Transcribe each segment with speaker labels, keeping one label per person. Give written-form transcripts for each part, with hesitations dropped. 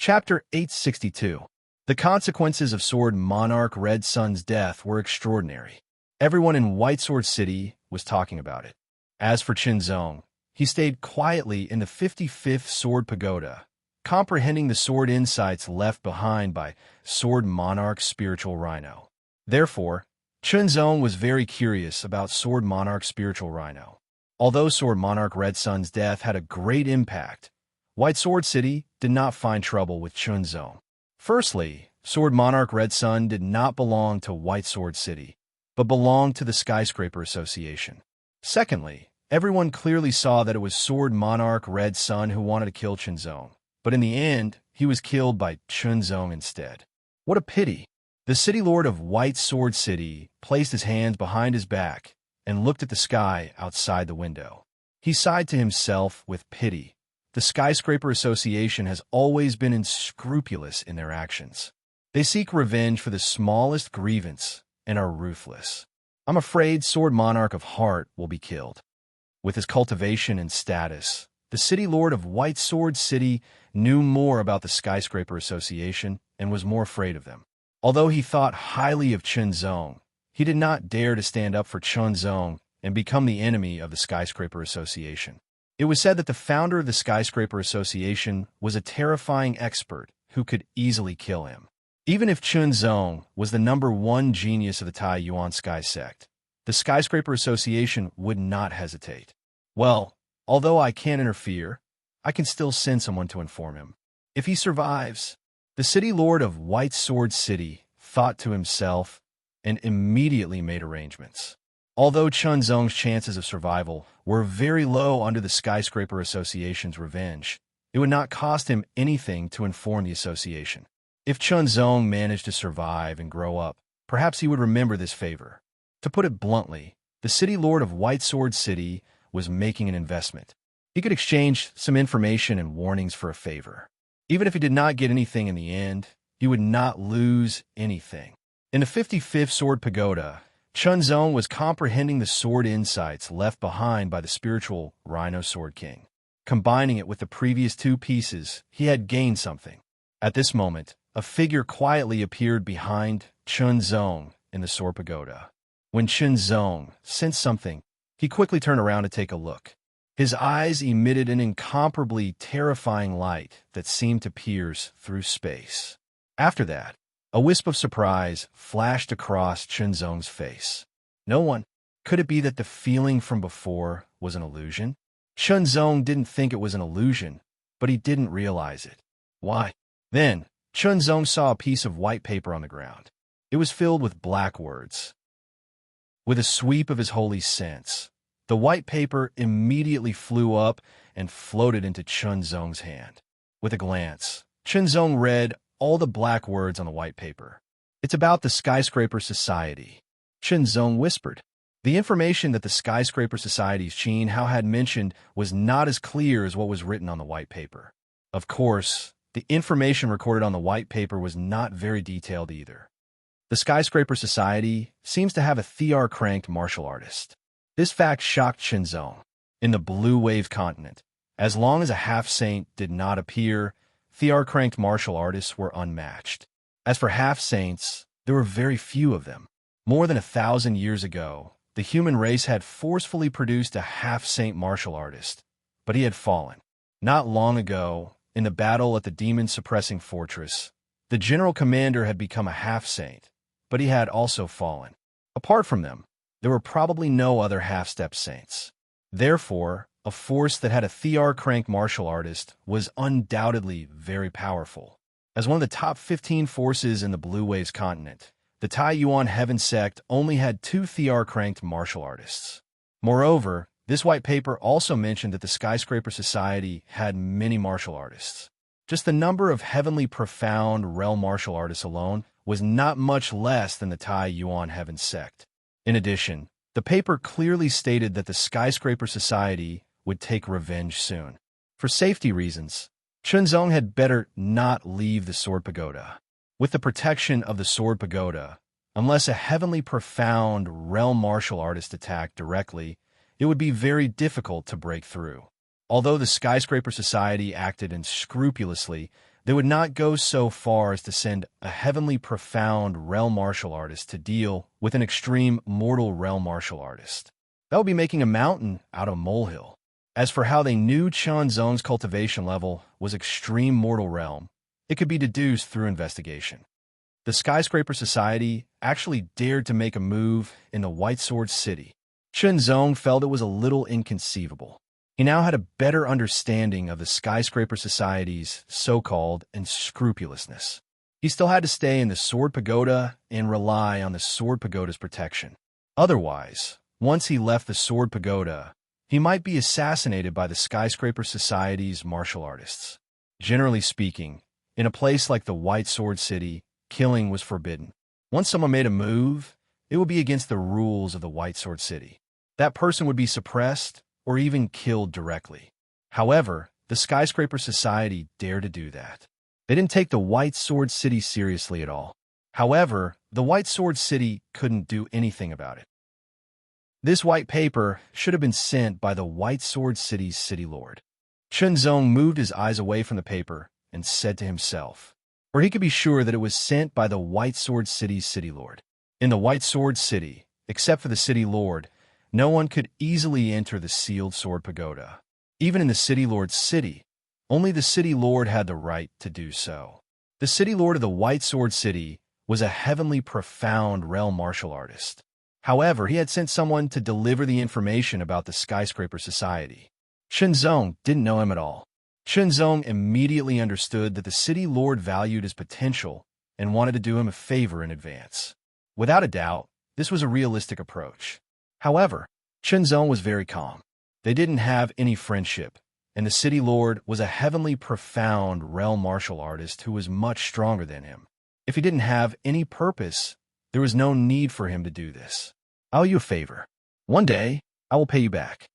Speaker 1: Chapter 862. The consequences of Sword Monarch Red Sun's death were extraordinary. Everyone in White Sword City was talking about it. As for Qinzong, he stayed quietly in the 55th Sword Pagoda, comprehending the sword insights left behind by Sword Monarch's spiritual rhino. Therefore, Qinzong was very curious about Sword Monarch's spiritual rhino. Although Sword Monarch Red Sun's death had a great impact, White Sword City did not find trouble with Qinzong. Firstly, Sword Monarch Red Sun did not belong to White Sword City, but belonged to the Skyscraper Association. Secondly, everyone clearly saw that it was Sword Monarch Red Sun who wanted to kill Qinzong, but in the end, he was killed by Qinzong instead. What a pity! The City Lord of White Sword City placed his hands behind his back and looked at the sky outside the window. He sighed to himself with pity. The Skyscraper Association has always been unscrupulous in their actions. They seek revenge for the smallest grievance and are ruthless. I'm afraid Sword Monarch of Heart will be killed. With his cultivation and status, the City Lord of White Sword City knew more about the Skyscraper Association and was more afraid of them. Although he thought highly of Qinzong, he did not dare to stand up for Qinzong and become the enemy of the Skyscraper Association. It was said that the founder of the Skyscraper Association was a terrifying expert who could easily kill him. Even if Qinzong was the #1 genius of the Tai Yuan Sky Sect, the Skyscraper Association would not hesitate. Well, although I can't interfere, I can still send someone to inform him. If he survives, the City Lord of White Sword City thought to himself and immediately made arrangements. Although Qinzong's chances of survival were very low under the Skyscraper Association's revenge, it would not cost him anything to inform the association. If Qinzong managed to survive and grow up, perhaps he would remember this favor. To put it bluntly, the City Lord of White Sword City was making an investment. He could exchange some information and warnings for a favor. Even if he did not get anything in the end, he would not lose anything. In the 55th Sword Pagoda, Qinzong was comprehending the sword insights left behind by the spiritual Rhino Sword King. Combining it with the previous two pieces, he had gained something. At this moment, a figure quietly appeared behind Qinzong in the Sword Pagoda. When Qinzong sensed something, he quickly turned around to take a look. His eyes emitted an incomparably terrifying light that seemed to pierce through space. After that, a wisp of surprise flashed across Qinzong's face. No one. Could it be that the feeling from before was an illusion? Qinzong didn't think it was an illusion, but he didn't realize it. Why? Then, Qinzong saw a piece of white paper on the ground. It was filled with black words. With a sweep of his holy sense, the white paper immediately flew up and floated into Qinzong's hand. With a glance, Qinzong read all the black words on the white paper. It's about the Skyscraper Society. Qinzong whispered. The information that the Skyscraper Society's Qin Hao had mentioned was not as clear as what was written on the white paper. Of course, the information recorded on the white paper was not very detailed either. The Skyscraper Society seems to have a Thear-cranked martial artist. This fact shocked Qinzong. In the Blue Wave continent, as long as a half-saint did not appear, Thear-cranked martial artists were unmatched. As for half-saints, there were very few of them. More than 1,000 years ago, the human race had forcefully produced a half-saint martial artist, but he had fallen. Not long ago, in the battle at the demon-suppressing fortress, the general commander had become a half-saint, but he had also fallen. Apart from them, there were probably no other half-step saints. Therefore, a force that had a Thear-cranked martial artist was undoubtedly very powerful. As one of the top 15 forces in the Blue Waves continent, the Tai Yuan Heaven Sect only had 2 Thear-cranked martial artists. Moreover, this white paper also mentioned that the Skyscraper Society had many martial artists. Just the number of heavenly profound realm martial artists alone was not much less than the Tai Yuan Heaven Sect. In addition, the paper clearly stated that the Skyscraper Society would take revenge soon. For safety reasons, Qinzong had better not leave the Sword Pagoda. With the protection of the Sword Pagoda, unless a heavenly profound realm martial artist attacked directly, it would be very difficult to break through. Although the Skyscraper Society acted unscrupulously, They would not go so far as to send a heavenly profound realm martial artist to deal with an extreme mortal realm martial artist. That would be making a mountain out of a molehill. As for how they knew Chunzong's cultivation level was extreme mortal realm, it could be deduced through investigation. The Skyscraper Society actually dared to make a move in the White Sword City. Chunzong felt it was a little inconceivable. He now had a better understanding of the Skyscraper Society's so-called unscrupulousness. He still had to stay in the Sword Pagoda and rely on the Sword Pagoda's protection. Otherwise, once he left the Sword Pagoda, he might be assassinated by the Skyscraper Society's martial artists. Generally speaking, in a place like the White Sword City, killing was forbidden. Once someone made a move, it would be against the rules of the White Sword City. That person would be suppressed or even killed directly. However, the Skyscraper Society dared to do that. They didn't take the White Sword City seriously at all. However, the White Sword City couldn't do anything about it. This white paper should have been sent by the White Sword City's city lord. Chunzong moved his eyes away from the paper and said to himself, or he could be sure that it was sent by the White Sword City's city lord. In the White Sword City, except for the city lord, no one could easily enter the sealed Sword Pagoda. Even in the city lord's city, only the city lord had the right to do so. The city lord of the White Sword City was a heavenly profound realm martial artist. However, he had sent someone to deliver the information about the Skyscraper Society. Chunzong didn't know him at all. Chunzong immediately understood that the city lord valued his potential and wanted to do him a favor in advance. Without a doubt, this was a realistic approach. However, Chunzong was very calm. They didn't have any friendship, and the city lord was a heavenly profound realm martial artist who was much stronger than him. If he didn't have any purpose, there was no need for him to do this. "I owe you a favor. One day, I will pay you back,"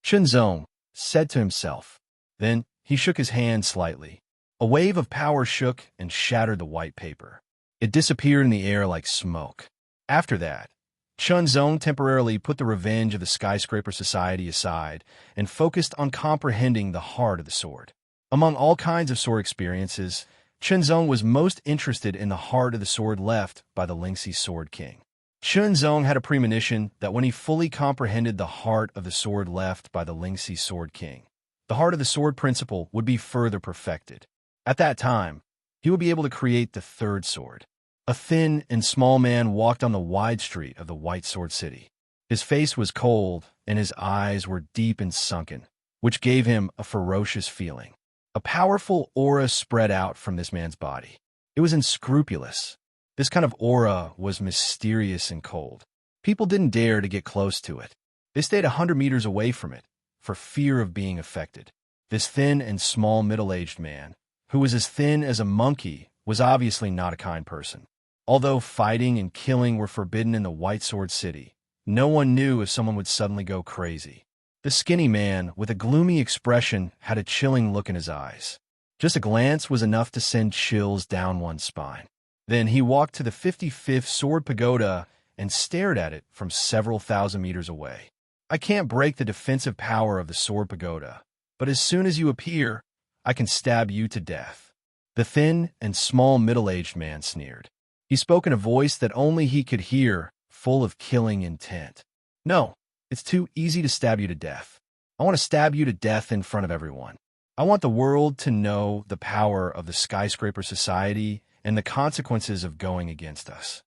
Speaker 1: Chunzong said to himself. Then he shook his hand slightly. A wave of power shook and shattered the white paper. It disappeared in the air like smoke. After that, Chunzong temporarily put the revenge of the Skyscraper Society aside and focused on comprehending the heart of the sword. Among all kinds of sword experiences, Chunzong was most interested in the heart of the sword left by the Lingxi Sword King. Chunzong had a premonition that when he fully comprehended the heart of the sword left by the Lingxi Sword King, the heart of the sword principle would be further perfected. At that time, he would be able to create the third sword. A thin and small man walked on the wide street of the White Sword City. His face was cold, and his eyes were deep and sunken, which gave him a ferocious feeling. A powerful aura spread out from this man's body. It was unscrupulous. This kind of aura was mysterious and cold. People didn't dare to get close to it. They stayed 100 meters away from it, for fear of being affected. This thin and small middle-aged man, who was as thin as a monkey, was obviously not a kind person. Although fighting and killing were forbidden in the White Sword City, no one knew if someone would suddenly go crazy. The skinny man, with a gloomy expression, had a chilling look in his eyes. Just a glance was enough to send chills down one's spine. Then he walked to the 55th Sword Pagoda and stared at it from several thousand meters away. "I can't break the defensive power of the Sword Pagoda, but as soon as you appear, I can stab you to death." The thin and small middle-aged man sneered. He spoke in a voice that only he could hear, full of killing intent. "No, it's too easy to stab you to death. I want to stab you to death in front of everyone. I want the world to know the power of the Skyscraper Society and the consequences of going against us."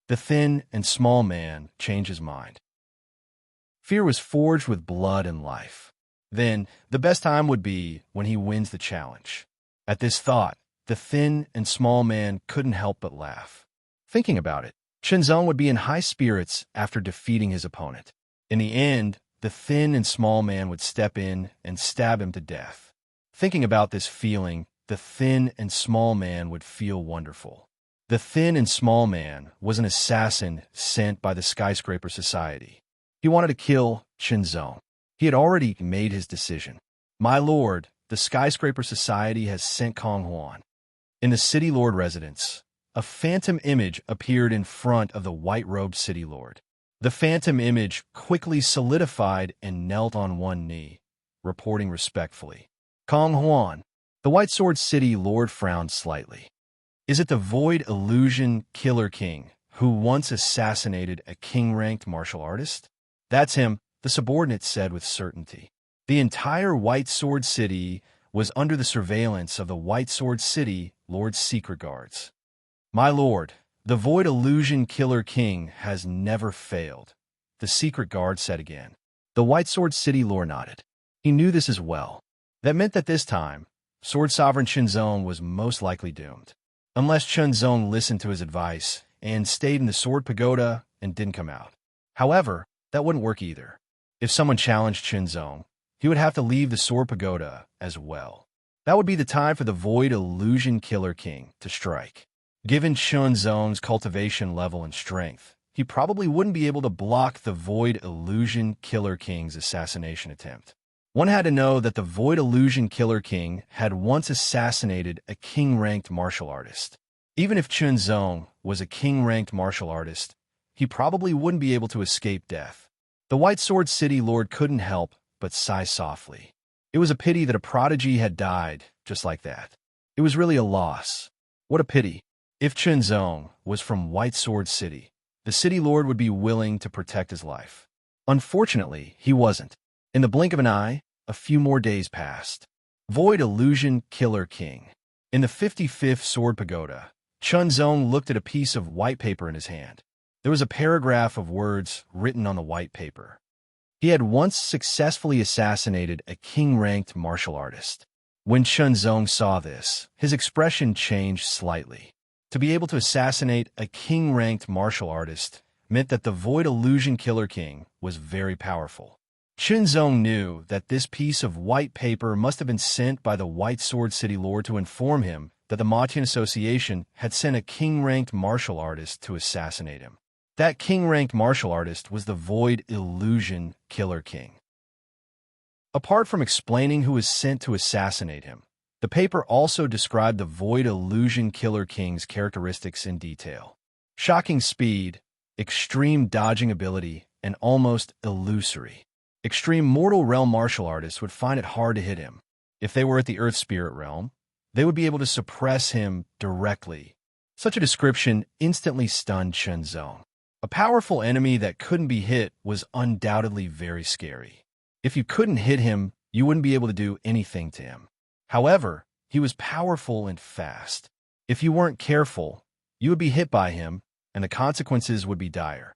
Speaker 1: The thin and small man changed his mind. Fear was forged with blood and life. Then, the best time would be when he wins the challenge. At this thought, the thin and small man couldn't help but laugh. Thinking about it, Chunzong would be in high spirits after defeating his opponent. In the end, the thin and small man would step in and stab him to death. Thinking about this feeling, the thin and small man would feel wonderful. The thin and small man was an assassin sent by the Skyscraper Society. He wanted to kill Chunzong. He had already made his decision. "My lord, the Skyscraper Society has sent Kong Huan." In the city lord residence, a phantom image appeared in front of the white-robed city lord. The phantom image quickly solidified and knelt on one knee, reporting respectfully, "Kong Huan." The White Sword City Lord frowned slightly. Is it the Void Illusion Killer King who once assassinated a king-ranked martial artist? That's him, the subordinate said with certainty. The entire White Sword City was under the surveillance of the White Sword City Lord's secret guards. My lord, the Void Illusion Killer King has never failed, the secret guard said again. The White Sword City Lord nodded. He knew this as well. That meant that this time, Sword Sovereign Qinzong was most likely doomed. Unless Qinzong listened to his advice and stayed in the Sword Pagoda and didn't come out. However, that wouldn't work either. If someone challenged Qinzong, he would have to leave the Sword Pagoda as well. That would be the time for the Void Illusion Killer King to strike. Given Qinzong's cultivation level and strength, he probably wouldn't be able to block the Void Illusion Killer King's assassination attempt. One had to know that the Void Illusion Killer King had once assassinated a king-ranked martial artist. Even if Qinzong was a king-ranked martial artist, he probably wouldn't be able to escape death. The White Sword City Lord couldn't help but sigh softly. It was a pity that a prodigy had died just like that. It was really a loss. What a pity. If Qinzong was from White Sword City, the City Lord would be willing to protect his life. Unfortunately, he wasn't. In the blink of an eye, a few more days passed. Void Illusion Killer King. In the 55th Sword Pagoda, Qinzong looked at a piece of white paper in his hand. There was a paragraph of words written on the white paper. He had once successfully assassinated a king-ranked martial artist. When Qinzong saw this, his expression changed slightly. To be able to assassinate a king-ranked martial artist meant that the Void Illusion Killer King was very powerful. Qinzong knew that this piece of white paper must have been sent by the White Sword City Lord to inform him that the Matian Association had sent a king-ranked martial artist to assassinate him. That king-ranked martial artist was the Void Illusion Killer King. Apart from explaining who was sent to assassinate him, the paper also described the Void Illusion Killer King's characteristics in detail. Shocking speed, extreme dodging ability, and almost illusory. Extreme mortal realm martial artists would find it hard to hit him. If they were at the Earth Spirit realm, they would be able to suppress him directly. Such a description instantly stunned Qinzong. A powerful enemy that couldn't be hit was undoubtedly very scary. If you couldn't hit him, you wouldn't be able to do anything to him. However, he was powerful and fast. If you weren't careful, you would be hit by him, and the consequences would be dire.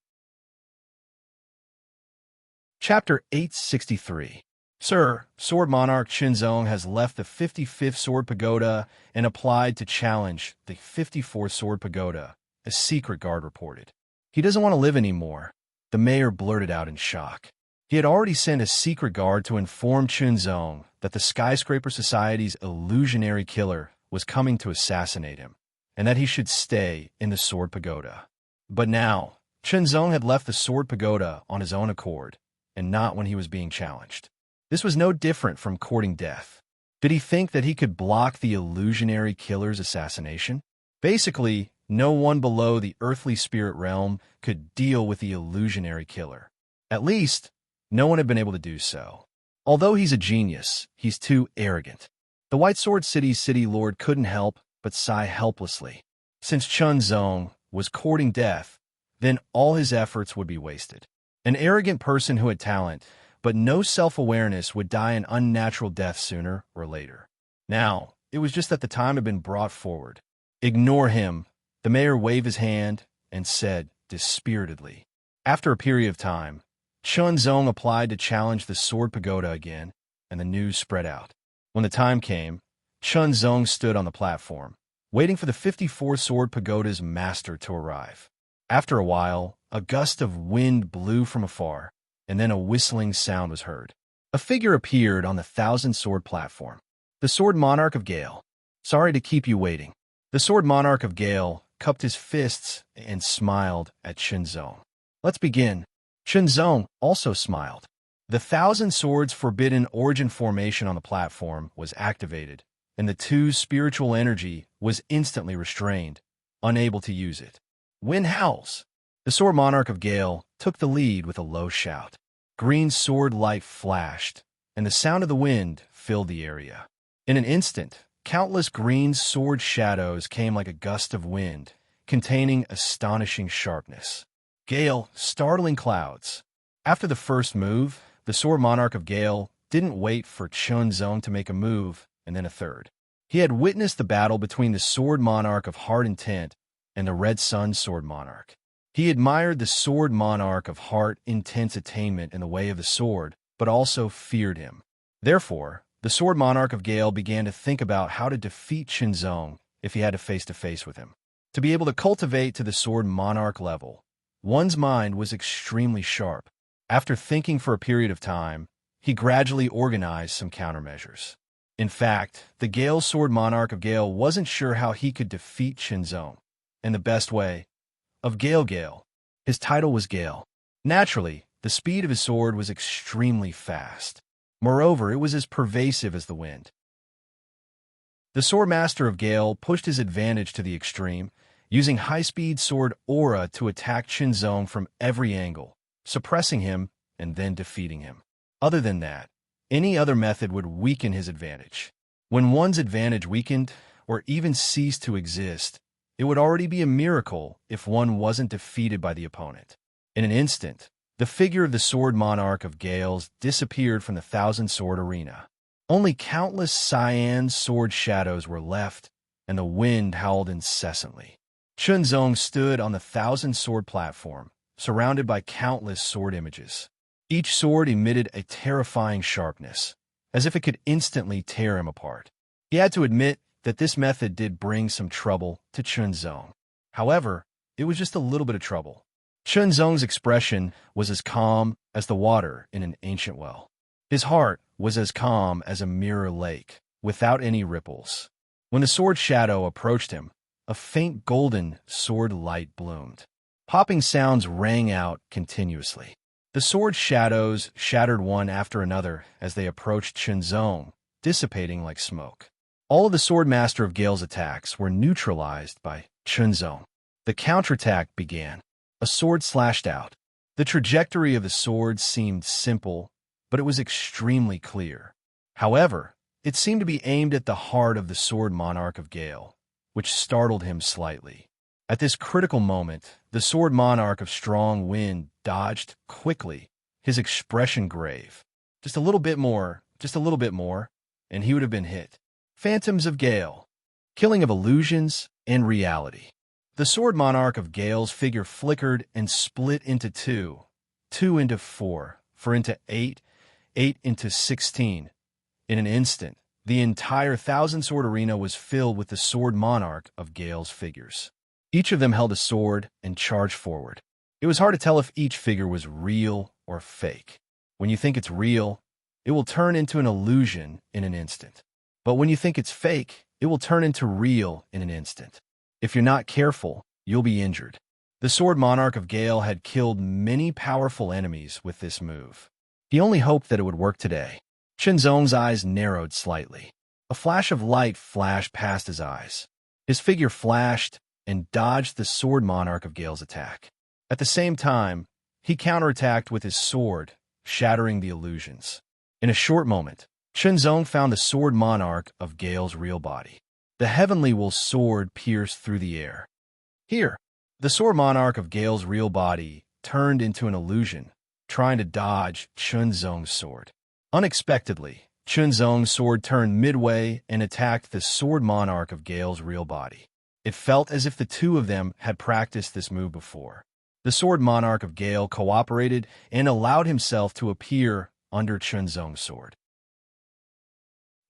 Speaker 1: Chapter 863. Sir, Sword Monarch Qinzong has left the 55th Sword Pagoda and applied to challenge the 54th Sword Pagoda, a secret guard reported. He doesn't want to live anymore, the mayor blurted out in shock. He had already sent a secret guard to inform Qinzong that the Skyscraper Society's illusionary killer was coming to assassinate him, and that he should stay in the Sword Pagoda. But now, Qinzong had left the Sword Pagoda on his own accord, and not when he was being challenged. This was no different from courting death. Did he think that he could block the illusionary killer's assassination? Basically, no one below the earthly spirit realm could deal with the illusionary killer. At least, no one had been able to do so. Although he's a genius, he's too arrogant. The White Sword City's City Lord couldn't help but sigh helplessly. Since Qinzong was courting death, then all his efforts would be wasted. An arrogant person who had talent, but no self-awareness would die an unnatural death sooner or later. Now, it was just that the time had been brought forward. Ignore him, the mayor waved his hand and said dispiritedly. After a period of time, Qinzong applied to challenge the Sword Pagoda again, and the news spread out. When the time came, Qinzong stood on the platform, waiting for the 54th Sword Pagoda's master to arrive. After a while, a gust of wind blew from afar, and then a whistling sound was heard. A figure appeared on the 1,000-sword platform. The Sword Monarch of Gale. Sorry to keep you waiting. The Sword Monarch of Gale cupped his fists and smiled at Qinzong. Let's begin. Qinzong also smiled. The 1,000 Swords Forbidden Origin formation on the platform was activated, and the two's spiritual energy was instantly restrained, unable to use it. Wind howls. The Sword Monarch of Gale took the lead with a low shout. Green sword light flashed, and the sound of the wind filled the area. In an instant, countless green sword shadows came like a gust of wind, containing astonishing sharpness. Gale, startling clouds. After the first move, the Sword Monarch of Gale didn't wait for Chunzong to make a move, and then a third. He had witnessed the battle between the Sword Monarch of Heart Intent and the Red Sun Sword Monarch. He admired the Sword Monarch of Heart Intent's attainment in the way of the sword, but also feared him. Therefore, the Sword Monarch of Gale began to think about how to defeat Chunzong if he had to face with him. To be able to cultivate to the Sword Monarch level, one's mind was extremely sharp. After thinking for a period of time, he gradually organized some countermeasures. In fact, the Gale Sword Monarch of Gale wasn't sure how he could defeat Chunzong, and the best way of Gale. His title was Gale. Naturally, the speed of his sword was extremely fast. Moreover, it was as pervasive as the wind. The Sword Master of Gale pushed his advantage to the extreme, using high-speed sword aura to attack Chunzong from every angle, suppressing him and then defeating him. Other than that, any other method would weaken his advantage. When one's advantage weakened, or even ceased to exist, it would already be a miracle if one wasn't defeated by the opponent. In an instant, the figure of the Sword Monarch of Gales disappeared from the thousand-sword arena. Only countless cyan sword shadows were left, and the wind howled incessantly. Chunzong stood on the thousand-sword platform, surrounded by countless sword images. Each sword emitted a terrifying sharpness, as if it could instantly tear him apart. He had to admit that this method did bring some trouble to Chunzong. However, it was just a little bit of trouble. Chunzong's expression was as calm as the water in an ancient well. His heart was as calm as a mirror lake, without any ripples. When the sword shadow approached him, a faint golden sword light bloomed. Popping sounds rang out continuously. The sword shadows shattered one after another as they approached Chunzong, dissipating like smoke. All of the Sword Master of Gale's attacks were neutralized by Chunzong. The counterattack began. A sword slashed out. The trajectory of the sword seemed simple, but it was extremely clear. However, it seemed to be aimed at the heart of the Sword Monarch of Gale, which startled him slightly. At this critical moment, the Sword Monarch of Strong Wind dodged quickly, his expression grave. Just a little bit more, and he would have been hit. Phantoms of Gale. Killing of illusions and reality. The Sword Monarch of Gale's figure flickered and split into two into four into 8 into 16. In an instant, the entire thousand-sword arena was filled with the Sword Monarch of Gale's figures. Each of them held a sword and charged forward. It was hard to tell if each figure was real or fake. When you think it's real, it will turn into an illusion in an instant. But when you think it's fake, it will turn into real in an instant. If you're not careful, you'll be injured. The Sword Monarch of Gale had killed many powerful enemies with this move. He only hoped that it would work today. Chunzong's eyes narrowed slightly. A flash of light flashed past his eyes. His figure flashed and dodged the Sword Monarch of Gale's attack. At the same time, he counterattacked with his sword, shattering the illusions. In a short moment, Chunzong found the Sword Monarch of Gale's real body. The heavenly will sword pierced through the air. Here, the Sword Monarch of Gale's real body turned into an illusion, trying to dodge Chunzong's sword. Unexpectedly, Chunzong's sword turned midway and attacked the Sword Monarch of Gale's real body. It felt as if the two of them had practiced this move before. The Sword Monarch of Gale cooperated and allowed himself to appear under Chunzong's sword.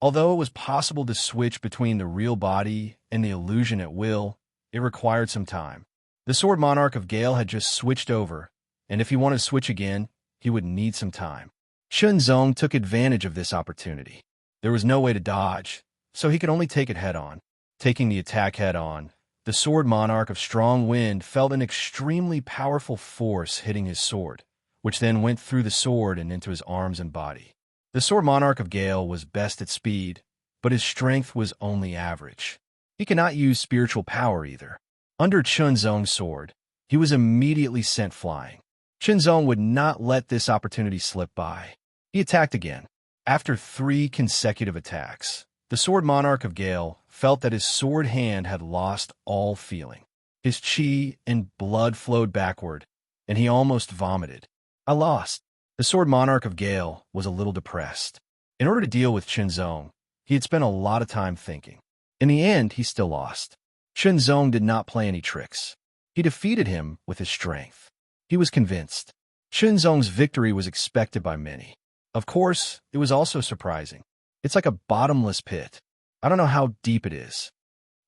Speaker 1: Although it was possible to switch between the real body and the illusion at will, it required some time. The Sword Monarch of Gale had just switched over, and if he wanted to switch again, he would need some time. Chunzong took advantage of this opportunity. There was no way to dodge, so he could only take it head-on. Taking the attack head-on, the Sword Monarch of Strong Wind felt an extremely powerful force hitting his sword, which then went through the sword and into his arms and body. The Sword Monarch of Gale was best at speed, but his strength was only average. He could not use spiritual power either. Under Chunzong's sword, he was immediately sent flying. Chunzong would not let this opportunity slip by. He attacked again. After 3 consecutive attacks, The sword monarch of Gale felt that his sword hand had lost all feeling. His chi and blood flowed backward, and he almost vomited. I lost. The sword monarch of Gale was a little depressed. In order to deal with Qinzong, he had spent a lot of time thinking. In the end, he still lost. Qinzong did not play any tricks. He defeated him with his strength. He was convinced. Qinzong's victory was expected by many. Of course, it was also surprising. It's like a bottomless pit. I don't know how deep it is.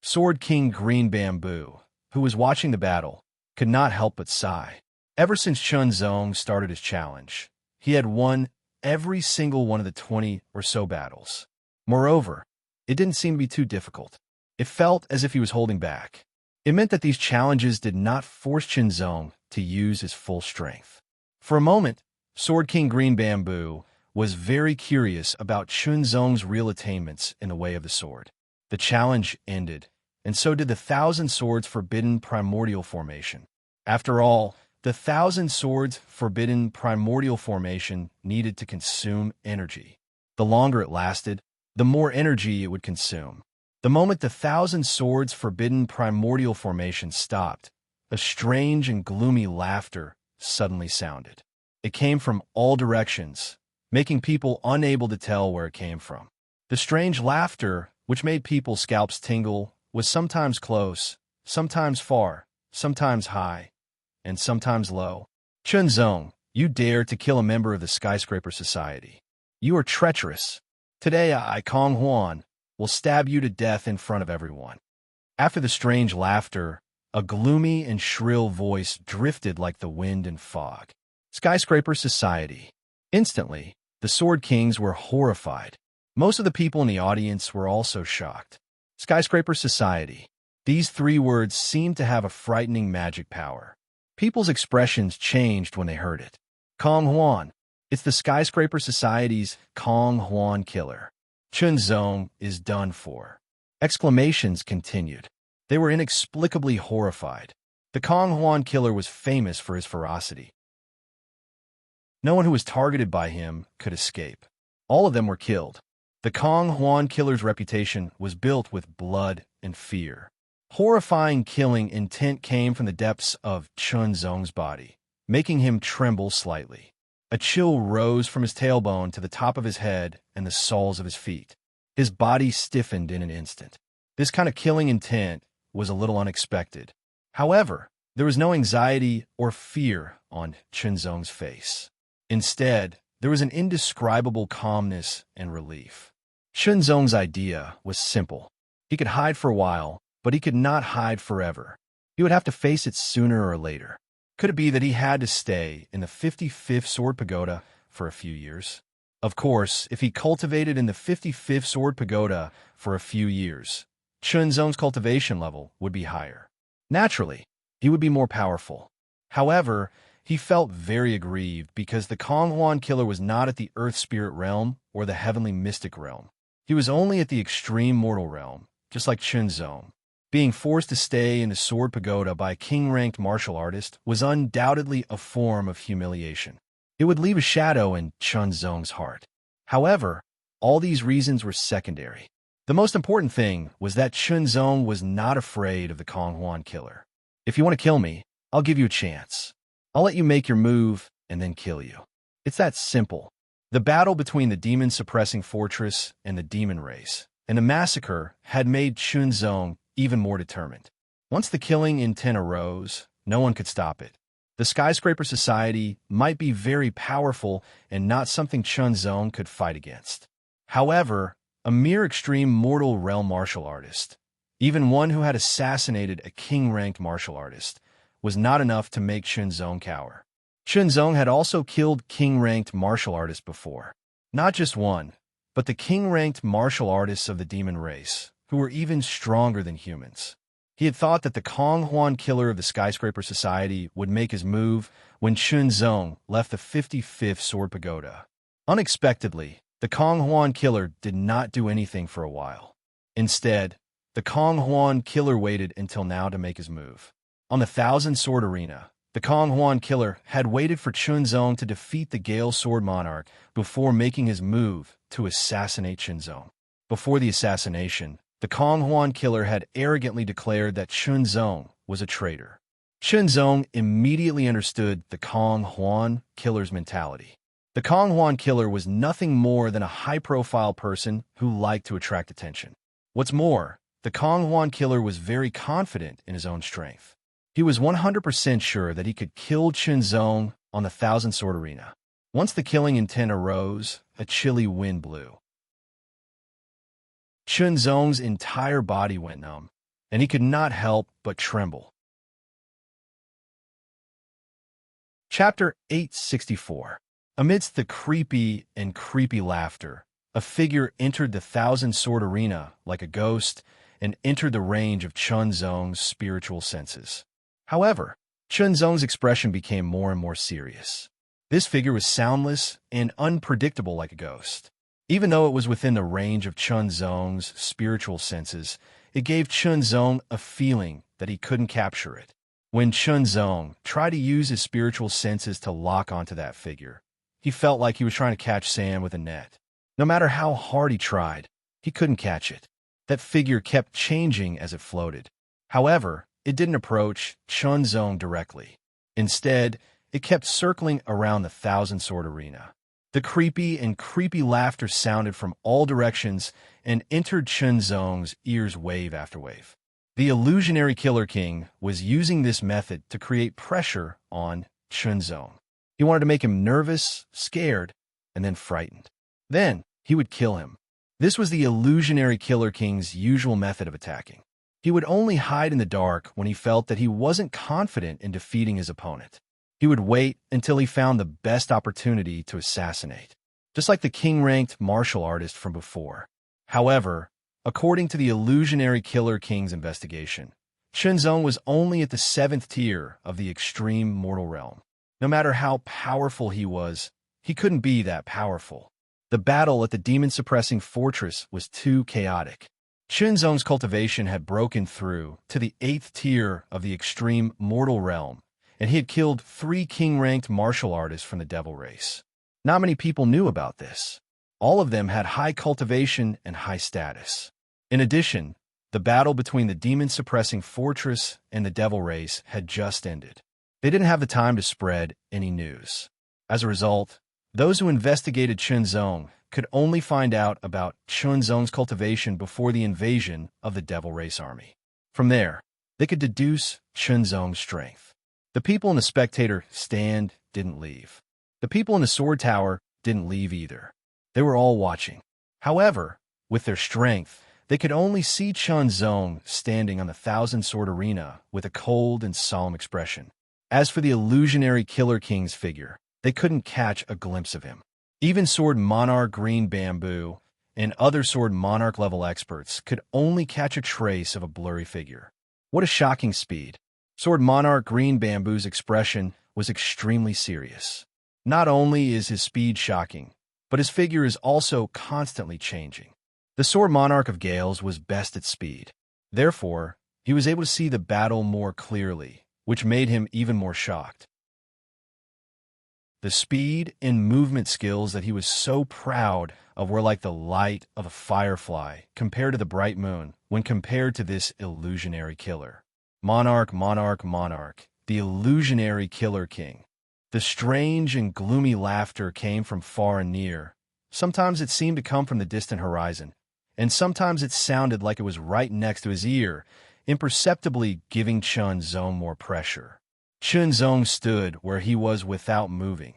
Speaker 1: Sword King Green Bamboo, who was watching the battle, could not help but sigh. Ever since Qinzong started his challenge, he had won every single one of the 20 or so battles. Moreover, it didn't seem to be too difficult. It felt as if he was holding back. It meant that these challenges did not force Qinzong to use his full strength. For a moment, Sword King Green Bamboo was very curious about Qinzong's real attainments in the way of the sword. The challenge ended, and so did the Thousand Swords Forbidden Primordial Formation. After all, the Thousand Swords Forbidden Primordial Formation needed to consume energy. The longer it lasted, the more energy it would consume. The moment the Thousand Swords Forbidden Primordial Formation stopped, a strange and gloomy laughter suddenly sounded. It came from all directions, making people unable to tell where it came from. The strange laughter, which made people's scalps tingle, was sometimes close, sometimes far, sometimes high, and sometimes low. Qinzong, you dare to kill a member of the Skyscraper Society. You are treacherous. Today I, Kong Huan, will stab you to death in front of everyone. After the strange laughter, a gloomy and shrill voice drifted like the wind and fog. Skyscraper Society. Instantly, the Sword Kings were horrified. Most of the people in the audience were also shocked. Skyscraper Society. These three words seemed to have a frightening magic power. People's expressions changed when they heard it. Kong Huan. It's the Skyscraper Society's Kong Huan killer. Qinzong is done for. Exclamations continued. They were inexplicably horrified. The Kong Huan killer was famous for his ferocity. No one who was targeted by him could escape. All of them were killed. The Kong Huan killer's reputation was built with blood and fear. Horrifying killing intent came from the depths of Qinzong's body, making him tremble slightly. A chill rose from his tailbone to the top of his head and the soles of his feet. His body stiffened in an instant. This kind of killing intent was a little unexpected. However, there was no anxiety or fear on Qinzong's face. Instead, there was an indescribable calmness and relief. Qinzong's idea was simple. He could hide for a while, but he could not hide forever. He would have to face it sooner or later. Could it be that he had to stay in the 55th Sword Pagoda for a few years? Of course, if he cultivated in the 55th Sword Pagoda for a few years, Qinzong's cultivation level would be higher. Naturally, he would be more powerful. However, he felt very aggrieved because the Kong Huan killer was not at the Earth Spirit realm or the Heavenly Mystic realm. He was only at the Extreme Mortal realm, just like Qinzong. Being forced to stay in the Sword Pagoda by a king-ranked martial artist was undoubtedly a form of humiliation. It would leave a shadow in Qinzong's heart. However, all these reasons were secondary. The most important thing was that Qinzong was not afraid of the Kong Huan killer. If you want to kill me, I'll give you a chance. I'll let you make your move and then kill you. It's that simple. The battle between the demon-suppressing fortress and the demon race, and the massacre had made Qinzong even more determined. Once the killing intent arose, no one could stop it. The Skyscraper Society might be very powerful and not something Qinzong could fight against. However, a mere extreme mortal realm martial artist, even one who had assassinated a king-ranked martial artist, was not enough to make Qinzong cower. Qinzong had also killed king-ranked martial artists before. Not just one, but the king-ranked martial artists of the demon race, who were even stronger than humans. He had thought that the Kong Huan killer of the Skyscraper Society would make his move when Qinzong left the 55th Sword Pagoda. Unexpectedly, the Kong Huan killer did not do anything for a while. Instead, the Kong Huan killer waited until now to make his move. On the Thousand Sword Arena, the Kong Huan killer had waited for Qinzong to defeat the Gale Sword Monarch before making his move to assassinate Qinzong. Before the assassination, the Konghuan killer had arrogantly declared that Chunzong was a traitor. Chunzong immediately understood the Konghuan killer's mentality. The Konghuan killer was nothing more than a high-profile person who liked to attract attention. What's more, the Konghuan killer was very confident in his own strength. He was 100% sure that he could kill Chunzong on the Thousand Sword Arena. Once the killing intent arose, a chilly wind blew. Chunzong's entire body went numb, and he could not help but tremble. Chapter 864. Amidst the creepy laughter, a figure entered the Thousand Sword Arena like a ghost and entered the range of Chunzong's spiritual senses. However, Chunzong's expression became more and more serious. This figure was soundless and unpredictable like a ghost. Even though it was within the range of Chunzong's spiritual senses, it gave Chunzong a feeling that he couldn't capture it. When Chunzong tried to use his spiritual senses to lock onto that figure, he felt like he was trying to catch sand with a net. No matter how hard he tried, he couldn't catch it. That figure kept changing as it floated. However, it didn't approach Chunzong directly. Instead, it kept circling around the Thousand Sword Arena. The creepy laughter sounded from all directions and entered Chunzong's ears wave after wave. The illusionary Killer King was using this method to create pressure on Chunzong. He wanted to make him nervous, scared, and then frightened. Then, he would kill him. This was the illusionary Killer King's usual method of attacking. He would only hide in the dark when he felt that he wasn't confident in defeating his opponent. He would wait until he found the best opportunity to assassinate, just like the king-ranked martial artist from before. However, according to the illusionary Killer King's investigation, Chunzong was only at the 7th tier of the extreme mortal realm. No matter how powerful he was, he couldn't be that powerful. The battle at the demon-suppressing fortress was too chaotic. Chunzong's cultivation had broken through to the 8th tier of the extreme mortal realm, and he had killed 3 king-ranked martial artists from the devil race. Not many people knew about this. All of them had high cultivation and high status. In addition, the battle between the demon-suppressing fortress and the devil race had just ended. They didn't have the time to spread any news. As a result, those who investigated Chunzong could only find out about Chunzong's cultivation before the invasion of the devil race army. From there, they could deduce Chunzong's strength. The people in the spectator stand didn't leave. The people in the sword tower didn't leave either. They were all watching. However, with their strength, they could only see Chunzong standing on the Thousand Sword Arena with a cold and solemn expression. As for the illusionary Killer King's figure, they couldn't catch a glimpse of him. Even Sword Monarch Green Bamboo and other Sword Monarch level experts could only catch a trace of a blurry figure. What a shocking speed. Sword Monarch Green Bamboo's expression was extremely serious. Not only is his speed shocking, but his figure is also constantly changing. The Sword Monarch of Gales was best at speed. Therefore, he was able to see the battle more clearly, which made him even more shocked. The speed and movement skills that he was so proud of were like the light of a firefly compared to the bright moon when compared to this illusionary killer. Monarch, the illusionary Killer King. The strange and gloomy laughter came from far and near. Sometimes it seemed to come from the distant horizon, and sometimes it sounded like it was right next to his ear, imperceptibly giving Chunzong more pressure. Chunzong stood where he was without moving,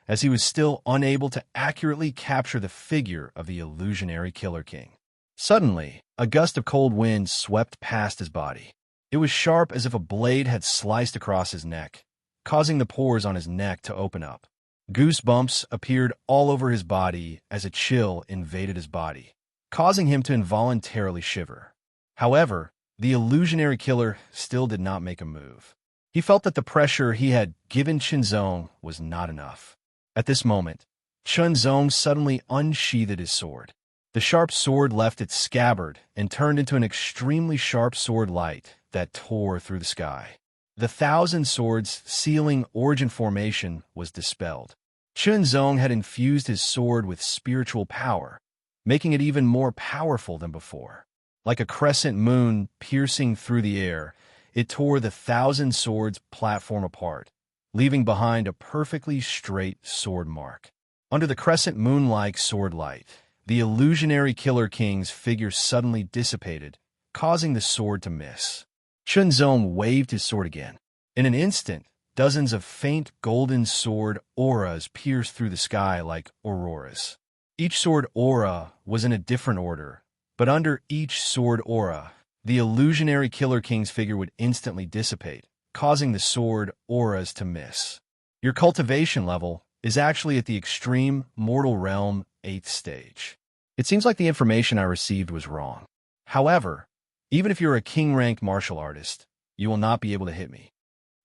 Speaker 1: as he was still unable to accurately capture the figure of the illusionary Killer King. Suddenly, a gust of cold wind swept past his body. It was sharp as if a blade had sliced across his neck, causing the pores on his neck to open up. Goosebumps appeared all over his body as a chill invaded his body, causing him to involuntarily shiver. However, the illusionary killer still did not make a move. He felt that the pressure he had given Chunzong was not enough. At this moment, Chunzong suddenly unsheathed his sword. The sharp sword left its scabbard and turned into an extremely sharp sword light that tore through the sky. The Thousand Swords sealing origin formation was dispelled. Chunzong had infused his sword with spiritual power, making it even more powerful than before. Like a crescent moon piercing through the air, it tore the Thousand Swords platform apart, leaving behind a perfectly straight sword mark. Under the crescent moon-like sword light, the illusionary Killer King's figure suddenly dissipated, causing the sword to miss. Chunzong waved his sword again. In an instant, dozens of faint golden sword auras pierced through the sky like auroras. Each sword aura was in a different order, but under each sword aura, the illusionary Killer King's figure would instantly dissipate, causing the sword auras to miss. Your cultivation level is actually at the extreme mortal realm 8th stage. It seems like the information I received was wrong. However, even if you're a king-ranked martial artist, you will not be able to hit me.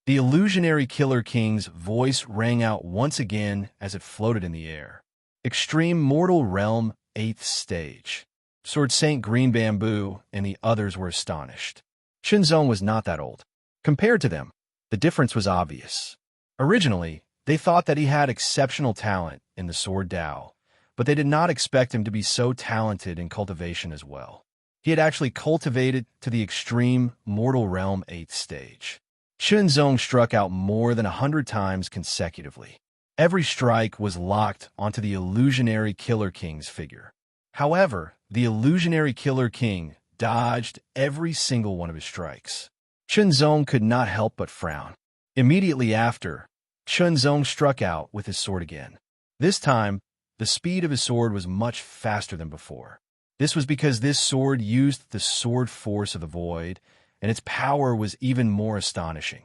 Speaker 1: The illusionary Killer King's voice rang out once again as it floated in the air. Extreme mortal realm 8th stage. Sword Saint Green Bamboo and the others were astonished. Chunzong was not that old. Compared to them, the difference was obvious. Originally, they thought that he had exceptional talent in the Sword Dao, but they did not expect him to be so talented in cultivation as well. He had actually cultivated to the extreme mortal realm 8th stage. Chunzong struck out more than 100 times consecutively. Every strike was locked onto the illusionary Killer King's figure. However, the illusionary Killer King dodged every single one of his strikes. Chunzong could not help but frown. Immediately after, Chunzong struck out with his sword again. This time, the speed of his sword was much faster than before. This was because this sword used the sword force of the void, and its power was even more astonishing.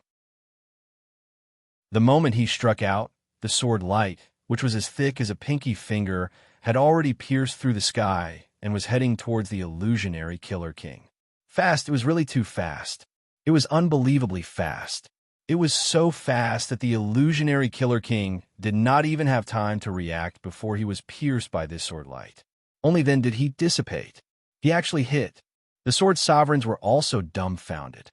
Speaker 1: The moment he struck out, the sword light, which was as thick as a pinky finger, had already pierced through the sky and was heading towards the illusionary Killer King. Fast, it was really too fast. It was unbelievably fast. It was so fast that the illusionary Killer King did not even have time to react before he was pierced by this sword light. Only then did he dissipate. He actually hit. The sword sovereigns were also dumbfounded.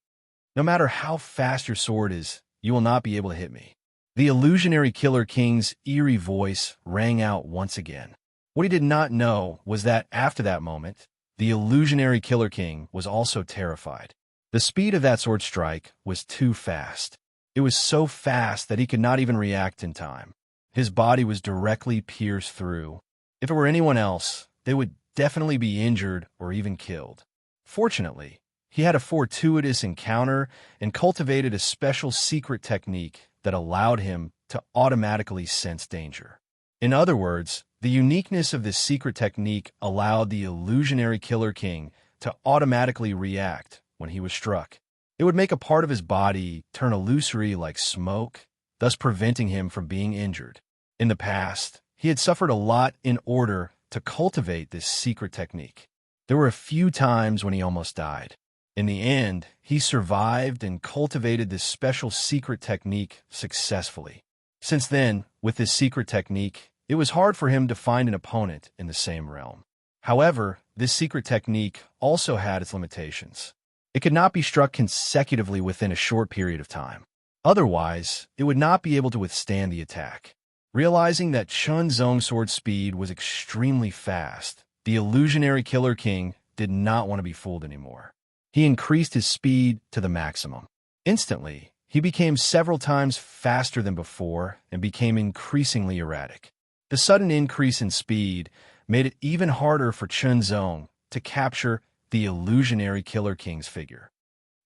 Speaker 1: No matter how fast your sword is, you will not be able to hit me. The illusionary Killer King's eerie voice rang out once again. What he did not know was that after that moment, the illusionary Killer King was also terrified. The speed of that sword strike was too fast. It was so fast that he could not even react in time. His body was directly pierced through. If it were anyone else, they would definitely be injured or even killed. Fortunately, he had a fortuitous encounter and cultivated a special secret technique that allowed him to automatically sense danger. In other words, the uniqueness of this secret technique allowed the illusionary Killer King to automatically react when he was struck. It would make a part of his body turn illusory like smoke, thus preventing him from being injured. In the past, he had suffered a lot in order to cultivate this secret technique. There were a few times when he almost died. In the end, he survived and cultivated this special secret technique successfully. Since then, with this secret technique, it was hard for him to find an opponent in the same realm. However, this secret technique also had its limitations. It could not be struck consecutively within a short period of time. Otherwise, it would not be able to withstand the attack. Realizing that Chunzong's sword speed was extremely fast, the illusionary Killer King did not want to be fooled anymore. He increased his speed to the maximum. Instantly, he became several times faster than before and became increasingly erratic. The sudden increase in speed made it even harder for Chunzong to capture the illusionary Killer King's figure.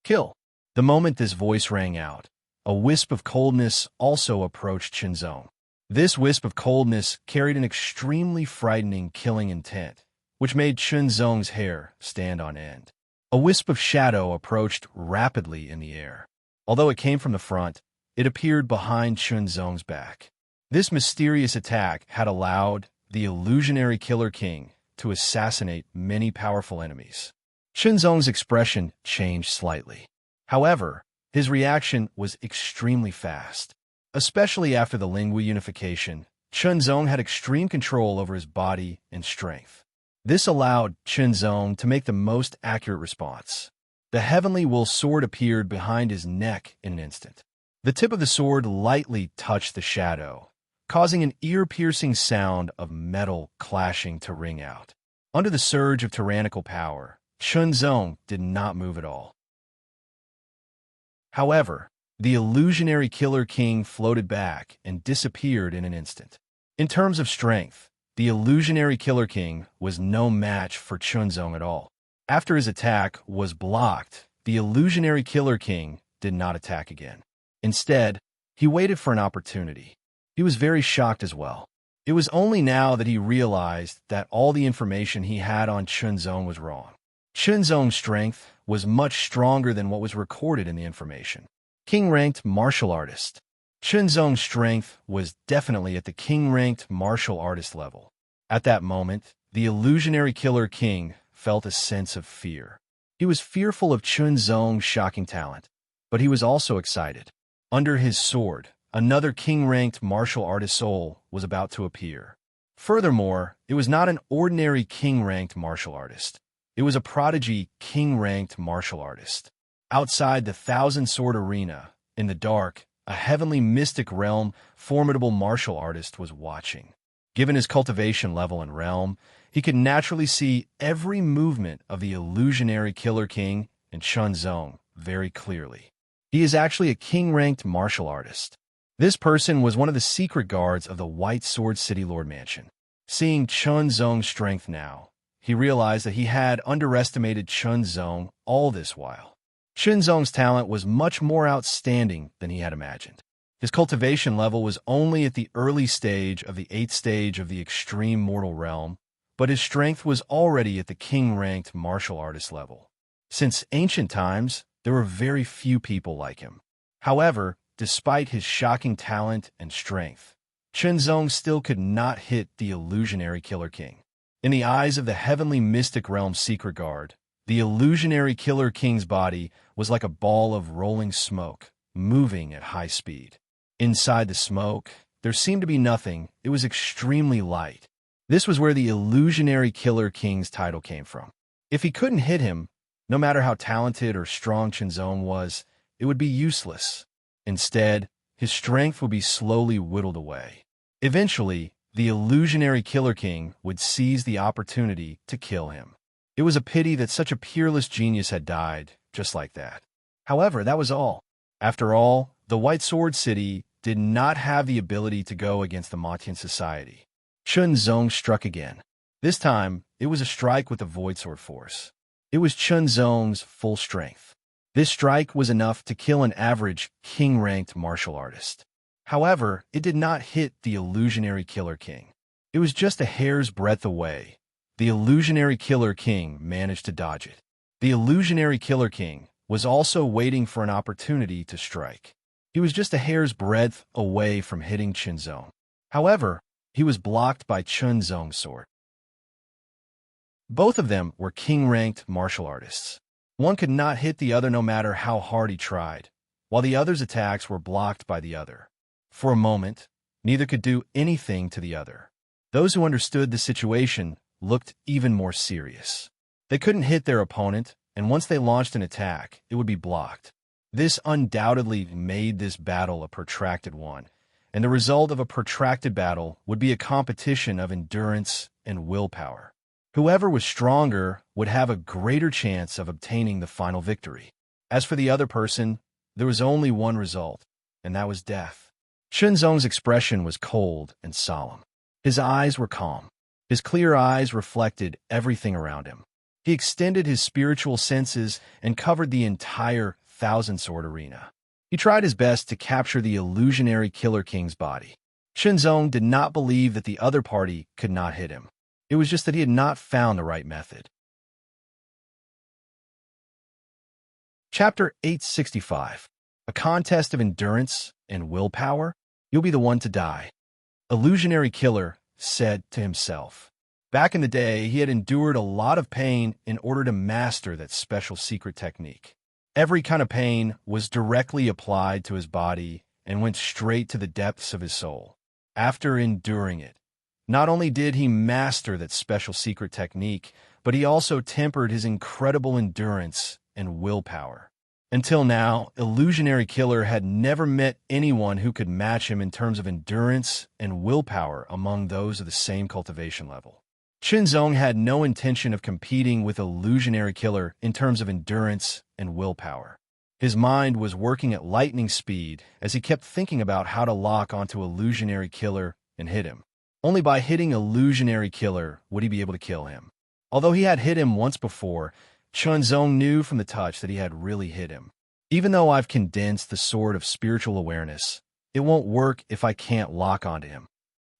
Speaker 1: Kill! The moment this voice rang out, a wisp of coldness also approached Chunzong. This wisp of coldness carried an extremely frightening killing intent, which made Chunzong's hair stand on end. A wisp of shadow approached rapidly in the air. Although it came from the front, it appeared behind Chunzong's back. This mysterious attack had allowed the illusionary Killer King to assassinate many powerful enemies. Chunzong's expression changed slightly. However, his reaction was extremely fast. Especially after the lingua unification, Chunzong had extreme control over his body and strength. This allowed Chunzong to make the most accurate response. The heavenly will sword appeared behind his neck in an instant. The tip of the sword lightly touched the shadow, causing an ear-piercing sound of metal clashing to ring out. Under the surge of tyrannical power, Chunzong did not move at all. However, the illusionary Killer King floated back and disappeared in an instant. In terms of strength, the illusionary Killer King was no match for Chunzong at all. After his attack was blocked, the illusionary Killer King did not attack again. Instead, he waited for an opportunity. He was very shocked as well. It was only now that he realized that all the information he had on Chunzong was wrong. Chunzong's strength was much stronger than what was recorded in the information. King-ranked martial artist. Chunzong's strength was definitely at the king-ranked martial artist level. At that moment, the illusionary Killer King felt a sense of fear. He was fearful of Chunzong's shocking talent, but he was also excited. Under his sword, another king-ranked martial artist soul was about to appear. Furthermore, it was not an ordinary king-ranked martial artist. It was a prodigy king-ranked martial artist. Outside the thousand-sword arena, in the dark, a heavenly mystic realm formidable martial artist was watching. Given his cultivation level and realm, he could naturally see every movement of the illusionary Killer King and Chunzong very clearly. He is actually a king-ranked martial artist. This person was one of the secret guards of the White Sword City Lord Mansion. Seeing Chunzong's strength now, he realized that he had underestimated Chunzong all this while. Chunzong's talent was much more outstanding than he had imagined. His cultivation level was only at the early stage of the 8th stage of the extreme mortal realm, but his strength was already at the king-ranked martial artist level. Since ancient times, there were very few people like him. However, despite his shocking talent and strength, Chunzong still could not hit the illusionary Killer King. In the eyes of the heavenly mystic realm secret guard, the illusionary Killer King's body was like a ball of rolling smoke, moving at high speed. Inside the smoke, there seemed to be nothing. It was extremely light. This was where the illusionary Killer King's title came from. If he couldn't hit him, no matter how talented or strong Chunzong was, it would be useless. Instead, his strength would be slowly whittled away. Eventually, the illusionary Killer King would seize the opportunity to kill him. It was a pity that such a peerless genius had died, just like that. However, that was all. After all, the White Sword City did not have the ability to go against the Matian society. Chunzong struck again. This time, it was a strike with the Void Sword force. It was Chunzong's full strength. This strike was enough to kill an average king-ranked martial artist. However, it did not hit the illusionary Killer King. It was just a hair's breadth away. The illusionary Killer King managed to dodge it. The illusionary Killer King was also waiting for an opportunity to strike. He was just a hair's breadth away from hitting Chunzong. However, he was blocked by Chunzong's sword. Both of them were king-ranked martial artists. One could not hit the other no matter how hard he tried, while the other's attacks were blocked by the other. For a moment, neither could do anything to the other. Those who understood the situation looked even more serious. They couldn't hit their opponent, and once they launched an attack, it would be blocked. This undoubtedly made this battle a protracted one, and the result of a protracted battle would be a competition of endurance and willpower. Whoever was stronger would have a greater chance of obtaining the final victory. As for the other person, there was only one result, and that was death. Chunzong's expression was cold and solemn. His eyes were calm. His clear eyes reflected everything around him. He extended his spiritual senses and covered the entire thousand-sword arena. He tried his best to capture the illusionary Killer King's body. Chunzong did not believe that the other party could not hit him. It was just that he had not found the right method. Chapter 865. A contest of endurance and willpower? You'll be the one to die. Illusionary Killer said to himself. Back in the day, he had endured a lot of pain in order to master that special secret technique. Every kind of pain was directly applied to his body and went straight to the depths of his soul. After enduring it, not only did he master that special secret technique, but he also tempered his incredible endurance and willpower. Until now, Illusionary Killer had never met anyone who could match him in terms of endurance and willpower among those of the same cultivation level. Zong had no intention of competing with Illusionary Killer in terms of endurance and willpower. His mind was working at lightning speed as he kept thinking about how to lock onto Illusionary Killer and hit him. Only by hitting Illusionary Killer would he be able to kill him. Although he had hit him once before, Zong knew from the touch that he had really hit him. Even though I've condensed the sword of spiritual awareness, it won't work if I can't lock onto him.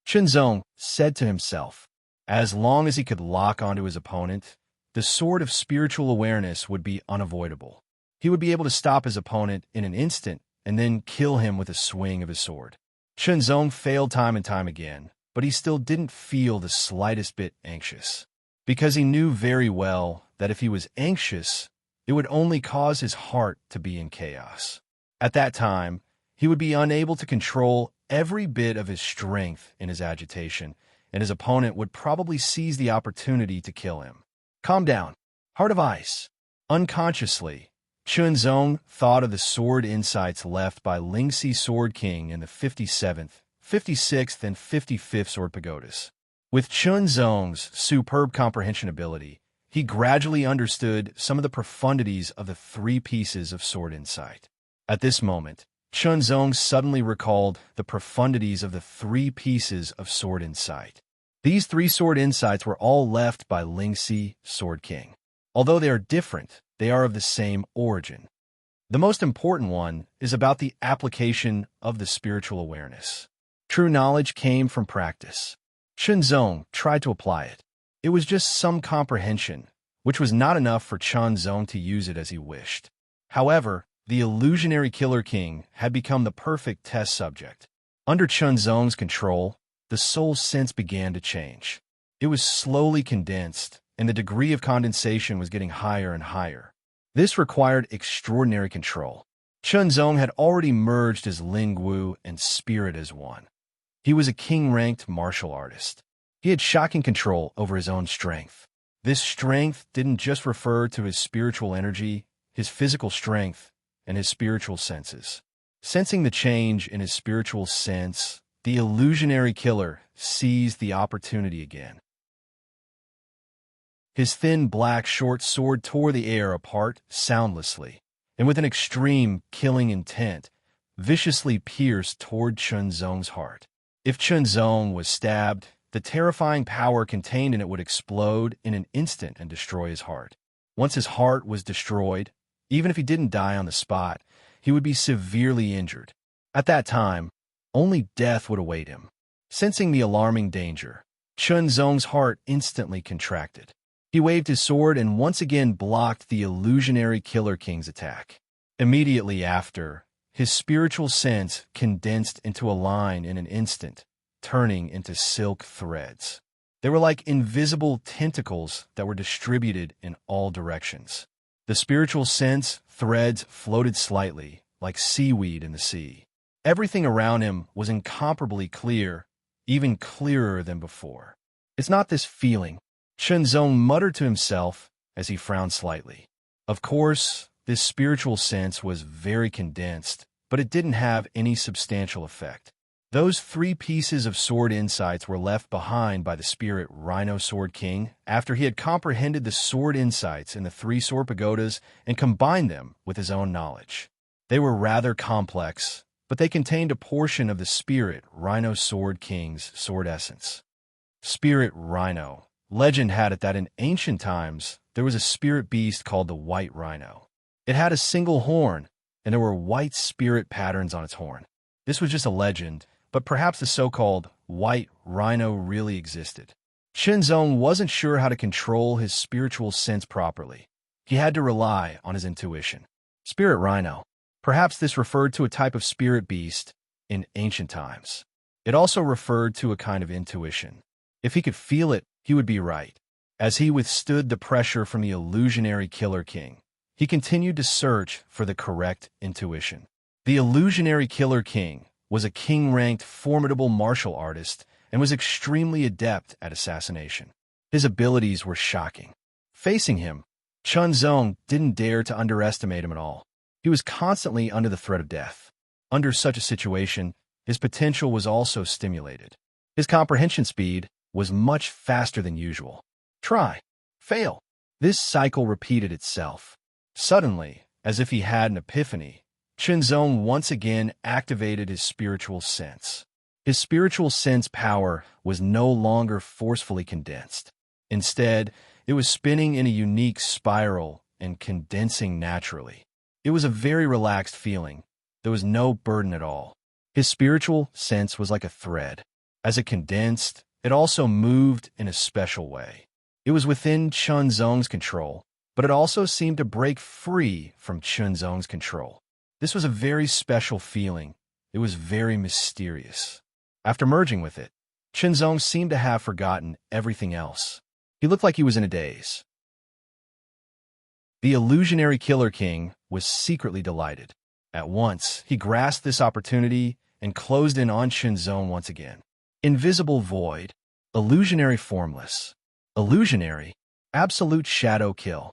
Speaker 1: Zong said to himself. As long as he could lock onto his opponent, the sword of spiritual awareness would be unavoidable. He would be able to stop his opponent in an instant and then kill him with a swing of his sword. Zong failed time and time again, but he still didn't feel the slightest bit anxious. Because he knew very well that if he was anxious, it would only cause his heart to be in chaos. At that time, he would be unable to control every bit of his strength in his agitation, and his opponent would probably seize the opportunity to kill him. Calm down. Heart of ice. Unconsciously, Zong thought of the sword insights left by Lingxi Sword King in the 57th, 56th, and 55th Sword Pagodas. With Zong's superb comprehension ability, he gradually understood some of the profundities of the three pieces of sword insight. At this moment, Zong suddenly recalled the profundities of the three pieces of sword insight. These three sword insights were all left by Lingxi Sword King. Although they are different, they are of the same origin. The most important one is about the application of the spiritual awareness. True knowledge came from practice. Zong tried to apply it. It was just some comprehension, which was not enough for Zong to use it as he wished. However, the Illusionary Killer King had become the perfect test subject. Under Zong's control, the soul's sense began to change. It was slowly condensed, and the degree of condensation was getting higher and higher. This required extraordinary control. Zong had already merged his Lingwu and spirit as one. He was a king-ranked martial artist. He had shocking control over his own strength. This strength didn't just refer to his spiritual energy, his physical strength, and his spiritual senses. Sensing the change in his spiritual sense, the Illusionary Killer seized the opportunity again. His thin black short sword tore the air apart soundlessly, and with an extreme killing intent, viciously pierced toward Zong's heart. If Zong was stabbed, the terrifying power contained in it would explode in an instant and destroy his heart. Once his heart was destroyed, even if he didn't die on the spot, he would be severely injured. At that time, only death would await him. Sensing the alarming danger, Zong's heart instantly contracted. He waved his sword and once again blocked the Illusionary Killer King's attack. Immediately after, his spiritual sense condensed into a line in an instant, turning into silk threads. They were like invisible tentacles that were distributed in all directions. The spiritual sense threads floated slightly, like seaweed in the sea. Everything around him was incomparably clear, even clearer than before. It's not this feeling, Zong muttered to himself as he frowned slightly. Of course, this spiritual sense was very condensed, but it didn't have any substantial effect. Those three pieces of sword insights were left behind by the spirit Rhino Sword King after he had comprehended the sword insights in the three sword pagodas and combined them with his own knowledge. They were rather complex, but they contained a portion of the spirit Rhino Sword King's sword essence. Spirit Rhino. Legend had it that in ancient times, there was a spirit beast called the White Rhino. It had a single horn, and there were white spirit patterns on its horn. This was just a legend, but perhaps the so-called White Rhino really existed. Zong wasn't sure how to control his spiritual sense properly. He had to rely on his intuition. Spirit Rhino. Perhaps this referred to a type of spirit beast in ancient times. It also referred to a kind of intuition. If he could feel it, he would be right. As he withstood the pressure from the Illusionary Killer King, he continued to search for the correct intuition. The Illusionary Killer King was a king-ranked formidable martial artist and was extremely adept at assassination. His abilities were shocking. Facing him, Zong didn't dare to underestimate him at all. He was constantly under the threat of death. Under such a situation, his potential was also stimulated. His comprehension speed, was much faster than usual. Try. Fail. This cycle repeated itself. Suddenly, as if he had an epiphany, Chinzong once again activated his spiritual sense. His spiritual sense power was no longer forcefully condensed. Instead, it was spinning in a unique spiral and condensing naturally. It was a very relaxed feeling. There was no burden at all. His spiritual sense was like a thread. As it condensed, it also moved in a special way. It was within Chinzong's control, but it also seemed to break free from Chinzong's control. This was a very special feeling. It was very mysterious. After merging with it, Chinzong seemed to have forgotten everything else. He looked like he was in a daze. The illusionary Killer King was secretly delighted. At once, he grasped this opportunity and closed in on Chinzong once again. Invisible void, illusionary formless, illusionary, absolute shadow kill.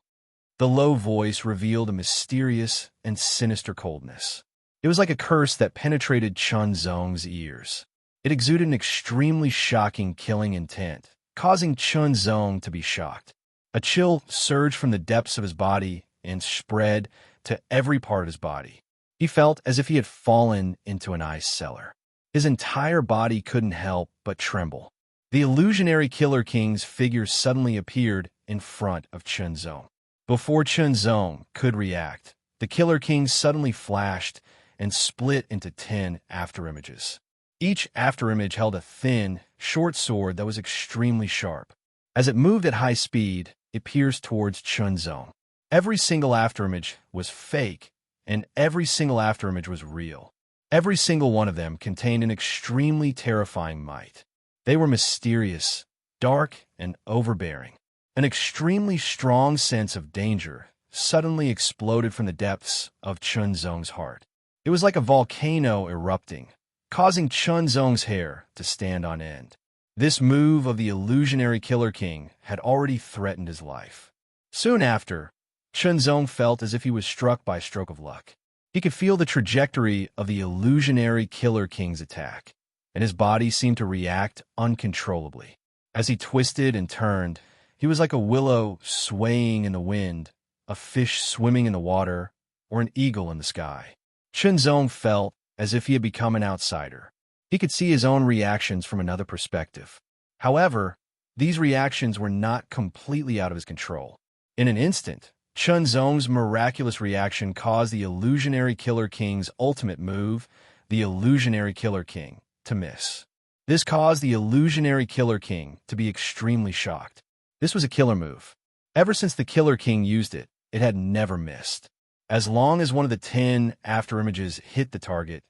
Speaker 1: The low voice revealed a mysterious and sinister coldness. It was like a curse that penetrated Chinzong's ears. It exuded an extremely shocking killing intent, causing Chinzong to be shocked. A chill surged from the depths of his body and spread to every part of his body. He felt as if he had fallen into an ice cellar. His entire body couldn't help but tremble. The illusionary Killer King's figure suddenly appeared in front of Chinzong. Before Chinzong could react, the Killer King suddenly flashed and split into 10 afterimages. Each afterimage held a thin, short sword that was extremely sharp. As it moved at high speed, it pierced towards Chinzong. Every single afterimage was fake, and every single afterimage was real. Every single one of them contained an extremely terrifying might. They were mysterious, dark, and overbearing. An extremely strong sense of danger suddenly exploded from the depths of Chinzong's heart. It was like a volcano erupting, causing Chinzong's hair to stand on end. This move of the illusionary Killer King had already threatened his life. Soon after, Chinzong felt as if he was struck by a stroke of luck. He could feel the trajectory of the illusionary Killer King's attack, and his body seemed to react uncontrollably. As he twisted and turned, he was like a willow swaying in the wind, a fish swimming in the water, or an eagle in the sky. Chinzong felt as if he had become an outsider. He could see his own reactions from another perspective. However, these reactions were not completely out of his control. In an instant, Chinzong's miraculous reaction caused the illusionary Killer King's ultimate move, the illusionary Killer King, to miss. This caused the illusionary Killer King to be extremely shocked. This was a killer move. Ever since the Killer King used it, it had never missed. As long as one of the 10 afterimages hit the target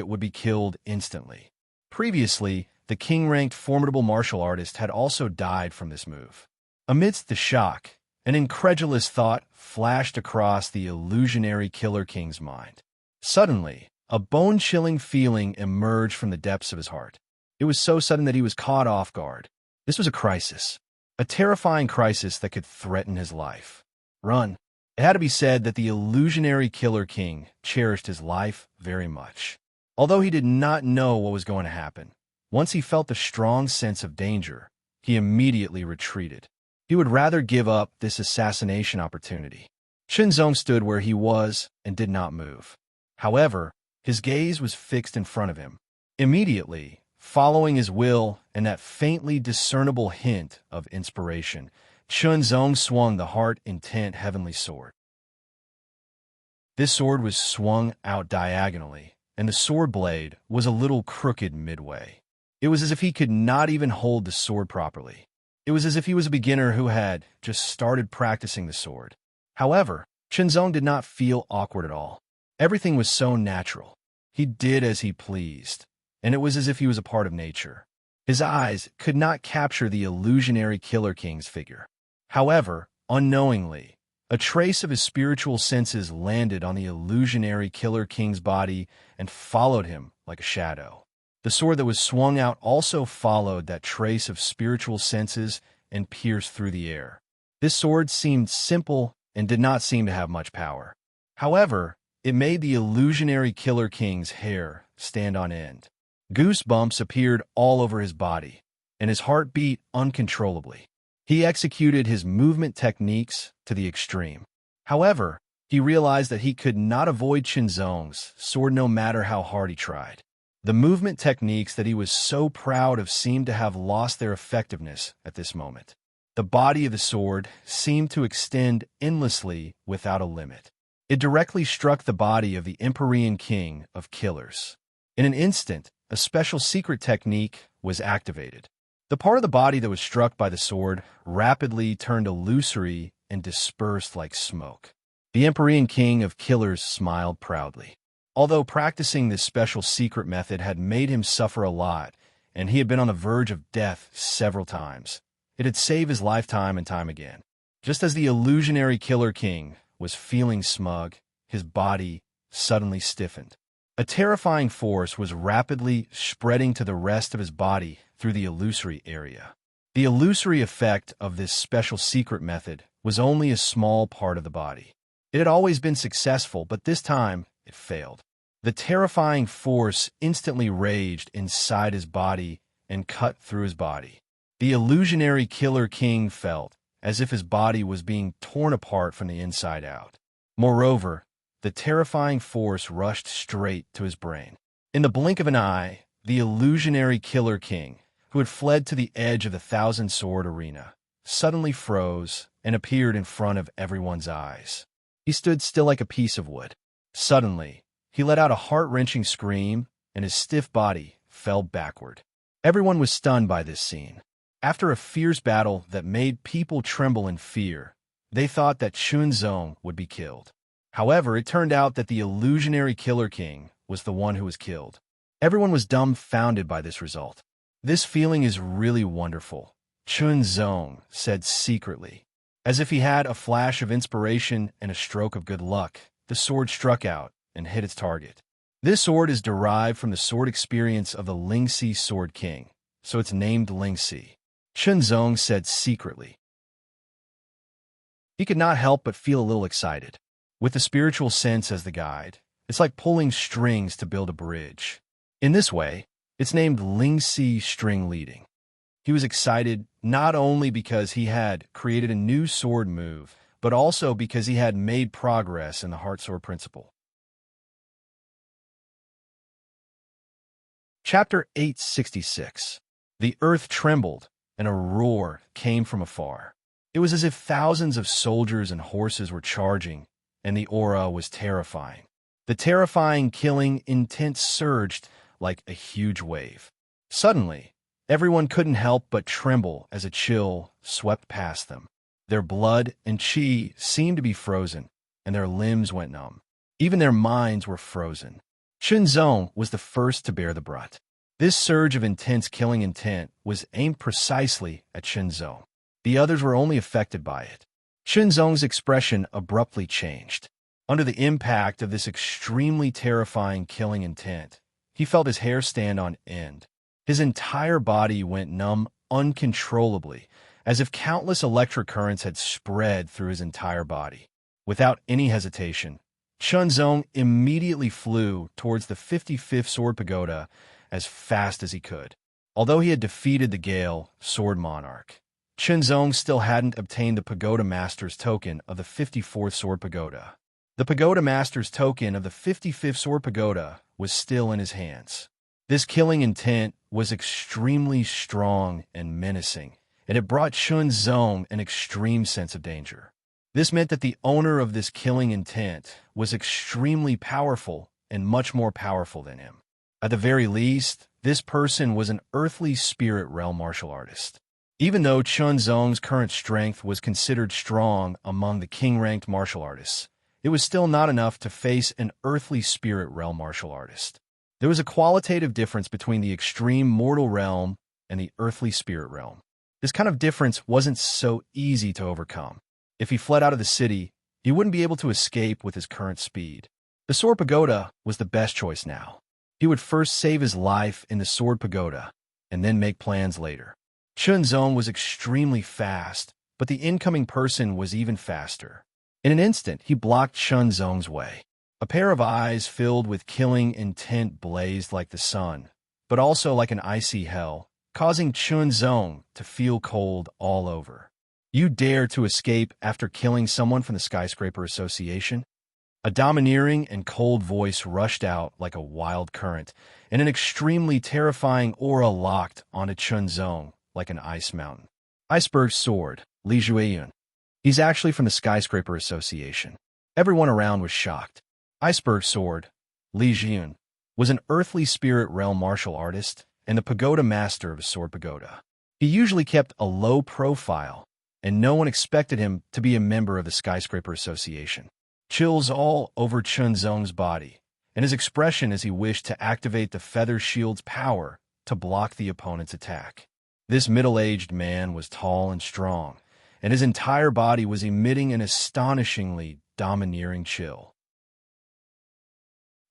Speaker 1: would be killed instantly. Previously, the king-ranked formidable martial artist had also died from this move. Amidst the shock, an incredulous thought flashed across the illusionary Killer King's mind. Suddenly, a bone-chilling feeling emerged from the depths of his heart. It was so sudden that he was caught off guard. This was a crisis. A terrifying crisis that could threaten his life. Run. It had to be said that the illusionary Killer King cherished his life very much. Although he did not know what was going to happen, once he felt the strong sense of danger, he immediately retreated. He would rather give up this assassination opportunity. Chinzong stood where he was and did not move. However, his gaze was fixed in front of him. Immediately, following his will and that faintly discernible hint of inspiration, Chinzong swung the heart-intent heavenly sword. This sword was swung out diagonally, and the sword blade was a little crooked midway. It was as if he could not even hold the sword properly. It was as if he was a beginner who had just started practicing the sword. However, Chinzong did not feel awkward at all. Everything was so natural. He did as he pleased, and it was as if he was a part of nature. His eyes could not capture the illusionary Killer King's figure. However, unknowingly, a trace of his spiritual senses landed on the illusionary Killer King's body and followed him like a shadow. The sword that was swung out also followed that trace of spiritual senses and pierced through the air. This sword seemed simple and did not seem to have much power. However, it made the illusionary Killer King's hair stand on end. Goosebumps appeared all over his body. and his heart beat uncontrollably. He executed his movement techniques to the extreme. However, he realized that he could not avoid Qinzong's sword no matter how hard he tried. The movement techniques that he was so proud of seemed to have lost their effectiveness at this moment. The body of the sword seemed to extend endlessly without a limit. It directly struck the body of the Empyrean King of Killers. In an instant, a special secret technique was activated. The part of the body that was struck by the sword rapidly turned illusory and dispersed like smoke. The Empyrean King of Killers smiled proudly. Although practicing this special secret method had made him suffer a lot, and he had been on the verge of death several times, it had saved his life time and time again. Just as the illusionary Killer King was feeling smug, his body suddenly stiffened. A terrifying force was rapidly spreading to the rest of his body through the illusory area. The illusory effect of this special secret method was only a small part of the body. It had always been successful, but this time it failed. The terrifying force instantly raged inside his body and cut through his body. The illusionary Killer King felt as if his body was being torn apart from the inside out. Moreover, the terrifying force rushed straight to his brain. In the blink of an eye, the illusionary Killer King, who had fled to the edge of the thousand-sword arena, suddenly froze and appeared in front of everyone's eyes. He stood still like a piece of wood. Suddenly, he let out a heart-wrenching scream, and his stiff body fell backward. Everyone was stunned by this scene. After a fierce battle that made people tremble in fear, they thought that Qinzong would be killed. However, it turned out that the illusionary Killer King was the one who was killed. Everyone was dumbfounded by this result. "This feeling is really wonderful," Qinzong said secretly. As if he had a flash of inspiration and a stroke of good luck, the sword struck out and hit its target. This sword is derived from the sword experience of the Lingxi Sword King, so it's named Lingxi, Qinzong said secretly. He could not help but feel a little excited. With the spiritual sense as the guide, it's like pulling strings to build a bridge. In this way, it's named Lingxi String Leading. He was excited not only because he had created a new sword move, but also because he had made progress in the heart sword principle. Chapter 866. The earth trembled, and a roar came from afar. It was as if thousands of soldiers and horses were charging, and the aura was terrifying. The terrifying killing intent surged like a huge wave. Suddenly, everyone couldn't help but tremble as a chill swept past them. Their blood and chi seemed to be frozen, and their limbs went numb. Even their minds were frozen. Qinzong was the first to bear the brunt. This surge of intense killing intent was aimed precisely at Qinzong. The others were only affected by it. Qinzong's expression abruptly changed. Under the impact of this extremely terrifying killing intent, he felt his hair stand on end. His entire body went numb uncontrollably, as if countless electric currents had spread through his entire body. Without any hesitation, Qinzong immediately flew towards the 55th Sword Pagoda as fast as he could. Although he had defeated the Gale Sword Monarch, Qinzong still hadn't obtained the Pagoda Master's token of the 54th Sword Pagoda. The Pagoda Master's token of the 55th Sword Pagoda was still in his hands. This killing intent was extremely strong and menacing, and it brought Qinzong an extreme sense of danger. This meant that the owner of this killing intent was extremely powerful and much more powerful than him. At the very least, this person was an earthly spirit realm martial artist. Even though Qinzong's current strength was considered strong among the king-ranked martial artists, it was still not enough to face an earthly spirit realm martial artist. There was a qualitative difference between the extreme mortal realm and the earthly spirit realm. This kind of difference wasn't so easy to overcome. If he fled out of the city, he wouldn't be able to escape with his current speed. The Sword Pagoda was the best choice now. He would first save his life in the Sword Pagoda, and then make plans later. Qinzong was extremely fast, but the incoming person was even faster. In an instant, he blocked Qinzong's way. A pair of eyes filled with killing intent blazed like the sun, but also like an icy hell, causing Chunzong to feel cold all over. You dare to escape after killing someone from the Skyscraper Association? A domineering and cold voice rushed out like a wild current, and an extremely terrifying aura locked onto Chunzong like an ice mountain. Iceberg Sword, Li Jueyun. He's actually from the Skyscraper Association. Everyone around was shocked. Iceberg Sword, Li Jueyun, was an earthly spirit realm martial artist and the pagoda master of a sword pagoda. He usually kept a low profile, and no one expected him to be a member of the Skyscraper Association. Chills all over Chunzong's body, and his expression as he wished to activate the feather shield's power to block the opponent's attack. This middle-aged man was tall and strong, and his entire body was emitting an astonishingly domineering chill.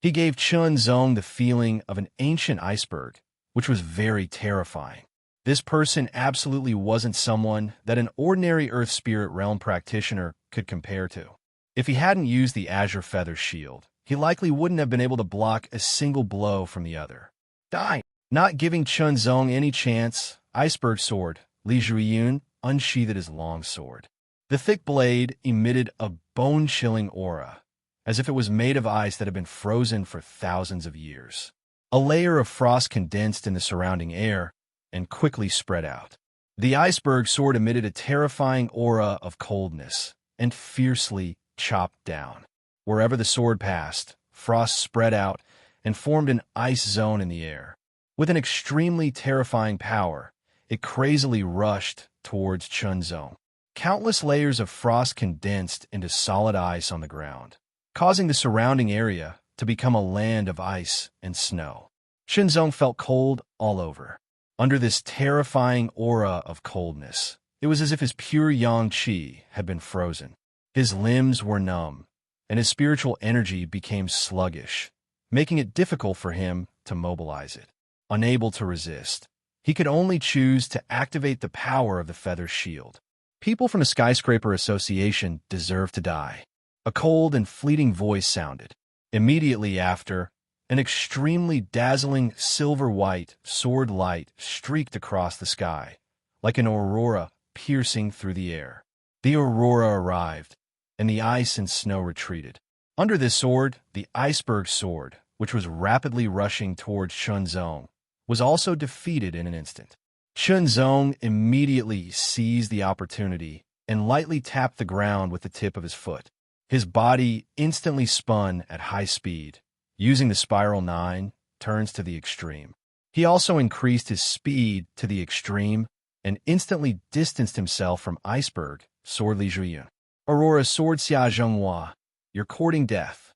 Speaker 1: He gave Chunzong the feeling of an ancient iceberg, which was very terrifying. This person absolutely wasn't someone that an ordinary Earth Spirit Realm practitioner could compare to. If he hadn't used the Azure Feather Shield, he likely wouldn't have been able to block a single blow from the other. Die! Not giving Chunzong any chance, Iceberg Sword, Li Jueyun unsheathed his long sword. The thick blade emitted a bone-chilling aura, as if it was made of ice that had been frozen for thousands of years. A layer of frost condensed in the surrounding air and quickly spread out. The Iceberg Sword emitted a terrifying aura of coldness and fiercely chopped down. Wherever the sword passed, frost spread out and formed an ice zone in the air. With an extremely terrifying power, it crazily rushed towards Chunzong. Countless layers of frost condensed into solid ice on the ground, causing the surrounding area to become a land of ice and snow. Chunzong felt cold all over. Under this terrifying aura of coldness, it was as if his pure yang qi had been frozen. His limbs were numb, and his spiritual energy became sluggish, making it difficult for him to mobilize it. Unable to resist, he could only choose to activate the power of the feather shield. People from the Skyscraper Association deserve to die. A cold and fleeting voice sounded. Immediately after, an extremely dazzling silver-white sword light streaked across the sky, like an aurora piercing through the air. The aurora arrived, and the ice and snow retreated. Under this sword, the Iceberg Sword, which was rapidly rushing towards Chunzong, was also defeated in an instant. Chunzong immediately seized the opportunity and lightly tapped the ground with the tip of his foot. His body instantly spun at high speed, using the Spiral 9 turns to the extreme. He also increased his speed to the extreme and instantly distanced himself from Iceberg Sword Li Jueyun. Aurora Sword Xia Zhenghua, you're courting death.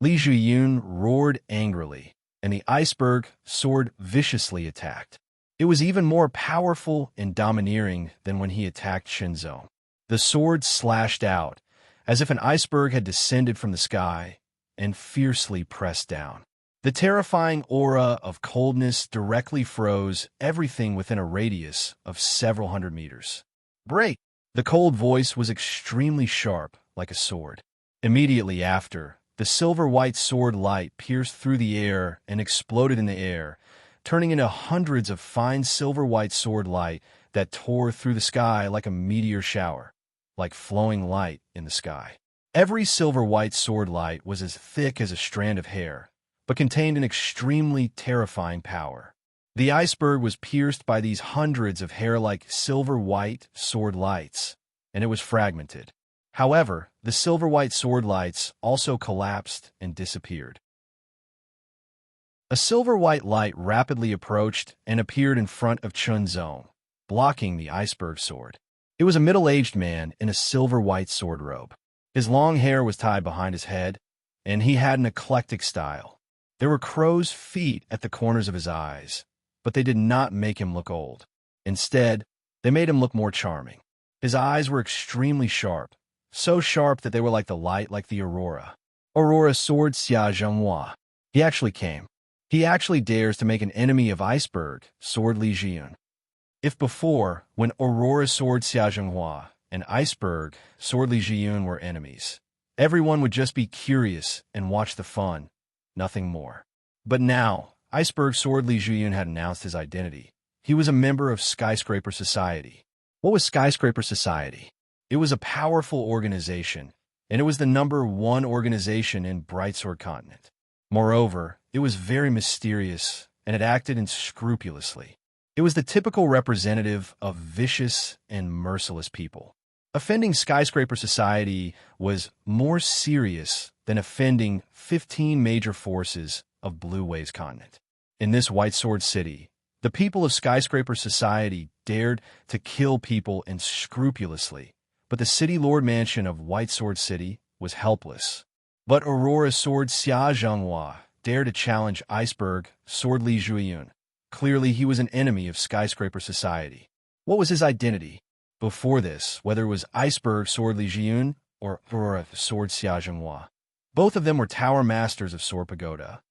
Speaker 1: Li Jueyun roared angrily, and the Iceberg Sword viciously attacked. It was even more powerful and domineering than when he attacked Chunzong. The sword slashed out, as if an iceberg had descended from the sky and fiercely pressed down. The terrifying aura of coldness directly froze everything within a radius of several hundred meters. Break! The cold voice was extremely sharp, like a sword. Immediately after, the silver-white sword light pierced through the air and exploded in the air, turning into hundreds of fine silver-white sword light that tore through the sky like a meteor shower, like flowing light in the sky. Every silver-white sword light was as thick as a strand of hair, but contained an extremely terrifying power. The iceberg was pierced by these hundreds of hair-like silver-white sword lights, and it was fragmented. However, the silver-white sword lights also collapsed and disappeared. A silver-white light rapidly approached and appeared in front of Chunzong, blocking the Iceberg Sword. It was a middle-aged man in a silver-white sword robe. His long hair was tied behind his head, and he had an eclectic style. There were crow's feet at the corners of his eyes, but they did not make him look old. Instead, they made him look more charming. His eyes were extremely sharp, so sharp that they were like the light like the aurora. Aurora Sword Xia Zhenghua. He actually came. He actually dares to make an enemy of Iceberg Sword Li Jueyun. If before, when Aurora Sword Xia Zhenghua and Iceberg Sword Li Jueyun were enemies, everyone would just be curious and watch the fun, nothing more. But now, Iceberg Sword Li Jueyun had announced his identity. he was a member of Skyscraper Society. What was Skyscraper Society? It was a powerful organization, and it was the #1 organization in Brightsword Continent. Moreover, it was very mysterious, and it acted unscrupulously. It was the typical representative of vicious and merciless people. Offending Skyscraper Society was more serious than offending 15 major forces of Blue Waves Continent. In this White Sword City, the people of Skyscraper Society dared to kill people unscrupulously, but the City Lord Mansion of White Sword City was helpless. But Aurora Sword Xia Zhenghua dared to challenge Iceberg Sword Li Zhuiyun. Clearly, he was an enemy of Skyscraper Society. What was his identity? Before this, whether it was Iceberg Sword Li Zhuiyun or Aurora Sword Xia Zhenghua, both of them were tower masters of Sword Pagoda.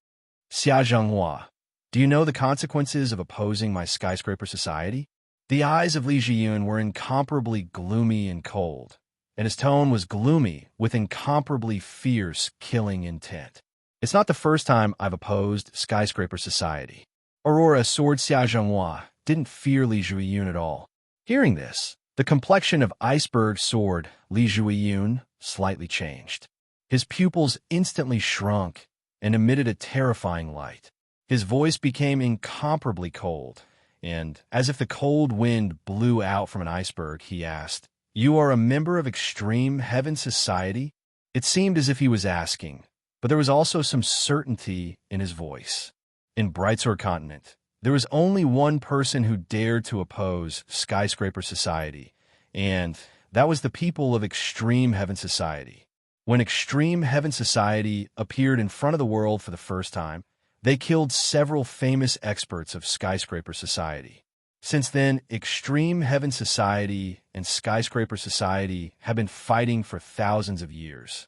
Speaker 1: Xia Zhenghua, do you know the consequences of opposing my Skyscraper Society? The eyes of Li Zhuiyun were incomparably gloomy and cold, and his tone was gloomy with incomparably fierce, killing intent. It's not the first time I've opposed Skyscraper Society. Aurora Sword Xia Zhenghua didn't fear Li Zhuiyun at all. Hearing this, the complexion of Iceberg Sword Li Zhuiyun slightly changed. His pupils instantly shrunk and emitted a terrifying light. His voice became incomparably cold, and, as if the cold wind blew out from an iceberg, he asked, "You are a member of Extreme Heaven Society?" It seemed as if he was asking, but there was also some certainty in his voice. In Brightsword Continent, there was only one person who dared to oppose Skyscraper Society, and that was the people of Extreme Heaven Society. When Extreme Heaven Society appeared in front of the world for the first time, they killed several famous experts of Skyscraper Society. Since then, Extreme Heaven Society and Skyscraper Society have been fighting for thousands of years.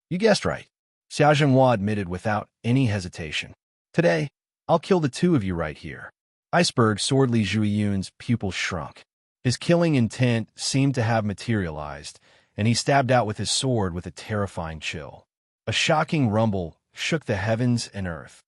Speaker 1: You guessed right. Xia Zhenghua admitted without any hesitation. Today, I'll kill the two of you right here. Iceberg Sword Li Zhuiyun's pupils shrunk. His killing intent seemed to have materialized, and he stabbed out with his sword with a terrifying chill. A shocking rumble shook the heavens and earth.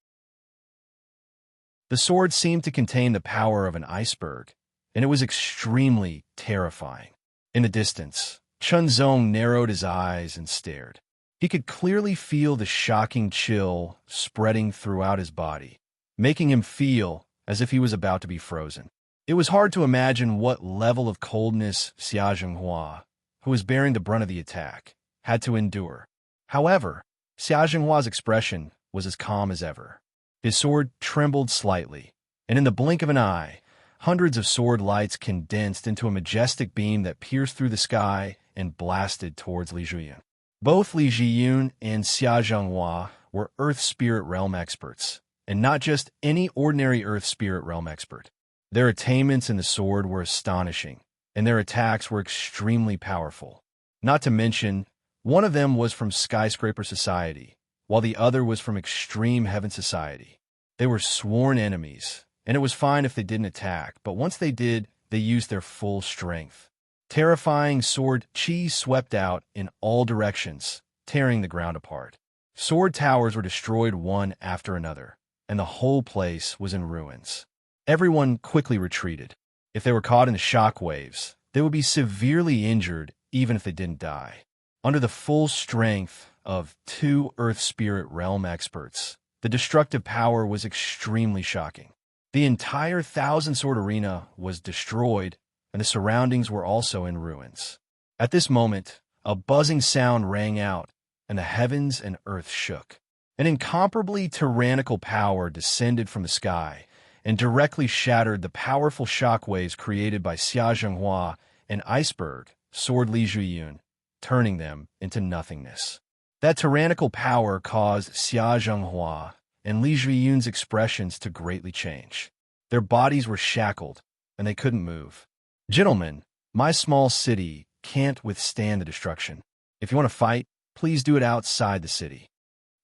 Speaker 1: The sword seemed to contain the power of an iceberg, and it was extremely terrifying. In the distance, Chun Zong narrowed his eyes and stared. He could clearly feel the shocking chill spreading throughout his body, making him feel as if he was about to be frozen. It was hard to imagine what level of coldness Xia Zhenghua, who was bearing the brunt of the attack, had to endure. However, Xia Zhenghua's expression was as calm as ever. His sword trembled slightly, and in the blink of an eye, hundreds of sword lights condensed into a majestic beam that pierced through the sky and blasted towards Li Zhuiyun. Both Li Zhuiyun and Xia Zhenghua were Earth Spirit Realm experts, and not just any ordinary Earth Spirit Realm expert. Their attainments in the sword were astonishing, and their attacks were extremely powerful. Not to mention, one of them was from Skyscraper Society, while the other was from Extreme Heaven Society. They were sworn enemies, and it was fine if they didn't attack, but once they did, they used their full strength. Terrifying sword chi swept out in all directions, tearing the ground apart. Sword towers were destroyed one after another, and the whole place was in ruins. Everyone quickly retreated. If they were caught in the shock waves, they would be severely injured even if they didn't die. Under the full strength of two Earth Spirit Realm experts, the destructive power was extremely shocking. The entire Thousand Sword Arena was destroyed, and the surroundings were also in ruins. At this moment, a buzzing sound rang out, and the heavens and earth shook. An incomparably tyrannical power descended from the sky and directly shattered the powerful shockwaves created by Xia Zhenghua and Iceberg Sword Li Zhuiyun, turning them into nothingness. That tyrannical power caused Xia Zhenghua and Li Zhuiyun's expressions to greatly change. Their bodies were shackled, and they couldn't move. Gentlemen, my small city can't withstand the destruction. If you want to fight, please do it outside the city.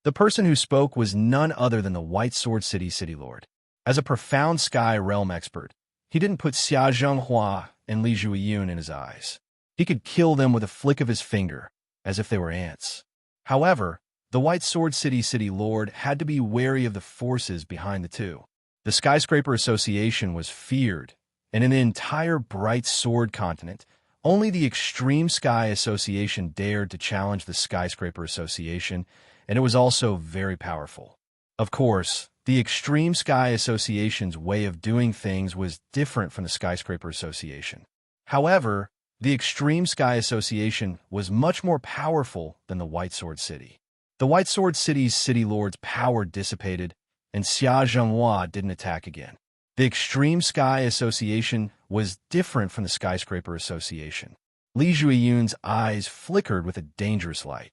Speaker 1: The person who spoke was none other than the White Sword City City Lord. As a profound sky realm expert, he didn't put Xia Zhenghua and Li Zhuiyun in his eyes. He could kill them with a flick of his finger, as if they were ants. However, the White Sword City City Lord had to be wary of the forces behind the two. The Skyscraper Association was feared, and in the entire Bright Sword continent, only the Extreme Sky Association dared to challenge the Skyscraper Association, and it was also very powerful. Of course, the Extreme Sky Association's way of doing things was different from the Skyscraper Association. However, the Extreme Sky Association was much more powerful than the White Sword City. The White Sword City's city lord's power dissipated, and Xia Zhenghua didn't attack again. The Extreme Sky Association was different from the Skyscraper Association. Li Zhuiyun's eyes flickered with a dangerous light.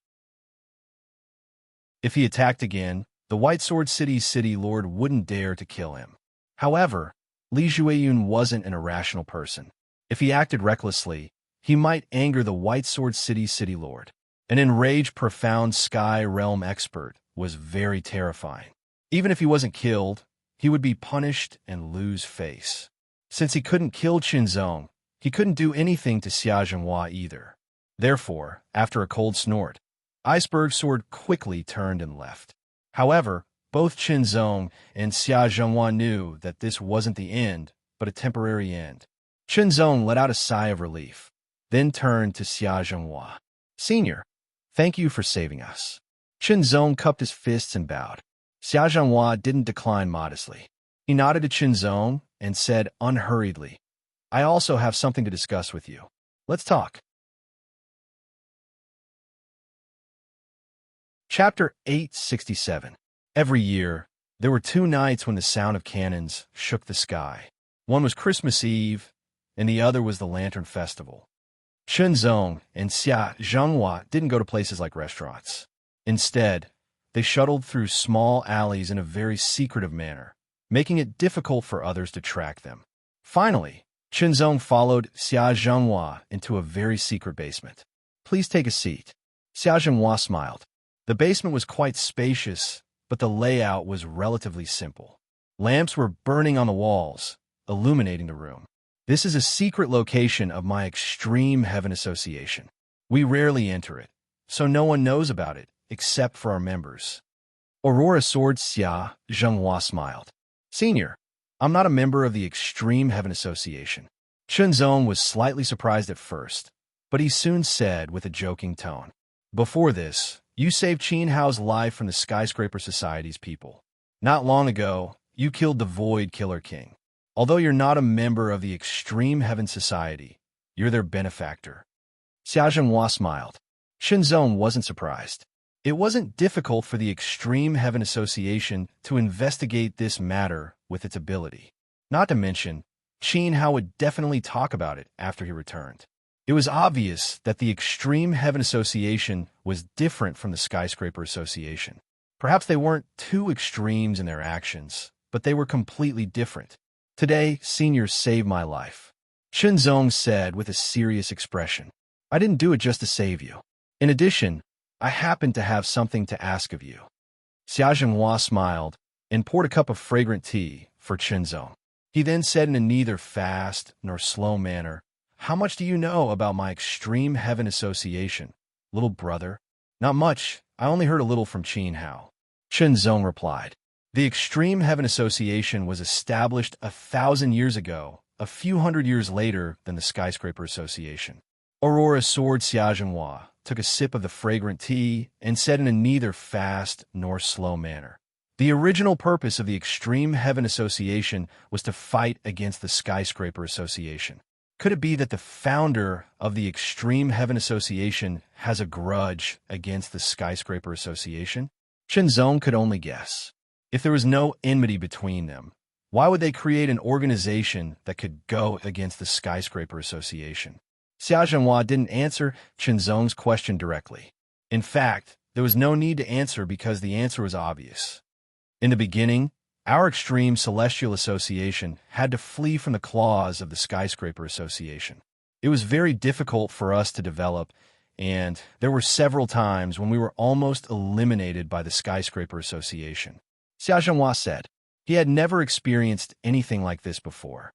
Speaker 1: If he attacked again, the White Sword City's city lord wouldn't dare to kill him. However, Li Zhuiyun wasn't an irrational person. If he acted recklessly, he might anger the White Sword City's city lord. An enraged, profound Sky Realm expert was very terrifying. Even if he wasn't killed, he would be punished and lose face. Since he couldn't kill Qinzong, he couldn't do anything to Xia Zhenghua either. Therefore, after a cold snort, Iceberg Sword quickly turned and left. However, both Qinzong and Xia Zhenghua knew that this wasn't the end, but a temporary end. Qinzong let out a sigh of relief, then turned to Xia Zhenghua. "Senior, thank you for saving us." Qinzong cupped his fists and bowed. Xia Zhenghua didn't decline modestly. He nodded to Qinzong and said unhurriedly, "I also have something to discuss with you. Let's talk." Chapter 867. Every year, there were 2 nights when the sound of cannons shook the sky. One was Christmas Eve, and the other was the Lantern Festival. Qinzong and Xia Zhenghua didn't go to places like restaurants. Instead, they shuttled through small alleys in a very secretive manner, making it difficult for others to track them. Finally, Qinzong followed Xia Zhenghua into a very secret basement. "Please take a seat." Xia Zhenghua smiled. The basement was quite spacious, but the layout was relatively simple. Lamps were burning on the walls, illuminating the room. "This is a secret location of my Extreme Heaven Association. We rarely enter it, so no one knows about it except for our members." Aurora Sword Xia Zhenghua smiled. "Senior, I'm not a member of the Extreme Heaven Association." Qinzong was slightly surprised at first, but he soon said with a joking tone, "Before this, you saved Qin Hao's life from the Skyscraper Society's people. Not long ago, you killed the Void Killer King. Although you're not a member of the Extreme Heaven Society, you're their benefactor." Xia Zhenghua smiled. Qinzong wasn't surprised. It wasn't difficult for the Extreme Heaven Association to investigate this matter with its ability. Not to mention, Qin Hao would definitely talk about it after he returned. It was obvious that the Extreme Heaven Association was different from the Skyscraper Association. Perhaps they weren't two extremes in their actions, but they were completely different. "Today, seniors saved my life," Qinzong said with a serious expression. "I didn't do it just to save you. In addition, I happen to have something to ask of you." Xia Zhenghua smiled and poured a cup of fragrant tea for Qinzong. He then said in a neither fast nor slow manner, "How much do you know about my Extreme Heaven Association, little brother?" "Not much. I only heard a little from Qin Hao," Qinzong replied. The Extreme Heaven Association was established 1,000 years ago, a few hundred years later than the Skyscraper Association. Aurora Sword Xia Zhenghua took a sip of the fragrant tea and said in a neither fast nor slow manner, "The original purpose of the Extreme Heaven Association was to fight against the Skyscraper Association. Could it be that the founder of the Extreme Heaven Association has a grudge against the Skyscraper Association?" Qinzong could only guess. If there was no enmity between them, why would they create an organization that could go against the Skyscraper Association? Xia Zhenghua didn't answer Qinzong's question directly. In fact, there was no need to answer because the answer was obvious. In the beginning, our Extreme Celestial Association had to flee from the claws of the Skyscraper Association. It was very difficult for us to develop, and there were several times when we were almost eliminated by the Skyscraper Association. Xia Zhenghua said. He had never experienced anything like this before.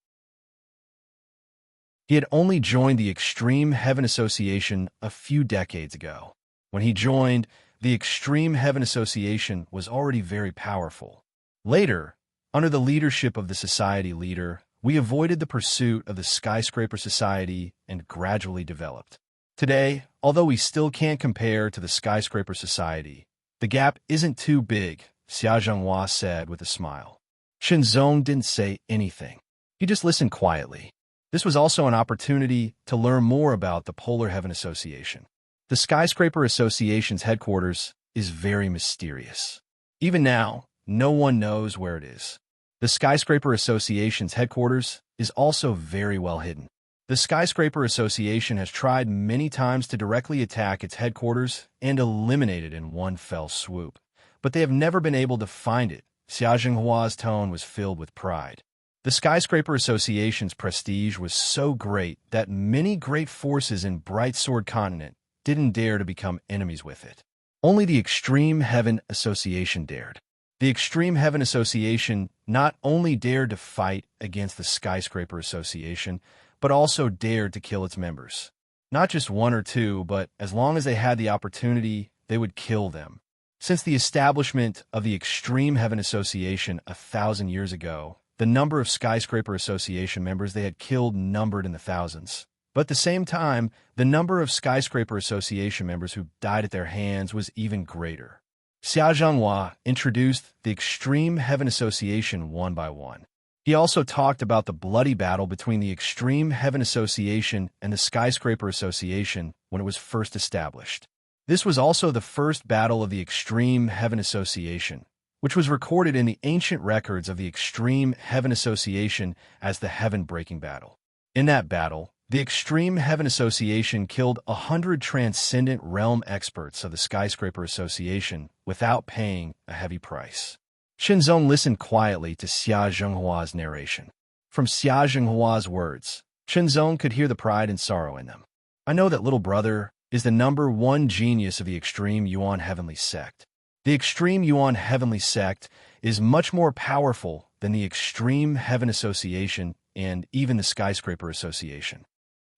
Speaker 1: He had only joined the Extreme Heaven Association a few decades ago. When he joined, the Extreme Heaven Association was already very powerful. Later, Under the leadership of the society leader, we avoided the pursuit of the skyscraper society and gradually developed. Today, although we still can't compare to the skyscraper society, the gap isn't too big, Xia Zhenghua said with a smile. Shenzong didn't say anything. He just listened quietly. This was also an opportunity to learn more about the Polar Heaven Association. The Skyscraper Association's headquarters is very mysterious. Even now, no one knows where it is. The Skyscraper Association's headquarters is also very well hidden. The Skyscraper Association has tried many times to directly attack its headquarters and eliminate it in one fell swoop, but they have never been able to find it. Xia Zhenghua's tone was filled with pride. The Skyscraper Association's prestige was so great that many great forces in Bright Sword Continent didn't dare to become enemies with it. Only the Extreme Heaven Association dared. The Extreme Heaven Association not only dared to fight against the Skyscraper Association, but also dared to kill its members. Not just one or two, but as long as they had the opportunity, they would kill them. Since the establishment of the Extreme Heaven Association 1,000 years ago, the number of Skyscraper Association members they had killed numbered in the thousands. But at the same time, the number of Skyscraper Association members who died at their hands was even greater. Xia Zhenghua introduced the Extreme Heaven Association one by one. He also talked about the bloody battle between the Extreme Heaven Association and the Skyscraper Association when it was first established. This was also the first battle of the Extreme Heaven Association, which was recorded in the ancient records of the Extreme Heaven Association as the Heaven-Breaking Battle. In that battle, the Extreme Heaven Association killed 100 transcendent realm experts of the Skyscraper Association without paying a heavy price. Shenzong listened quietly to Xia Zhenghua's narration. From Xia Zhenghua's words, Shenzong could hear the pride and sorrow in them. I know that little brother is the #1 genius of the Extreme Yuan Heavenly Sect. The Extreme Yuan Heavenly Sect is much more powerful than the Extreme Heaven Association and even the Skyscraper Association.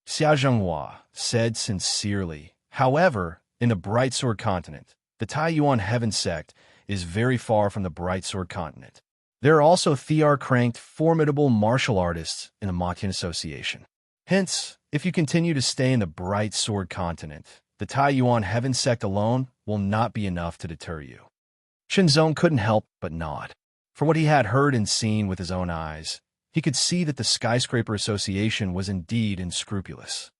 Speaker 1: Xia Zhenghua said sincerely. However, in the Bright Sword Continent, the Tai Yuan Heaven Sect is very far from the Bright Sword Continent. There are also Thear-cranked, formidable martial artists in the Matian Association. Hence, if you continue to stay in the Bright Sword Continent, the Tai Yuan Heaven Sect alone will not be enough to deter you. Shenzong couldn't help but nod. For what he had heard and seen with his own eyes, he could see that the Skyscraper Association was indeed unscrupulous.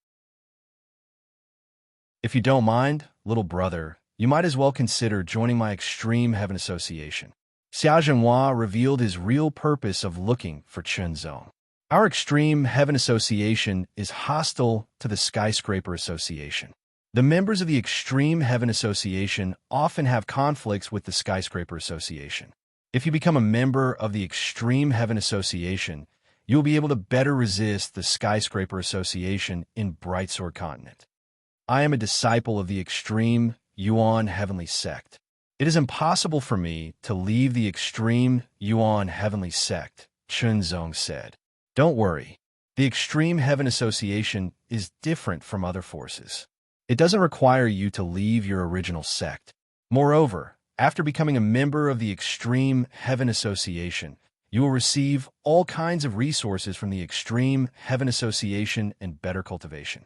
Speaker 1: If you don't mind, little brother, you might as well consider joining my Extreme Heaven Association. Xia Zhenghua revealed his real purpose of looking for Shenzong. Our Extreme Heaven Association is hostile to the Skyscraper Association. The members of the Extreme Heaven Association often have conflicts with the Skyscraper Association. If you become a member of the Extreme Heaven Association, you will be able to better resist the Skyscraper Association in Bright Sword Continent. I am a disciple of the Extreme Yuan Heavenly Sect. It is impossible for me to leave the Extreme Yuan Heavenly Sect, Shenzong said. Don't worry. The Extreme Heaven Association is different from other forces. It doesn't require you to leave your original sect. Moreover, after becoming a member of the Extreme Heaven Association, you will receive all kinds of resources from the Extreme Heaven Association and better cultivation.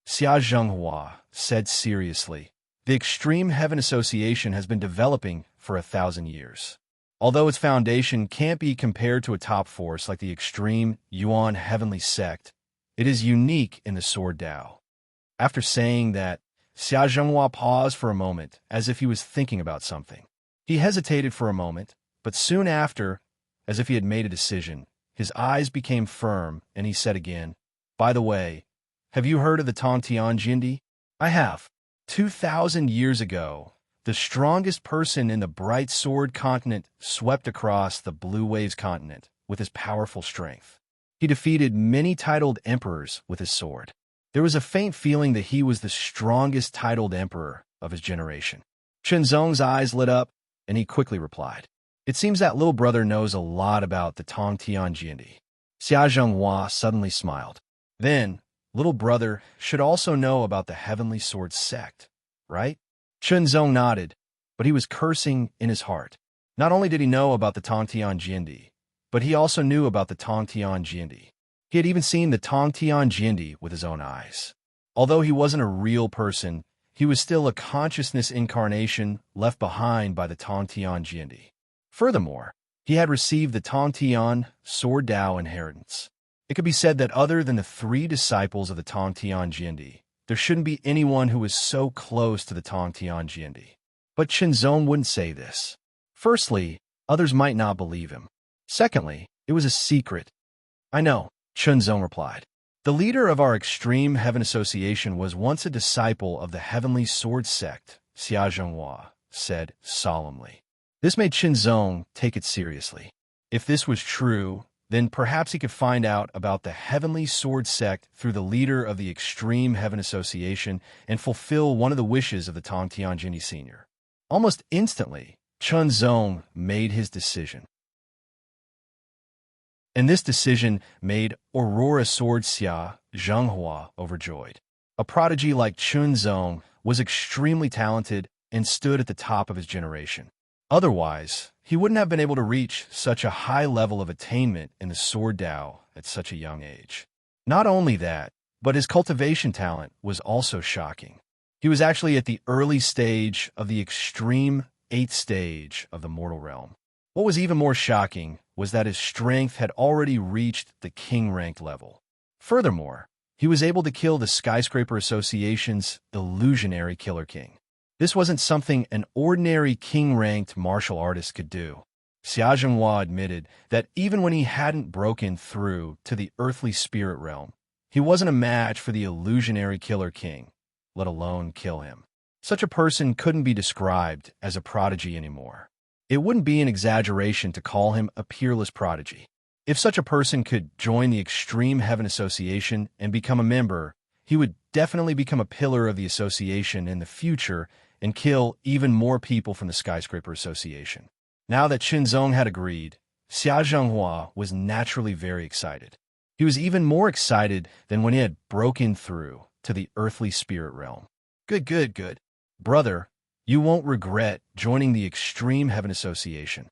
Speaker 1: Xia Zhenghua said seriously, the Extreme Heaven Association has been developing for 1,000 years. Although its foundation can't be compared to a top force like the Extreme Yuan Heavenly Sect, it is unique in the Sword Dao. After saying that, Xia Zhenghua paused for a moment, as if he was thinking about something. He hesitated for a moment, but soon after, as if he had made a decision, his eyes became firm, and he said again, by the way, have you heard of the Tongtian Jindi? I have. 2,000 years ago, the strongest person in the Bright Sword Continent swept across the Blue Waves Continent with his powerful strength. He defeated many titled emperors with his sword. There was a faint feeling that he was the strongest titled emperor of his generation. Shenzong's eyes lit up, and he quickly replied, it seems that little brother knows a lot about the Tongtian Jindi. Xia Zhenghua suddenly smiled. Then, little brother should also know about the Heavenly Sword Sect, right? Shenzong nodded, but he was cursing in his heart. Not only did he know about the Tongtian Jindi, but he also knew about the Tongtian Jiandi. He had even seen the Tongtian Jiandi with his own eyes. Although he wasn't a real person, he was still a consciousness incarnation left behind by the Tongtian Jiandi. Furthermore, he had received the Tongtian Sword Dao inheritance. It could be said that other than the 3 disciples of the Tongtian Jiandi, there shouldn't be anyone who was so close to the Tongtian Jiandi. But Qinzong wouldn't say this. Firstly, others might not believe him. Secondly, it was a secret. I know, Qinzong replied. The leader of our Extreme Heaven Association was once a disciple of the Heavenly Sword Sect, Xia Zhenghua said solemnly. This made Qinzong take it seriously. If this was true, then perhaps he could find out about the Heavenly Sword Sect through the leader of the Extreme Heaven Association and fulfill one of the wishes of the Tongtian Jiandi Sr. Almost instantly, Qinzong made his decision. And this decision made Aurora Sword Xia Zhenghua overjoyed. A prodigy like Qinzong was extremely talented and stood at the top of his generation. Otherwise, he wouldn't have been able to reach such a high level of attainment in the Sword Dao at such a young age. Not only that, but his cultivation talent was also shocking. He was actually at the early stage of the extreme 8th stage of the mortal realm. What was even more shocking was that his strength had already reached the king-ranked level. Furthermore, he was able to kill the Skyscraper Association's illusionary Killer King. This wasn't something an ordinary king-ranked martial artist could do. Xia Zhenghua admitted that even when he hadn't broken through to the earthly spirit realm, he wasn't a match for the illusionary Killer King, let alone kill him. Such a person couldn't be described as a prodigy anymore. It wouldn't be an exaggeration to call him a peerless prodigy. If such a person could join the Extreme Heaven Association and become a member, he would definitely become a pillar of the association in the future and kill even more people from the Skyscraper Association. Now that Qinzong had agreed, Xia Zhenghua was naturally very excited. He was even more excited than when he had broken through to the earthly spirit realm. Good. Brother, you won't regret joining the Extreme Heaven Association.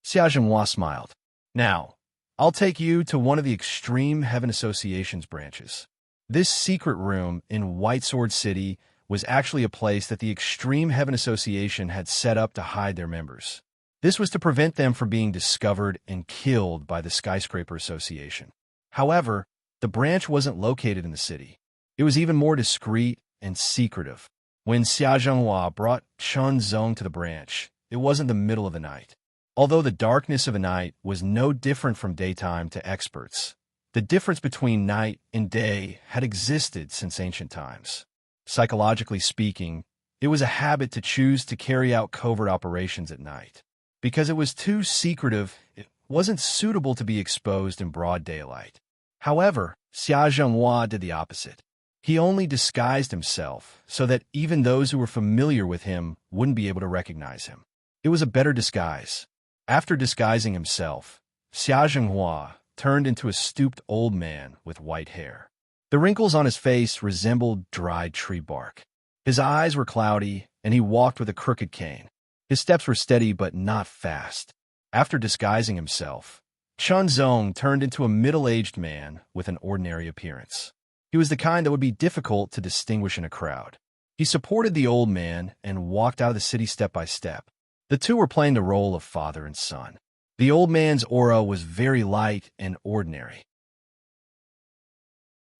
Speaker 1: Xia Zhenghua smiled. Now, I'll take you to one of the Extreme Heaven Association's branches. This secret room in White Sword City was actually a place that the Extreme Heaven Association had set up to hide their members. This was to prevent them from being discovered and killed by the Skyscraper Association. However, the branch wasn't located in the city. It was even more discreet and secretive. When Xia Zhenghua brought Qinzong to the branch, it wasn't the middle of the night. Although the darkness of the night was no different from daytime to experts, the difference between night and day had existed since ancient times. Psychologically speaking, it was a habit to choose to carry out covert operations at night. Because it was too secretive, it wasn't suitable to be exposed in broad daylight. However, Xia Zhenghua did the opposite. He only disguised himself so that even those who were familiar with him wouldn't be able to recognize him. It was a better disguise. After disguising himself, Xia Zhenghua turned into a stooped old man with white hair. The wrinkles on his face resembled dried tree bark. His eyes were cloudy, and he walked with a crooked cane. His steps were steady but not fast. After disguising himself, Qinzong turned into a middle-aged man with an ordinary appearance. He was the kind that would be difficult to distinguish in a crowd. He supported the old man and walked out of the city step by step. The two were playing the role of father and son. The old man's aura was very light and ordinary.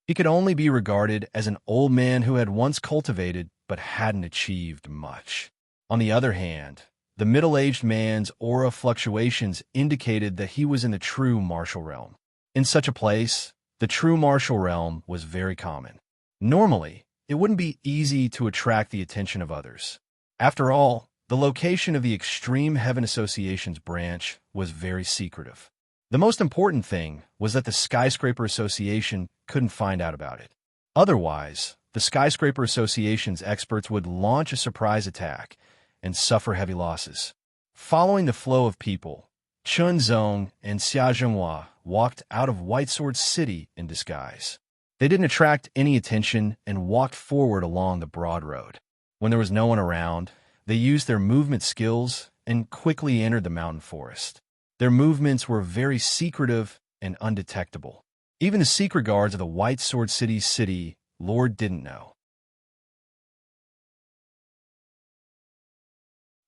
Speaker 1: He could only be regarded as an old man who had once cultivated but hadn't achieved much. On the other hand, the middle-aged man's aura fluctuations indicated that he was in the true martial realm. In such a place, the true martial realm was very common. Normally, it wouldn't be easy to attract the attention of others. After all, the location of the Extreme Heaven Association's branch was very secretive. The most important thing was that the Skyscraper Association couldn't find out about it. Otherwise, the Skyscraper Association's experts would launch a surprise attack and suffer heavy losses. Following the flow of people, Qinzong and Xia Zhenghua walked out of White Sword City in disguise. They didn't attract any attention and walked forward along the broad road. When there was no one around, they used their movement skills and quickly entered the mountain forest. Their movements were very secretive and undetectable. Even the secret guards of the White Sword City's city lord didn't know.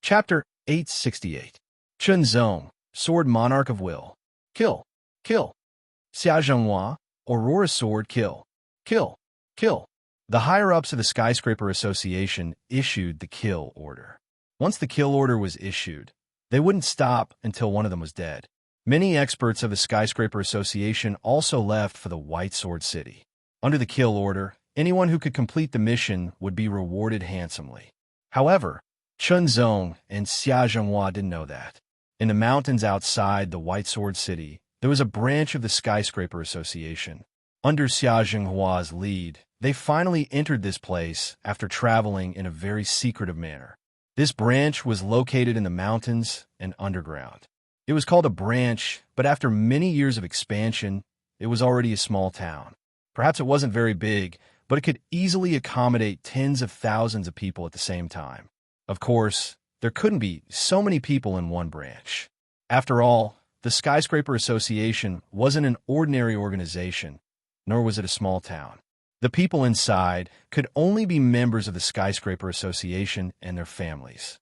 Speaker 1: Chapter 868. Chunzong, Sword Monarch of Will. Kill. Kill. Xia Zhenghua, Aurora Sword. Kill. Kill. Kill. The higher-ups of the Skyscraper Association issued the kill order. Once the kill order was issued, they wouldn't stop until one of them was dead. Many experts of the Skyscraper Association also left for the White Sword City. Under the kill order, anyone who could complete the mission would be rewarded handsomely. However, Chunzong and Xia Zhenghua didn't know that. In the mountains outside the White Sword City, there was a branch of the Skyscraper Association. Under Xia Zhenghua's lead, they finally entered this place after traveling in a very secretive manner. This branch was located in the mountains and underground. It was called a branch, but after many years of expansion, it was already a small town. Perhaps it wasn't very big, but it could easily accommodate tens of thousands of people at the same time. Of course, there couldn't be so many people in one branch. After all, the Skyscraper Association wasn't an ordinary organization, nor was it a small town. The people inside could only be members of the Skyscraper Association and their families.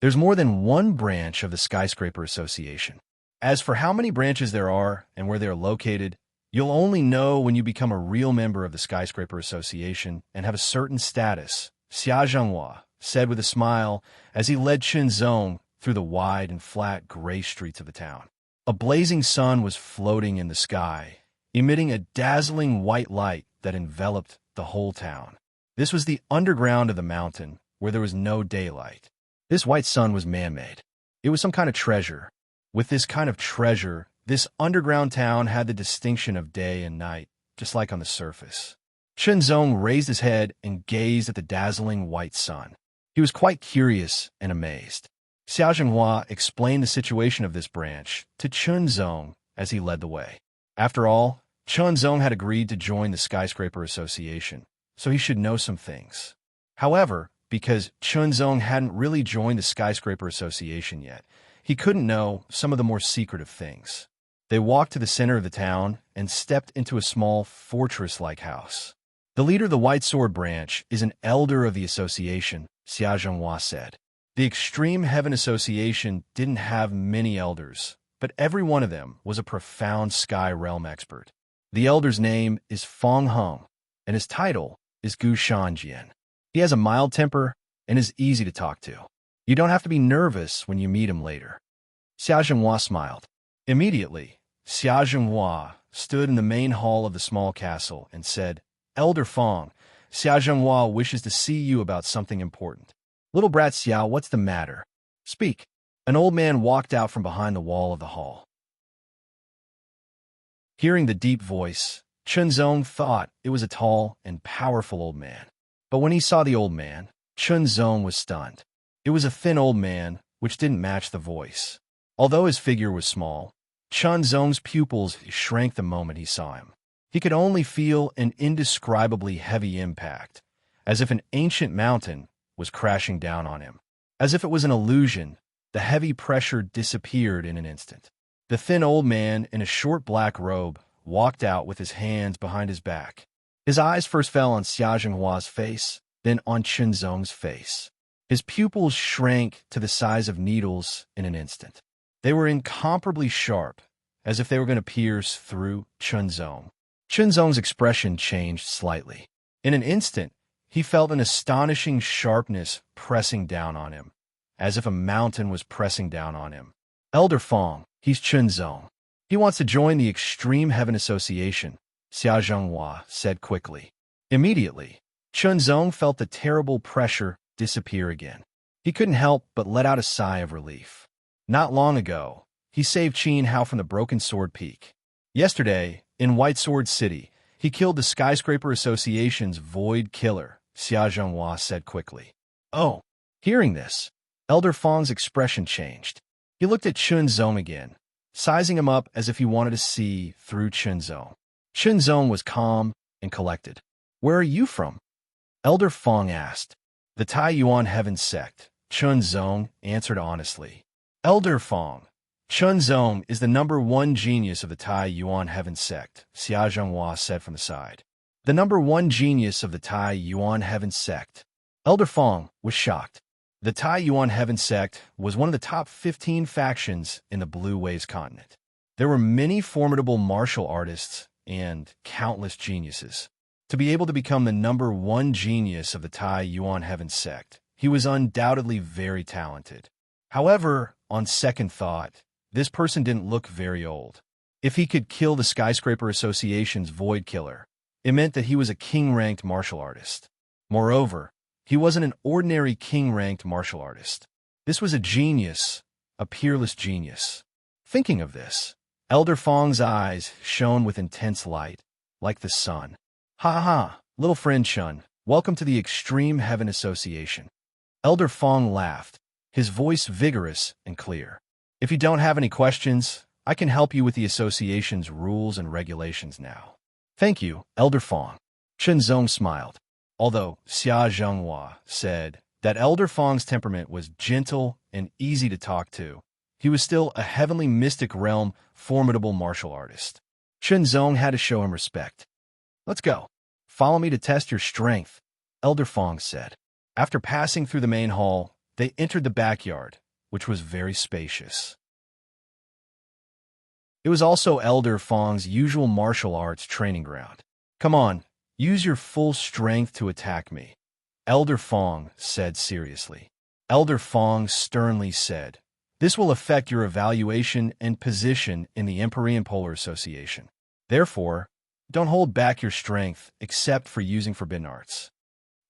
Speaker 1: There's more than one branch of the Skyscraper Association. As for how many branches there are and where they are located, you'll only know when you become a real member of the Skyscraper Association and have a certain status, Xia Zhenghua said with a smile as he led Chunzong through the wide and flat gray streets of the town. A blazing sun was floating in the sky, emitting a dazzling white light that enveloped the whole town. This was the underground of the mountain, where there was no daylight. This white sun was man-made. It was some kind of treasure. With this kind of treasure, this underground town had the distinction of day and night, just like on the surface. Chunzong raised his head and gazed at the dazzling white sun. He was quite curious and amazed. Xia Zhenghua explained the situation of this branch to Chunzong as he led the way. After all, Chunzong had agreed to join the Skyscraper Association, so he should know some things. However, because Chunzong hadn't really joined the Skyscraper Association yet, he couldn't know some of the more secretive things. They walked to the center of the town and stepped into a small fortress-like house. The leader of the White Sword branch is an elder of the association, Xia Zhenghua said. The Extreme Heaven Association didn't have many elders, but every one of them was a profound sky realm expert. The elder's name is Feng Heng, and his title is Gu Shanjian. He has a mild temper and is easy to talk to. You don't have to be nervous when you meet him later. Xia Zhenghua smiled. Immediately, Xia Zhenghua stood in the main hall of the small castle and said, "Elder Feng, Xia Zhenghua wishes to see you about something important." "Little brat Xia, what's the matter? Speak." An old man walked out from behind the wall of the hall. Hearing the deep voice, Chunzong thought it was a tall and powerful old man. But when he saw the old man, Chunzong was stunned. It was a thin old man, which didn't match the voice. Although his figure was small, Chunzong's pupils shrank the moment he saw him. He could only feel an indescribably heavy impact, as if an ancient mountain was crashing down on him. As if it was an illusion, the heavy pressure disappeared in an instant. The thin old man in a short black robe walked out with his hands behind his back. His eyes first fell on Xia Zhenghua's face, then on Chunzong's face. His pupils shrank to the size of needles in an instant. They were incomparably sharp, as if they were going to pierce through Chunzong. Chunzong's expression changed slightly. In an instant, he felt an astonishing sharpness pressing down on him, as if a mountain was pressing down on him. "Elder Feng, he's Chunzong. He wants to join the Extreme Heaven Association," Xia Zhenghua said quickly. Immediately, Chunzong felt the terrible pressure disappear again. He couldn't help but let out a sigh of relief. Not long ago, he saved Qin Hao from the Broken Sword Peak. Yesterday, in White Sword City, he killed the Skyscraper Association's Void Killer, Xia Zhenghua said quickly. Oh, hearing this, Elder Feng's expression changed. He looked at Chunzong again, sizing him up as if he wanted to see through Chunzong. Chunzong was calm and collected. "Where are you from?" Elder Feng asked. "The Tai Yuan Heaven Sect," Chunzong answered honestly. "Elder Feng, Chunzong is the #1 genius of the Tai Yuan Heaven sect, Xia Zhenghua said from the side. The #1 genius of the Tai Yuan Heaven sect. Elder Fong was shocked. The Tai Yuan Heaven sect was one of the top 15 factions in the Blue Waves continent. There were many formidable martial artists and countless geniuses. To be able to become the #1 genius of the Tai Yuan Heaven sect, he was undoubtedly very talented. However, on second thought, this person didn't look very old. If he could kill the Skyscraper Association's Void Killer, it meant that he was a king-ranked martial artist. Moreover, he wasn't an ordinary king-ranked martial artist. This was a genius, a peerless genius. Thinking of this, Elder Fong's eyes shone with intense light, like the sun. Ha ha, little friend Chun, welcome to the Extreme Heaven Association. Elder Fong laughed, his voice vigorous and clear. If you don't have any questions, I can help you with the association's rules and regulations now. Thank you, Elder Fong. Chunzong smiled. Although Xia Zhenghua said that Elder Fong's temperament was gentle and easy to talk to, he was still a heavenly mystic realm, formidable martial artist. Chunzong had to show him respect. Let's go. Follow me to test your strength, Elder Fong said. After passing through the main hall, they entered the backyard, which was very spacious. It was also Elder Fong's usual martial arts training ground. Come on, use your full strength to attack me, Elder Fong said seriously. Elder Fong sternly said, this will affect your evaluation and position in the Empyrean Polar Association. Therefore, don't hold back your strength except for using forbidden arts.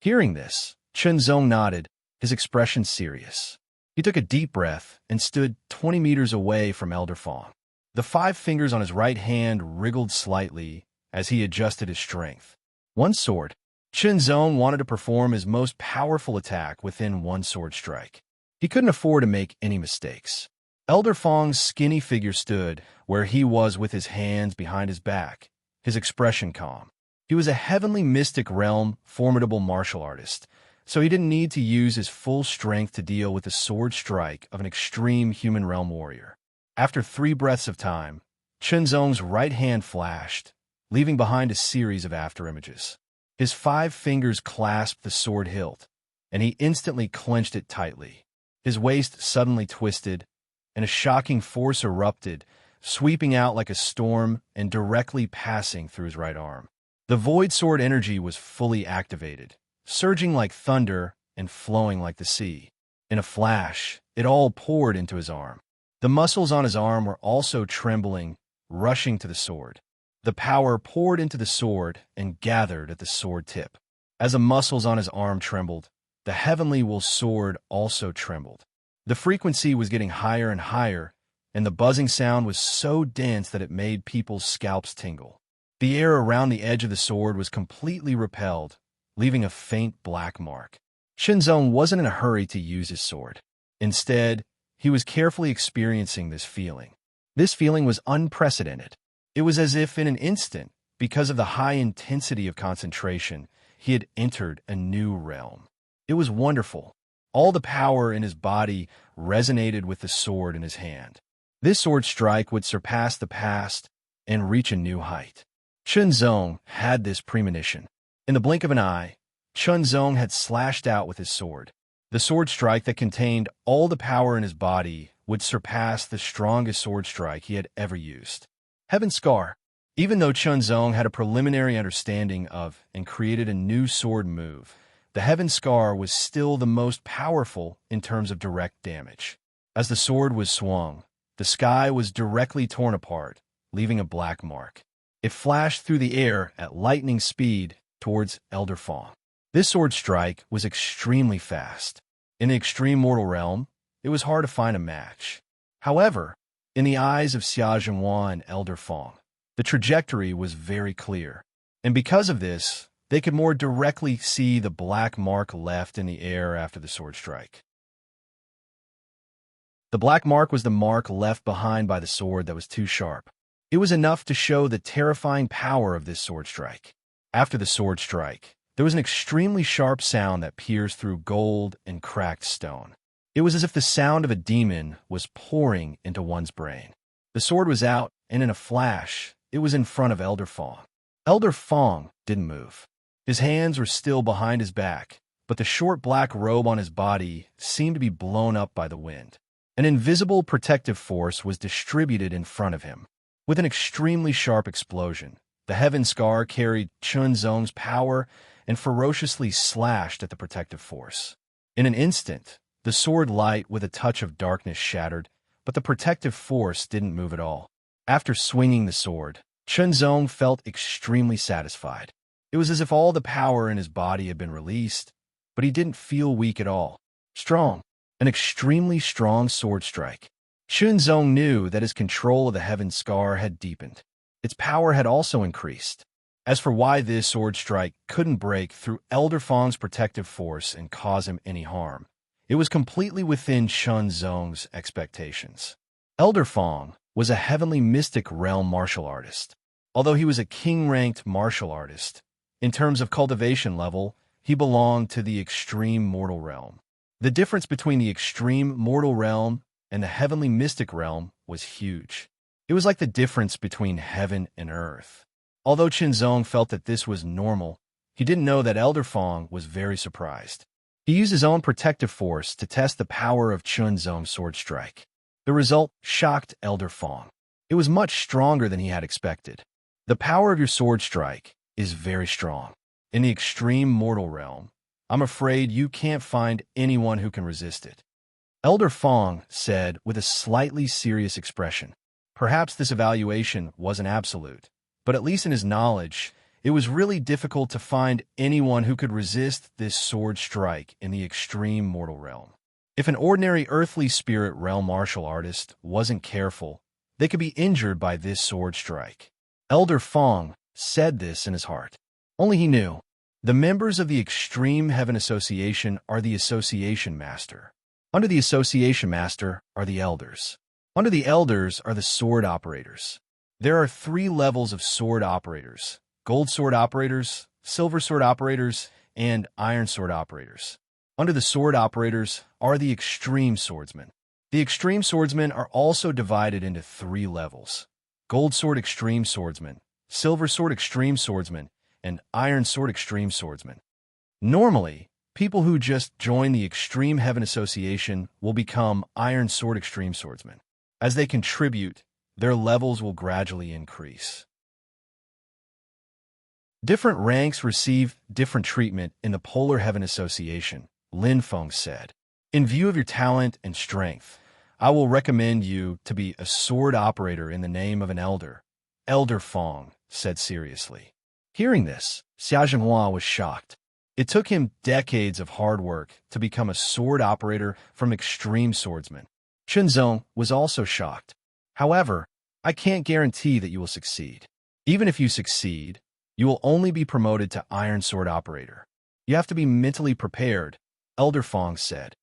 Speaker 1: Hearing this, Chunzong nodded, his expression serious. He took a deep breath and stood 20 meters away from Elder Fong. The 5 fingers on his right hand wriggled slightly as he adjusted his strength. One sword. Chunzong wanted to perform his most powerful attack within one sword strike. He couldn't afford to make any mistakes. Elder Fong's skinny figure stood where he was with his hands behind his back, his expression calm. He was a heavenly mystic realm, formidable martial artist, so he didn't need to use his full strength to deal with the sword strike of an extreme human realm warrior. After 3 breaths of time, Chunzong's right hand flashed, leaving behind a series of afterimages. His 5 fingers clasped the sword hilt, and he instantly clenched it tightly. His waist suddenly twisted, and a shocking force erupted, sweeping out like a storm and directly passing through his right arm. The void sword energy was fully activated, surging like thunder and flowing like the sea. In a flash, it all poured into his arm. The muscles on his arm were also trembling, rushing to the sword. The power poured into the sword and gathered at the sword tip. As the muscles on his arm trembled, the heavenly will sword also trembled. The frequency was getting higher and higher, and the buzzing sound was so dense that it made people's scalps tingle. The air around the edge of the sword was completely repelled, leaving a faint black mark. Chunzong wasn't in a hurry to use his sword. Instead, he was carefully experiencing this feeling. This feeling was unprecedented. It was as if in an instant, because of the high intensity of concentration, he had entered a new realm. It was wonderful. All the power in his body resonated with the sword in his hand. This sword strike would surpass the past and reach a new height. Chunzong had this premonition. In the blink of an eye, Chunzong had slashed out with his sword. The sword strike that contained all the power in his body would surpass the strongest sword strike he had ever used. Heaven Scar. Even though Chunzong had a preliminary understanding of and created a new sword move, the Heaven Scar was still the most powerful in terms of direct damage. As the sword was swung, the sky was directly torn apart, leaving a black mark. It flashed through the air at lightning speed towards Elder Fong. This sword strike was extremely fast. In the extreme mortal realm, it was hard to find a match. However, in the eyes of Xia Zhenghua and Elder Fong, the trajectory was very clear, and because of this, they could more directly see the black mark left in the air after the sword strike. The black mark was the mark left behind by the sword that was too sharp. It was enough to show the terrifying power of this sword strike. After the sword strike, there was an extremely sharp sound that pierced through gold and cracked stone. It was as if the sound of a demon was pouring into one's brain. The sword was out, and in a flash, it was in front of Elder Fong. Elder Fong didn't move. His hands were still behind his back, but the short black robe on his body seemed to be blown up by the wind. An invisible protective force was distributed in front of him. With an extremely sharp explosion, the Heaven Scar carried Chun Zong's power and ferociously slashed at the protective force. In an instant, the sword light with a touch of darkness shattered, but the protective force didn't move at all. After swinging the sword, Chun Zong felt extremely satisfied. It was as if all the power in his body had been released, but he didn't feel weak at all. Strong. An extremely strong sword strike. Chun Zong knew that his control of the Heaven Scar had deepened. Its power had also increased. As for why this sword strike couldn't break through Elder Fong's protective force and cause him any harm, it was completely within Chun Zong's expectations. Elder Fong was a heavenly mystic realm martial artist. Although he was a king-ranked martial artist, in terms of cultivation level, he belonged to the extreme mortal realm. The difference between the extreme mortal realm and the heavenly mystic realm was huge. It was like the difference between heaven and earth. Although Chun Zong felt that this was normal, he didn't know that Elder Fong was very surprised. He used his own protective force to test the power of Chun Zong's sword strike. The result shocked Elder Fong. It was much stronger than he had expected. The power of your sword strike is very strong. In the extreme mortal realm, I'm afraid you can't find anyone who can resist it. Elder Fong said with a slightly serious expression. Perhaps this evaluation wasn't absolute, but at least in his knowledge, it was really difficult to find anyone who could resist this sword strike in the extreme mortal realm. If an ordinary earthly spirit realm martial artist wasn't careful, they could be injured by this sword strike. Elder Fong said this in his heart. Only he knew. The members of the Extreme Heaven Association are the Association Master. Under the Association Master are the Elders. Under the Elders are the Sword Operators. There are 3 levels of Sword Operators: Gold Sword Operators, Silver Sword Operators, and Iron Sword Operators. Under the Sword Operators are the Extreme Swordsmen. The Extreme Swordsmen are also divided into 3 levels: Gold Sword Extreme Swordsman, Silver Sword Extreme Swordsman, and Iron Sword Extreme Swordsman. Normally, people who just join the Extreme Heaven Association will become Iron Sword Extreme Swordsmen. As they contribute, their levels will gradually increase. Different ranks receive different treatment in the Polar Heaven Association, Lin Feng said. In view of your talent and strength, I will recommend you to be a sword operator in the name of an elder. Elder Fong said seriously. Hearing this, Xia Zhenghua was shocked. It took him decades of hard work to become a sword operator from Extreme Swordsman. Chun Zong was also shocked. However, I can't guarantee that you will succeed. Even if you succeed, you will only be promoted to Iron Sword Operator. You have to be mentally prepared, Elder Fong said.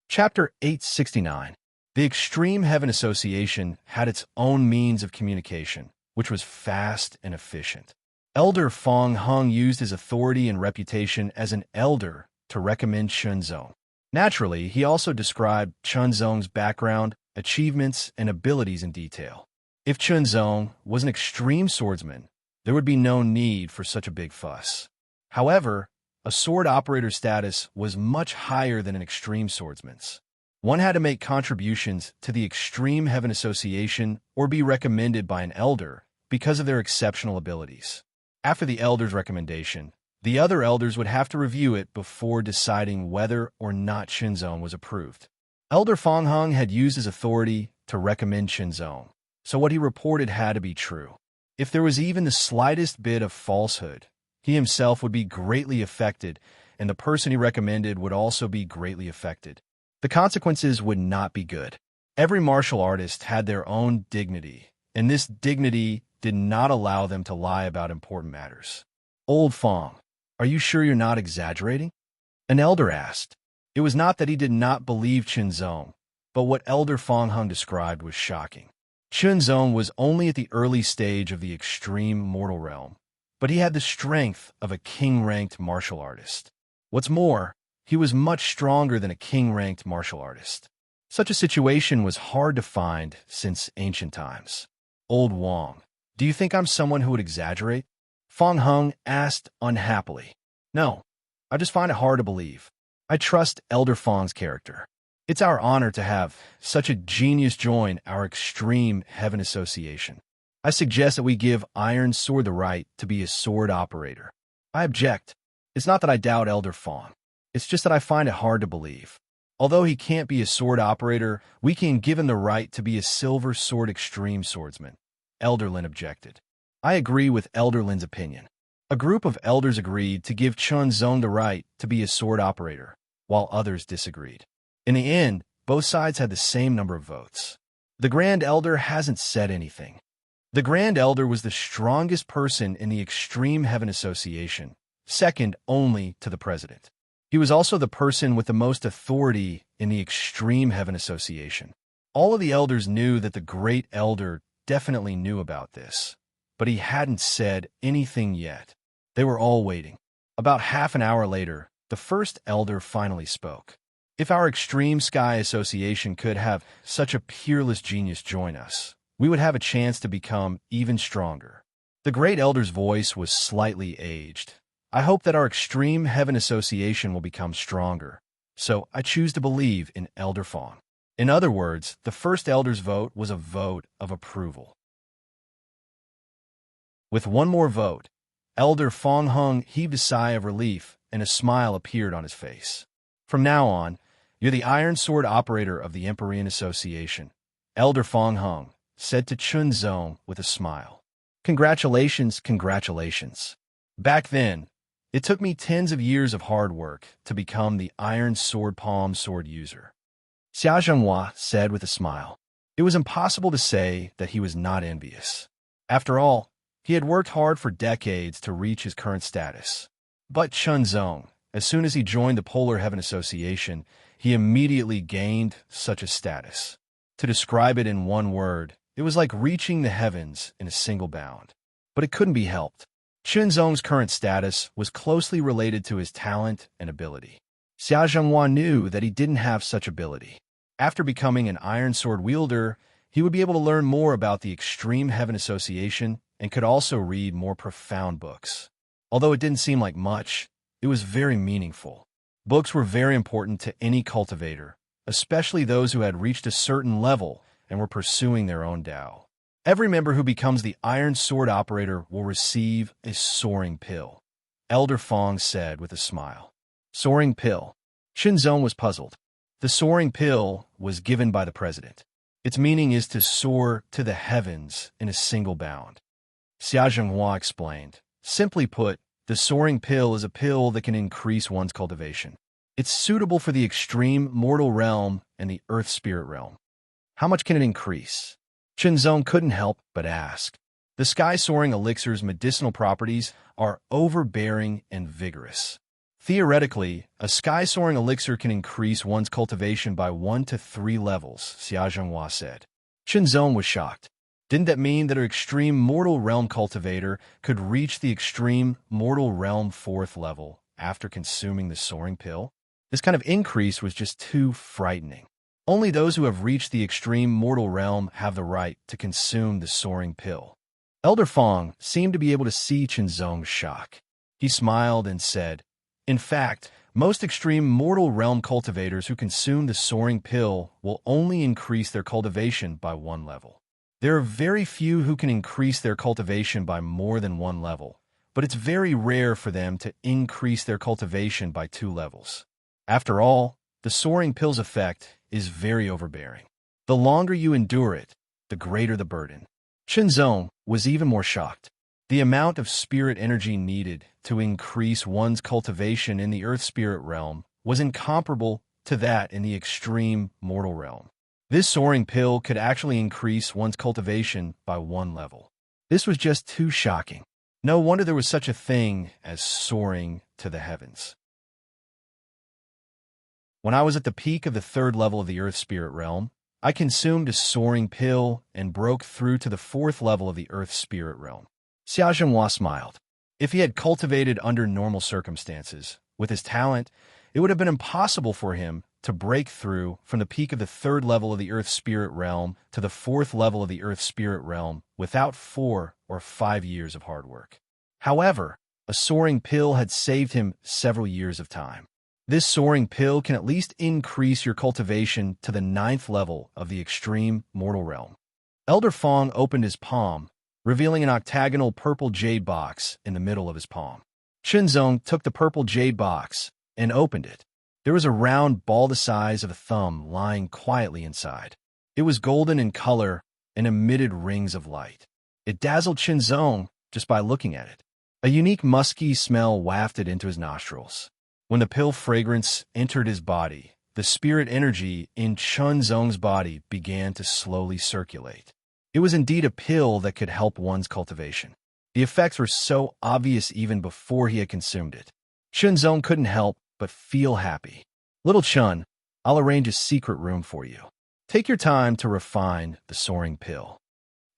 Speaker 1: Chapter 869. The Extreme Heaven Association had its own means of communication, which was fast and efficient. Elder Fong Hung used his authority and reputation as an elder to recommend Chun Zong. Naturally, he also described Chun Zong's background, achievements, and abilities in detail. If Chun Zong was an extreme swordsman, there would be no need for such a big fuss. However, a sword operator status was much higher than an extreme swordsman's. One had to make contributions to the Extreme Heaven Association or be recommended by an elder because of their exceptional abilities. After the elder's recommendation, the other elders would have to review it before deciding whether or not Chun Zong was approved. Elder Fong Hung had used his authority to recommend Chun Zong, so what he reported had to be true. If there was even the slightest bit of falsehood, he himself would be greatly affected, and the person he recommended would also be greatly affected. The consequences would not be good. Every martial artist had their own dignity, and this dignity did not allow them to lie about important matters. Old Fong, are you sure you're not exaggerating? An elder asked. It was not that he did not believe Chun Zong, but what Elder Fong Hung described was shocking. Chun Zong was only at the early stage of the extreme mortal realm, but he had the strength of a king-ranked martial artist. What's more, he was much stronger than a king-ranked martial artist. Such a situation was hard to find since ancient times. Old Wang, do you think I'm someone who would exaggerate? Fang Heng asked unhappily. No, I just find it hard to believe. I trust Elder Fang's character. It's our honor to have such a genius join our extreme heaven association. I suggest that we give Iron Sword the right to be a sword operator. I object. It's not that I doubt Elder Fang. It's just that I find it hard to believe. Although he can't be a sword operator, we can give him the right to be a silver sword extreme swordsman. Elder Lin objected. I agree with Elder Lin's opinion. A group of elders agreed to give Chun Zong the right to be a sword operator, while others disagreed. In the end, both sides had the same number of votes. The Grand Elder hasn't said anything. The Grand Elder was the strongest person in the Extreme Heaven Association, second only to the President. He was also the person with the most authority in the Extreme Heaven Association. All of the elders knew that the Great Elder definitely knew about this, but he hadn't said anything yet. They were all waiting. About half an hour later, the first elder finally spoke. If our Extreme Sky Association could have such a peerless genius join us, we would have a chance to become even stronger. The Great Elder's voice was slightly aged. I hope that our Extreme Heaven Association will become stronger, so I choose to believe in Elder Fang. In other words, the first elder's vote was a vote of approval. With one more vote, Elder Fang Heng heaved a sigh of relief and a smile appeared on his face. From now on, you're the Iron Sword operator of the Empyrean Association, Elder Fang Heng said to Chun Zong with a smile. Congratulations, congratulations. Back then, it took me tens of years of hard work to become the Iron Sword Palm Sword user. Xia Zhenghua said with a smile. It was impossible to say that he was not envious. After all, he had worked hard for decades to reach his current status. But Chun Zong, as soon as he joined the Polar Heaven Association, he immediately gained such a status. To describe it in one word, it was like reaching the heavens in a single bound. But it couldn't be helped. Chun Zong's current status was closely related to his talent and ability. Xia Zhenghua knew that he didn't have such ability. After becoming an Iron Sword wielder, he would be able to learn more about the Extreme Heaven Association and could also read more profound books. Although it didn't seem like much, it was very meaningful. Books were very important to any cultivator, especially those who had reached a certain level and were pursuing their own Tao. Every member who becomes the Iron Sword operator will receive a soaring pill, Elder Fang said with a smile. Soaring pill. Chun Zong was puzzled. The soaring pill was given by the president. Its meaning is to soar to the heavens in a single bound. Xia Zhenghua explained. Simply put, the soaring pill is a pill that can increase one's cultivation. It's suitable for the extreme mortal realm and the earth spirit realm. How much can it increase? Chun Zong couldn't help but ask. The sky-soaring elixir's medicinal properties are overbearing and vigorous. Theoretically, a sky-soaring elixir can increase one's cultivation by 1 to 3 levels, Xia Zhenghua said. Chun Zong was shocked. Didn't that mean that an extreme mortal realm cultivator could reach the extreme mortal realm 4th level after consuming the soaring pill? This kind of increase was just too frightening. Only those who have reached the extreme mortal realm have the right to consume the soaring pill. Elder Fang seemed to be able to see Chun Zong's shock. He smiled and said, in fact, most extreme mortal realm cultivators who consume the soaring pill will only increase their cultivation by 1 level. There are very few who can increase their cultivation by more than 1 level, but it's very rare for them to increase their cultivation by 2 levels. After all, the soaring pill's effect is very overbearing. The longer you endure it, the greater the burden. Chun Zong was even more shocked. The amount of spirit energy needed to increase one's cultivation in the earth spirit realm was incomparable to that in the extreme mortal realm. This soaring pill could actually increase one's cultivation by 1 level. This was just too shocking. No wonder there was such a thing as soaring to the heavens. When I was at the peak of the 3rd level of the earth spirit realm, I consumed a soaring pill and broke through to the 4th level of the earth spirit realm. Xia Zhenghua smiled. If he had cultivated under normal circumstances, with his talent, it would have been impossible for him to break through from the peak of the third level of the Earth Spirit Realm to the fourth level of the Earth Spirit Realm without 4 or 5 years of hard work. However, a soaring pill had saved him several years of time. This soaring pill can at least increase your cultivation to the 9th level of the extreme mortal realm. Elder Fong opened his palm, revealing an octagonal purple jade box in the middle of his palm. Qinzong took the purple jade box and opened it. There was a round ball the size of a thumb lying quietly inside. It was golden in color and emitted rings of light. It dazzled Qinzong just by looking at it. A unique musky smell wafted into his nostrils. When the pill fragrance entered his body, the spirit energy in Qinzong's body began to slowly circulate. It was indeed a pill that could help one's cultivation. The effects were so obvious even before he had consumed it. Qinzong couldn't help but feel happy. Little Chun, I'll arrange a secret room for you. Take your time to refine the soaring pill.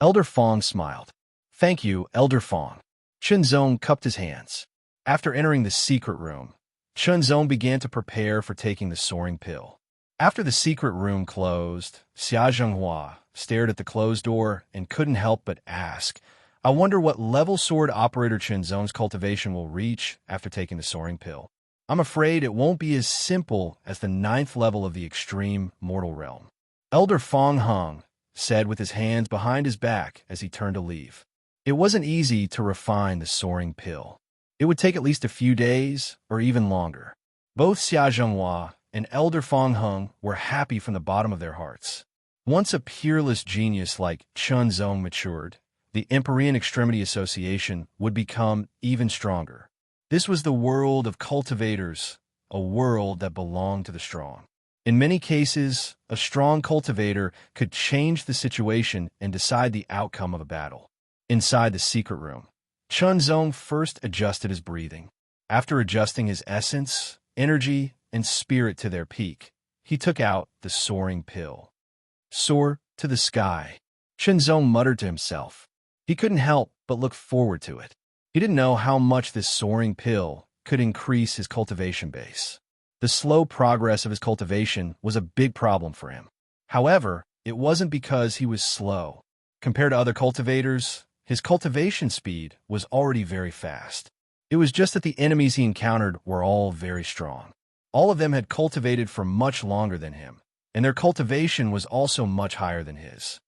Speaker 1: Elder Fong smiled. Thank you, Elder Fong. Qinzong cupped his hands. After entering the secret room, Qinzong began to prepare for taking the soaring pill. After the secret room closed, Xia Zhenghua stared at the closed door and couldn't help but ask, I wonder what level sword operator Qinzong's cultivation will reach after taking the soaring pill. I'm afraid it won't be as simple as the 9th level of the extreme mortal realm. Elder Fong Hung said with his hands behind his back as he turned to leave. It wasn't easy to refine the soaring pill. It would take at least a few days or even longer. Both Xia Zhenghua and Elder Fong Hung were happy from the bottom of their hearts. Once a peerless genius like Qinzong matured, the Empyrean Extremity Association would become even stronger. This was the world of cultivators, a world that belonged to the strong. In many cases, a strong cultivator could change the situation and decide the outcome of a battle. Inside the secret room, Qinzong first adjusted his breathing. After adjusting his essence, energy, and spirit to their peak, he took out the soaring pill. Soar to the sky, Qinzong muttered to himself. He couldn't help but look forward to it. He didn't know how much this soaring pill could increase his cultivation base. The slow progress of his cultivation was a big problem for him. However, it wasn't because he was slow. Compared to other cultivators, his cultivation speed was already very fast. It was just that the enemies he encountered were all very strong. All of them had cultivated for much longer than him, and their cultivation was also much higher than his.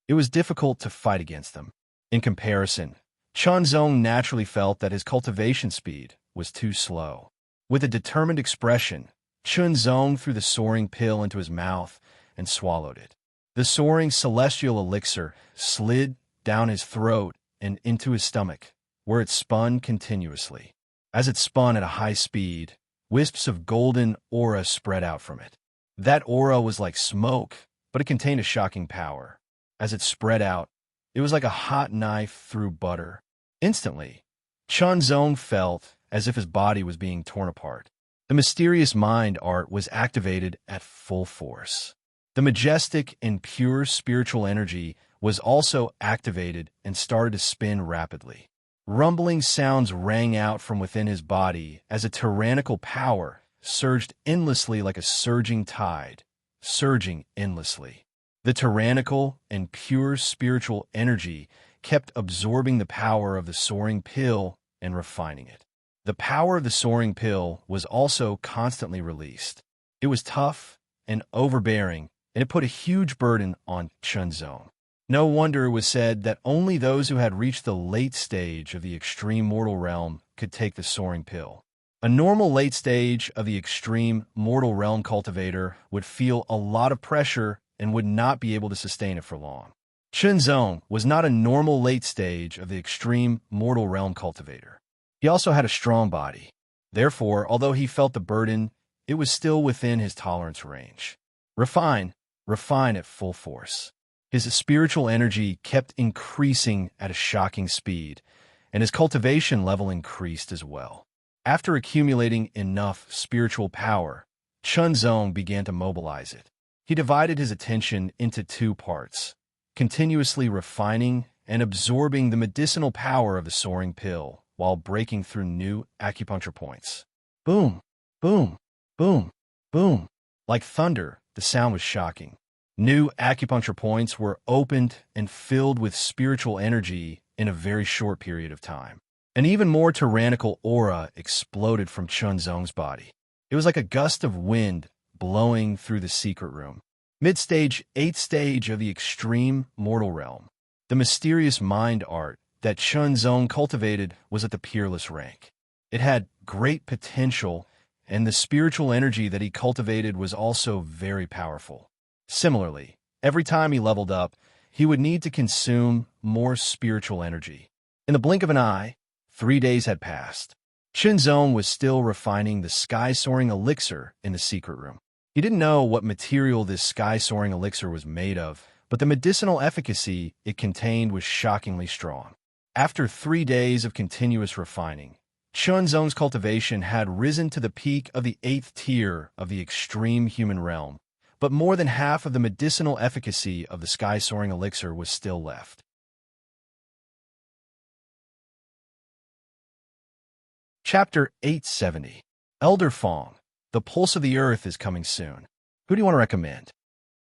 Speaker 1: It was difficult to fight against them. In comparison, Qinzong naturally felt that his cultivation speed was too slow. With a determined expression, Qinzong threw the soaring pill into his mouth and swallowed it. The soaring celestial elixir slid down his throat and into his stomach, where it spun continuously. As it spun at a high speed, wisps of golden aura spread out from it. That aura was like smoke, but it contained a shocking power. As it spread out, it was like a hot knife through butter. Instantly, Qinzong felt as if his body was being torn apart. The mysterious mind art was activated at full force. The majestic and pure spiritual energy was also activated and started to spin rapidly. Rumbling sounds rang out from within his body as a tyrannical power surged endlessly like a surging tide, surging endlessly. The tyrannical and pure spiritual energy kept absorbing the power of the soaring pill and refining it. The power of the soaring pill was also constantly released. It was tough and overbearing, and it put a huge burden on Qinzong. No wonder it was said that only those who had reached the late stage of the extreme mortal realm could take the soaring pill. A normal late stage of the extreme mortal realm cultivator would feel a lot of pressure and would not be able to sustain it for long. Qinzong was not a normal late stage of the extreme mortal realm cultivator. He also had a strong body. Therefore, although he felt the burden, it was still within his tolerance range. Refine at full force. His spiritual energy kept increasing at a shocking speed, and his cultivation level increased as well. After accumulating enough spiritual power, Qinzong began to mobilize it. He divided his attention into two parts, continuously refining and absorbing the medicinal power of the soaring pill while breaking through new acupuncture points. Boom, boom, boom, boom. Like thunder, the sound was shocking. New acupuncture points were opened and filled with spiritual energy in a very short period of time. An even more tyrannical aura exploded from Chunzong's body. It was like a gust of wind blowing through the secret room. Mid-stage, 8th stage of the extreme mortal realm. The mysterious mind art that Chunzong cultivated was at the peerless rank. It had great potential, and the spiritual energy that he cultivated was also very powerful. Similarly, every time he leveled up, he would need to consume more spiritual energy. In the blink of an eye, 3 days had passed. Chunzong was still refining the sky-soaring elixir in the secret room. He didn't know what material this sky-soaring elixir was made of, but the medicinal efficacy it contained was shockingly strong. After 3 days of continuous refining, Chunzong's cultivation had risen to the peak of the 8th tier of the extreme human realm, but more than half of the medicinal efficacy of the sky-soaring elixir was still left. Chapter 870. Elder Fong. The pulse of the earth is coming soon. Who do you want to recommend?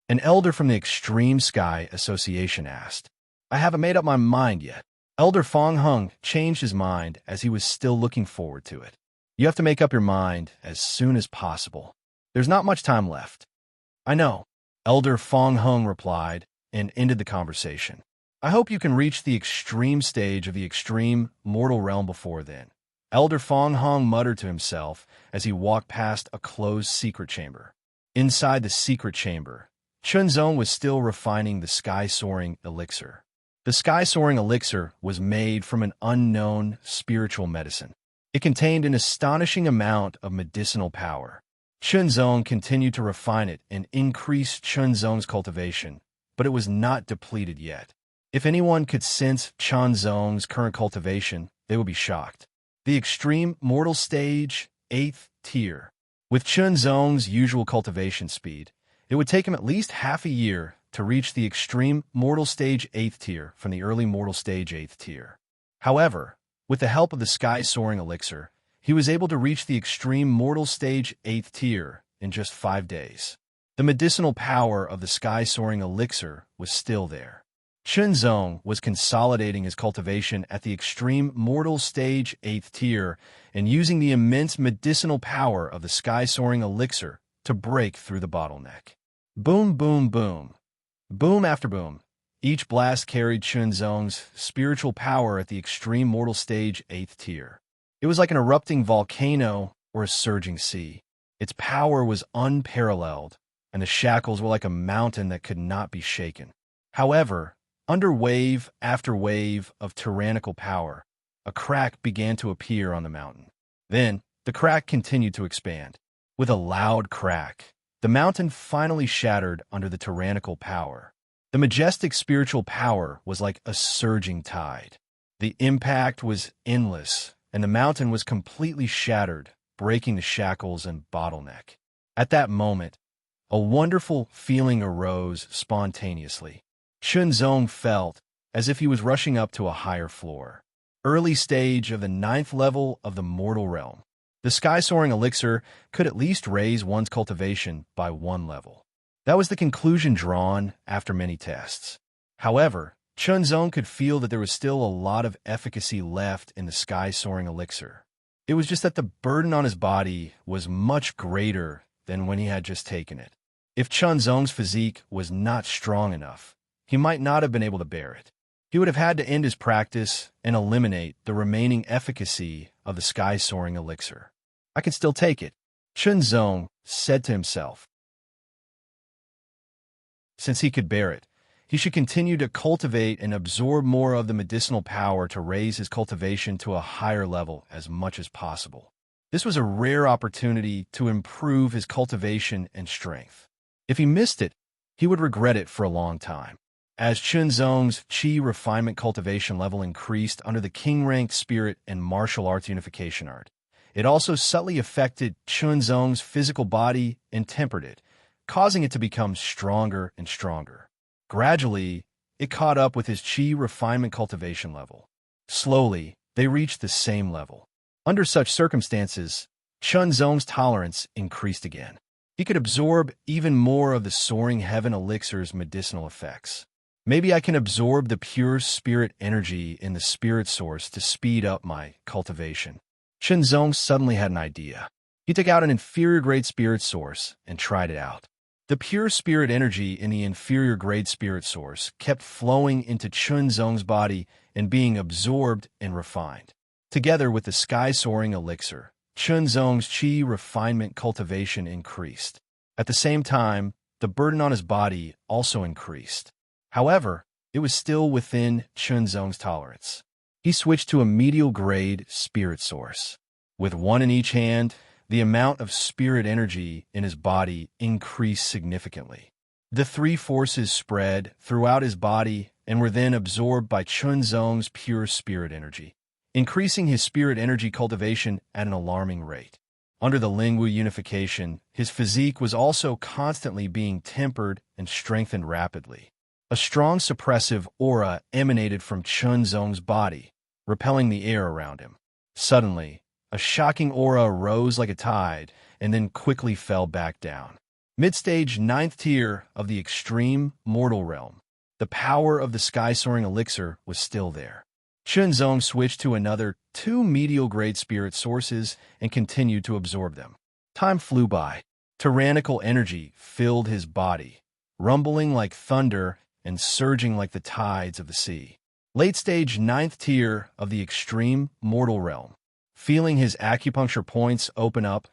Speaker 1: An elder from the Extreme Sky Association asked. I haven't made up my mind yet. Elder Fong Hung changed his mind as he was still looking forward to it. You have to make up your mind as soon as possible. There's not much time left. I know, Elder Fong Hung replied and ended the conversation. I hope you can reach the extreme stage of the extreme mortal realm before then. Elder Fong Hung muttered to himself as he walked past a closed secret chamber. Inside the secret chamber, Chunzong was still refining the sky-soaring elixir. The sky-soaring elixir was made from an unknown spiritual medicine. It contained an astonishing amount of medicinal power. Chunzong continued to refine it and increase Chunzong's cultivation, but it was not depleted yet. If anyone could sense Chunzong's current cultivation, they would be shocked. The extreme mortal stage, 8th tier. With Chunzong's usual cultivation speed, it would take him at least half a year to reach the extreme mortal stage 8th tier from the early mortal stage 8th tier. However, with the help of the sky-soaring elixir, he was able to reach the extreme mortal stage 8th tier in just 5 days. The medicinal power of the sky-soaring elixir was still there. Chunzong was consolidating his cultivation at the extreme mortal stage 8th tier and using the immense medicinal power of the sky-soaring elixir to break through the bottleneck. Boom, boom, boom. Boom after boom. Each blast carried Chunzong's spiritual power at the extreme mortal stage 8th tier. It was like an erupting volcano or a surging sea. Its power was unparalleled, and the shackles were like a mountain that could not be shaken. However, under wave after wave of tyrannical power, a crack began to appear on the mountain. Then, the crack continued to expand. With a loud crack, the mountain finally shattered under the tyrannical power. The majestic spiritual power was like a surging tide. The impact was endless, and the mountain was completely shattered, breaking the shackles and bottleneck. At that moment, a wonderful feeling arose spontaneously. Chunzong felt as if he was rushing up to a higher floor. Early stage of the 9th level of the mortal realm. The sky-soaring elixir could at least raise one's cultivation by 1 level. That was the conclusion drawn after many tests. However, Chunzong could feel that there was still a lot of efficacy left in the sky-soaring elixir. It was just that the burden on his body was much greater than when he had just taken it. If Chunzong's physique was not strong enough, he might not have been able to bear it. He would have had to end his practice and eliminate the remaining efficacy of the sky-soaring elixir. I can still take it, Chunzong said to himself. Since he could bear it, he should continue to cultivate and absorb more of the medicinal power to raise his cultivation to a higher level as much as possible. This was a rare opportunity to improve his cultivation and strength. If he missed it, he would regret it for a long time. As Chunzong's Qi refinement cultivation level increased under the king-ranked spirit and martial arts unification art, it also subtly affected Chunzong's physical body and tempered it, causing it to become stronger and stronger. Gradually, it caught up with his chi refinement cultivation level. Slowly, they reached the same level. Under such circumstances, Chunzong's tolerance increased again. He could absorb even more of the soaring heaven elixir's medicinal effects. Maybe I can absorb the pure spirit energy in the spirit source to speed up my cultivation. Chunzong suddenly had an idea. He took out an inferior grade spirit source and tried it out. The pure spirit energy in the inferior grade spirit source kept flowing into Chunzong's body and being absorbed and refined. Together with the sky-soaring elixir, Chunzong's chi refinement cultivation increased. At the same time, the burden on his body also increased. However, it was still within Chunzong's tolerance. He switched to a medial grade spirit source. With one in each hand, the amount of spirit energy in his body increased significantly. The three forces spread throughout his body and were then absorbed by Chunzong's pure spirit energy, increasing his spirit energy cultivation at an alarming rate. Under the Lingwu unification, his physique was also constantly being tempered and strengthened rapidly. A strong suppressive aura emanated from Chunzong's body, repelling the air around him. Suddenly, a shocking aura rose like a tide and then quickly fell back down. Mid-stage 9th tier of the extreme mortal realm. The power of the sky-soaring elixir was still there. Chunzong switched to another 2 medial-grade spirit sources and continued to absorb them. Time flew by. Tyrannical energy filled his body, rumbling like thunder and surging like the tides of the sea. Late-stage 9th tier of the extreme mortal realm. Feeling his acupuncture points open up,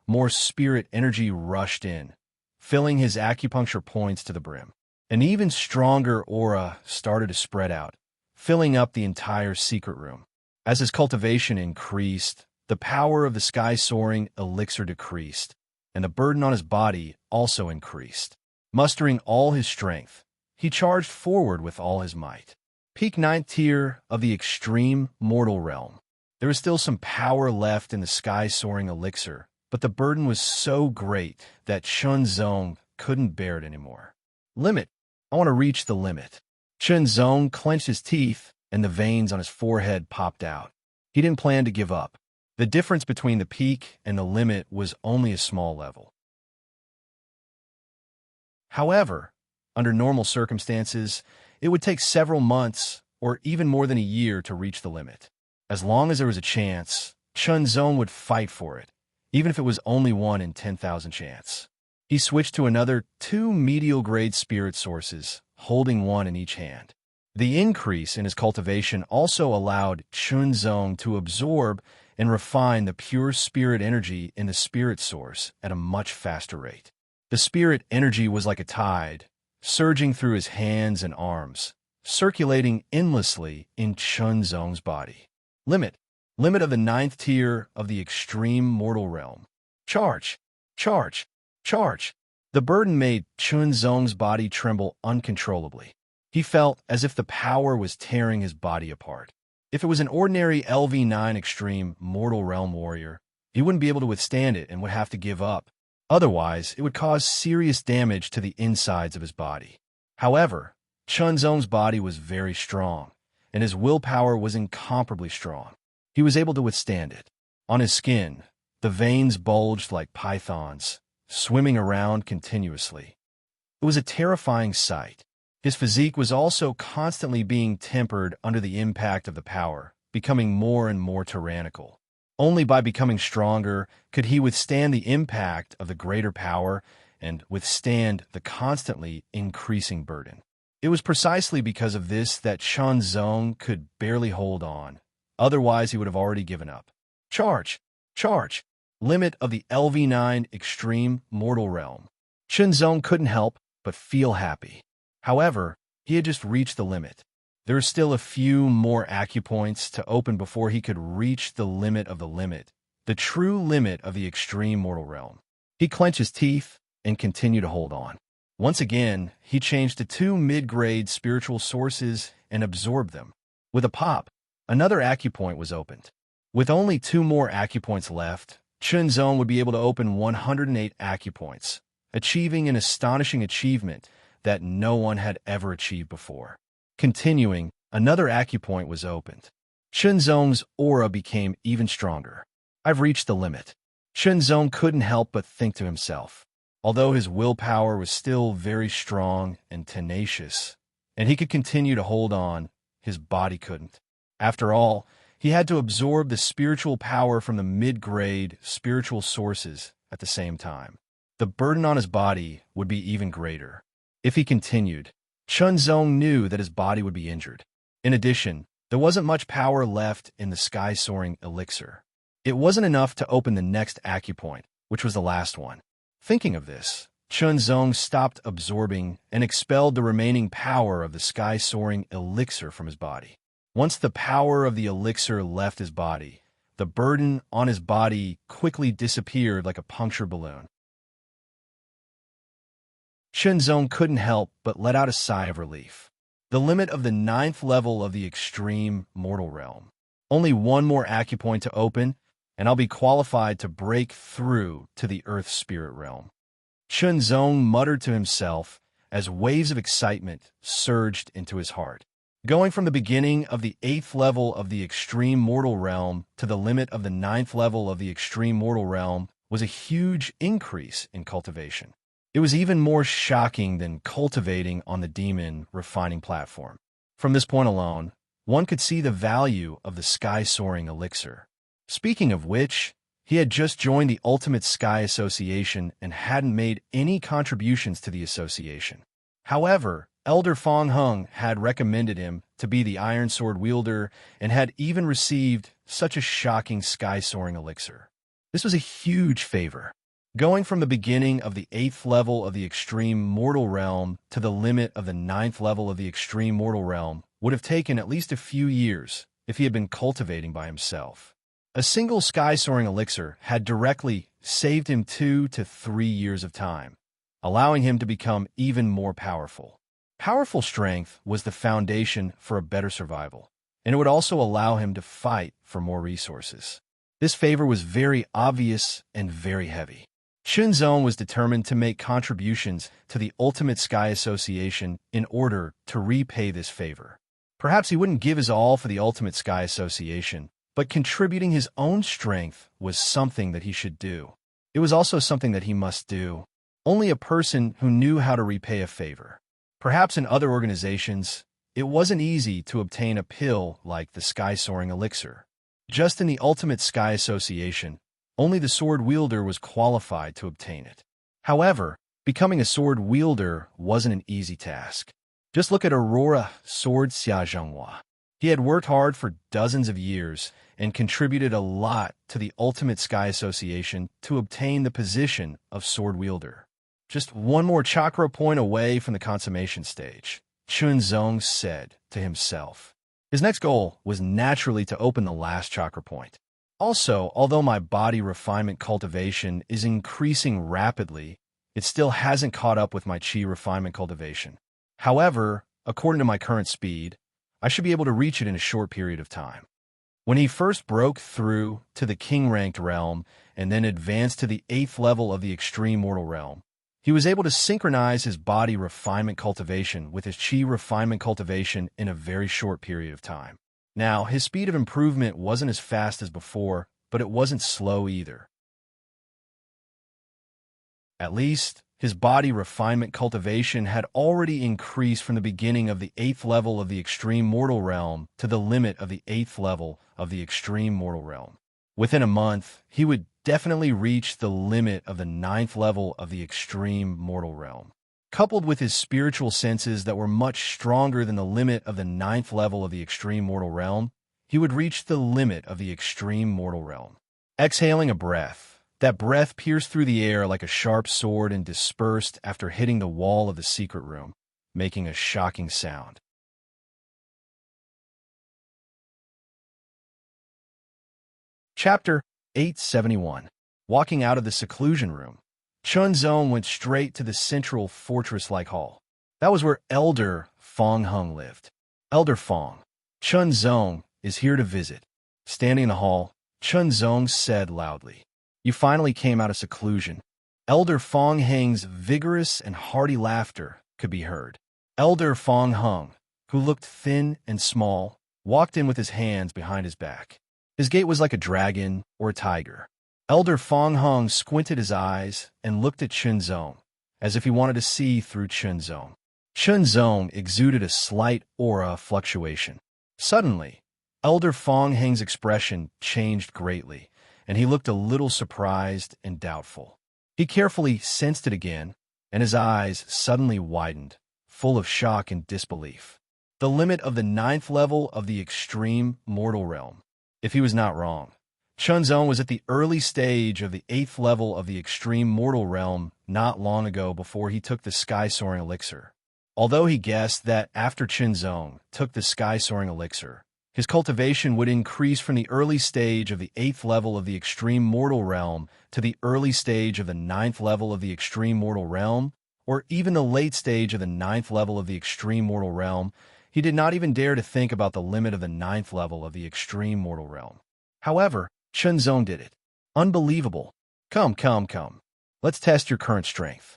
Speaker 1: more spirit energy rushed in, filling his acupuncture points to the brim. An even stronger aura started to spread out, filling up the entire secret room. As his cultivation increased, the power of the sky-soaring elixir decreased, and the burden on his body also increased. Mustering all his strength, he charged forward with all his might. Peak 9th tier of the extreme mortal realm. There was still some power left in the sky-soaring elixir, but the burden was so great that Chunzong couldn't bear it anymore. Limit. I want to reach the limit. Chunzong clenched his teeth, and the veins on his forehead popped out. He didn't plan to give up. The difference between the peak and the limit was only a small level. However, under normal circumstances, it would take several months or even more than a year to reach the limit. As long as there was a chance, Chunzong would fight for it, even if it was only 1 in 10,000 chance. He switched to another 2 medial-grade spirit sources, holding one in each hand. The increase in his cultivation also allowed Chunzong to absorb and refine the pure spirit energy in the spirit source at a much faster rate. The spirit energy was like a tide, surging through his hands and arms, circulating endlessly in Chunzong's body. Limit. Limit of the 9th tier of the extreme mortal realm. Charge. Charge. Charge. The burden made Chunzong's body tremble uncontrollably. He felt as if the power was tearing his body apart. If it was an ordinary LV9 extreme mortal realm warrior, he wouldn't be able to withstand it and would have to give up. Otherwise, it would cause serious damage to the insides of his body. However, Chunzong's body was very strong, and his willpower was incomparably strong. He was able to withstand it. On his skin, the veins bulged like pythons, swimming around continuously. It was a terrifying sight. His physique was also constantly being tempered under the impact of the power, becoming more and more tyrannical. Only by becoming stronger could he withstand the impact of the greater power and withstand the constantly increasing burden. It was precisely because of this that Chunzong could barely hold on. Otherwise, he would have already given up. Charge! Charge! Limit of the LV9 extreme mortal realm. Chunzong couldn't help but feel happy. However, he had just reached the limit. There were still a few more acupoints to open before he could reach the limit of the limit, the true limit of the extreme mortal realm. He clenched his teeth and continued to hold on. Once again, he changed to 2 mid-grade spiritual sources and absorbed them. With a pop, another acupoint was opened. With only 2 more acupoints left, Chunzong would be able to open 108 acupoints, achieving an astonishing achievement that no one had ever achieved before. Continuing, another acupoint was opened. Chunzong's aura became even stronger. I've reached the limit. Chunzong couldn't help but think to himself. Although his willpower was still very strong and tenacious, and he could continue to hold on, his body couldn't. After all, he had to absorb the spiritual power from the mid-grade spiritual sources at the same time. The burden on his body would be even greater. If he continued, Chunzong knew that his body would be injured. In addition, there wasn't much power left in the sky-soaring elixir. It wasn't enough to open the next acupoint, which was the last one. Thinking of this, Chunzong stopped absorbing and expelled the remaining power of the sky-soaring elixir from his body. Once the power of the elixir left his body, the burden on his body quickly disappeared like a puncture balloon. Chunzong couldn't help but let out a sigh of relief. The limit of the 9th level of the extreme mortal realm. Only one more acupoint to open, and I'll be qualified to break through to the Earth Spirit realm. Chunzong muttered to himself as waves of excitement surged into his heart. Going from the beginning of the 8th level of the extreme mortal realm to the limit of the 9th level of the extreme mortal realm was a huge increase in cultivation. It was even more shocking than cultivating on the demon refining platform. From this point alone, one could see the value of the sky-soaring elixir. Speaking of which, he had just joined the Ultimate Sky Association and hadn't made any contributions to the association. However, Elder Fong Hung had recommended him to be the Iron Sword wielder and had even received such a shocking sky-soaring elixir. This was a huge favor. Going from the beginning of the 8th level of the extreme mortal realm to the limit of the 9th level of the extreme mortal realm would have taken at least a few years if he had been cultivating by himself. A single sky-soaring elixir had directly saved him 2 to 3 years of time, allowing him to become even more powerful. Powerful strength was the foundation for a better survival, and it would also allow him to fight for more resources. This favor was very obvious and very heavy. Chunzong was determined to make contributions to the Ultimate Sky Association in order to repay this favor. Perhaps he wouldn't give his all for the Ultimate Sky Association, but contributing his own strength was something that he should do. It was also something that he must do. Only a person who knew how to repay a favor. Perhaps in other organizations, it wasn't easy to obtain a pill like the sky-soaring elixir. Just in the Ultimate Sky Association, only the sword wielder was qualified to obtain it. However, becoming a sword wielder wasn't an easy task. Just look at Aurora Sword Xia Zhenghua. He had worked hard for dozens of years and contributed a lot to the Ultimate Sky Association to obtain the position of sword wielder. Just one more chakra point away from the consummation stage, Chunzong said to himself. His next goal was naturally to open the last chakra point. Also, although my body refinement cultivation is increasing rapidly, it still hasn't caught up with my chi refinement cultivation. However, according to my current speed, I should be able to reach it in a short period of time. When he first broke through to the king-ranked realm and then advanced to the 8th level of the extreme mortal realm, he was able to synchronize his body refinement cultivation with his chi refinement cultivation in a very short period of time. Now, his speed of improvement wasn't as fast as before, but it wasn't slow either. At least, his body refinement cultivation had already increased from the beginning of the 8th level of the extreme mortal realm to the limit of the 8th level of the extreme mortal realm. Within a month, he would definitely reach the limit of the 9th level of the extreme mortal realm. Coupled with his spiritual senses that were much stronger than the limit of the 9th level of the extreme mortal realm, he would reach the limit of the extreme mortal realm. Exhaling a breath, that breath pierced through the air like a sharp sword and dispersed after hitting the wall of the secret room, making a shocking sound. Chapter 871. Walking out of the seclusion room, Chunzong went straight to the central fortress-like hall. That was where Elder Fong Hung lived. Elder Fong, Chunzong is here to visit. Standing in the hall, Chunzong said loudly, "You finally came out of seclusion." Elder Fong Hung's vigorous and hearty laughter could be heard. Elder Fong Hung, who looked thin and small, walked in with his hands behind his back. His gait was like a dragon or a tiger. Elder Fong Hung squinted his eyes and looked at Chen Zong, as if he wanted to see through Chen Zong. Chen Zong exuded a slight aura fluctuation. Suddenly, Elder Fong Heng's expression changed greatly, and he looked a little surprised and doubtful. He carefully sensed it again, and his eyes suddenly widened, full of shock and disbelief. The limit of the 9th level of the extreme mortal realm. If he was not wrong, Chen Zong was at the early stage of the 8th level of the extreme mortal realm not long ago before he took the sky-soaring elixir. Although he guessed that after Chen Zong took the sky-soaring elixir, his cultivation would increase from the early stage of the 8th level of the extreme mortal realm to the early stage of the 9th level of the extreme mortal realm, or even the late stage of the 9th level of the extreme mortal realm, he did not even dare to think about the limit of the 9th level of the extreme mortal realm. However, Chen Zong did it. Unbelievable. Come. Let's test your current strength.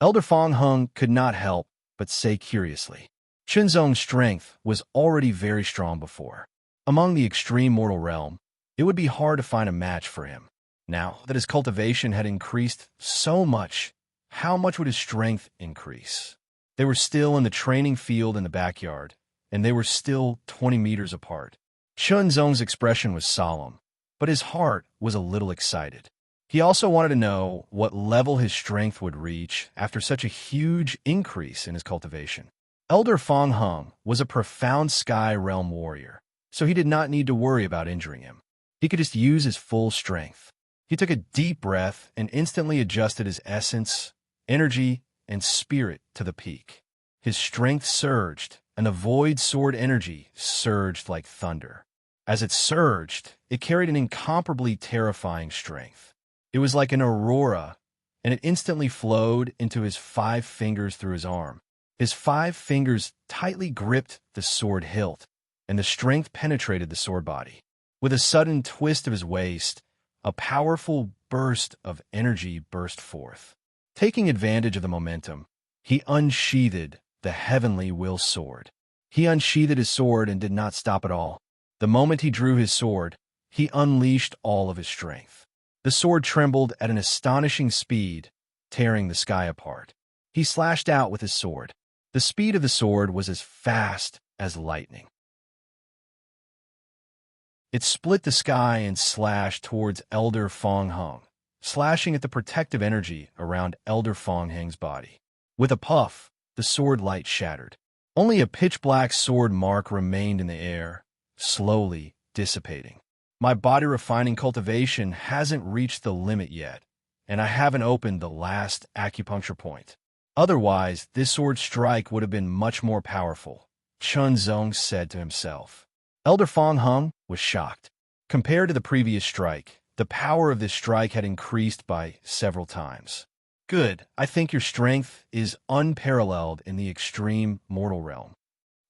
Speaker 1: Elder Fong Hung could not help but say curiously. Chen Zong's strength was already very strong before. Among the extreme mortal realm, it would be hard to find a match for him. Now that his cultivation had increased so much, how much would his strength increase? They were still in the training field in the backyard, and they were still 20 meters apart. Chen Zong's expression was solemn, but his heart was a little excited. He also wanted to know what level his strength would reach after such a huge increase in his cultivation. Elder Fong Hung was a profound sky realm warrior, so he did not need to worry about injuring him. He could just use his full strength. He took a deep breath and instantly adjusted his essence, energy, and spirit to the peak. His strength surged, and the void sword energy surged like thunder. As it surged, it carried an incomparably terrifying strength. It was like an aurora, and it instantly flowed into his 5 fingers through his arm. His 5 fingers tightly gripped the sword hilt, and the strength penetrated the sword body. With a sudden twist of his waist, a powerful burst of energy burst forth. Taking advantage of the momentum, he unsheathed the heavenly will sword. He unsheathed his sword and did not stop at all. The moment he drew his sword, he unleashed all of his strength. The sword trembled at an astonishing speed, tearing the sky apart. He slashed out with his sword. The speed of the sword was as fast as lightning. It split the sky and slashed towards Elder Fong Hung, slashing at the protective energy around Elder Fong Heng's body. With a puff, the sword light shattered. Only a pitch-black sword mark remained in the air, slowly dissipating. My body refining cultivation hasn't reached the limit yet, and I haven't opened the last acupuncture point. Otherwise, this sword strike would have been much more powerful, Chen Zong said to himself. Elder Fong Hung was shocked. Compared to the previous strike, the power of this strike had increased by several times. Good, I think your strength is unparalleled in the extreme mortal realm.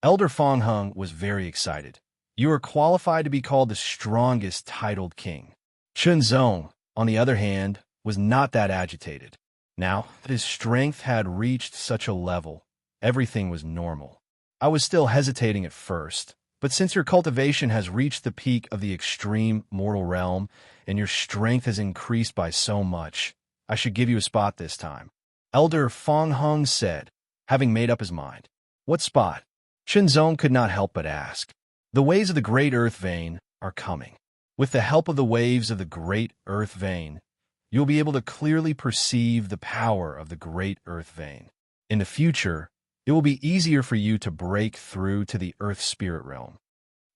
Speaker 1: Elder Fong Hung was very excited. You are qualified to be called the strongest titled king. Chen Zong, on the other hand, was not that agitated. Now that his strength had reached such a level, everything was normal. I was still hesitating at first, but since your cultivation has reached the peak of the extreme mortal realm and your strength has increased by so much, I should give you a spot this time. Elder Fong Hung said, having made up his mind. What spot? Chen Zong could not help but ask. The waves of the Great Earth Vein are coming. With the help of the waves of the Great Earth Vein, you'll be able to clearly perceive the power of the Great Earth Vein. In the future, it will be easier for you to break through to the Earth Spirit Realm.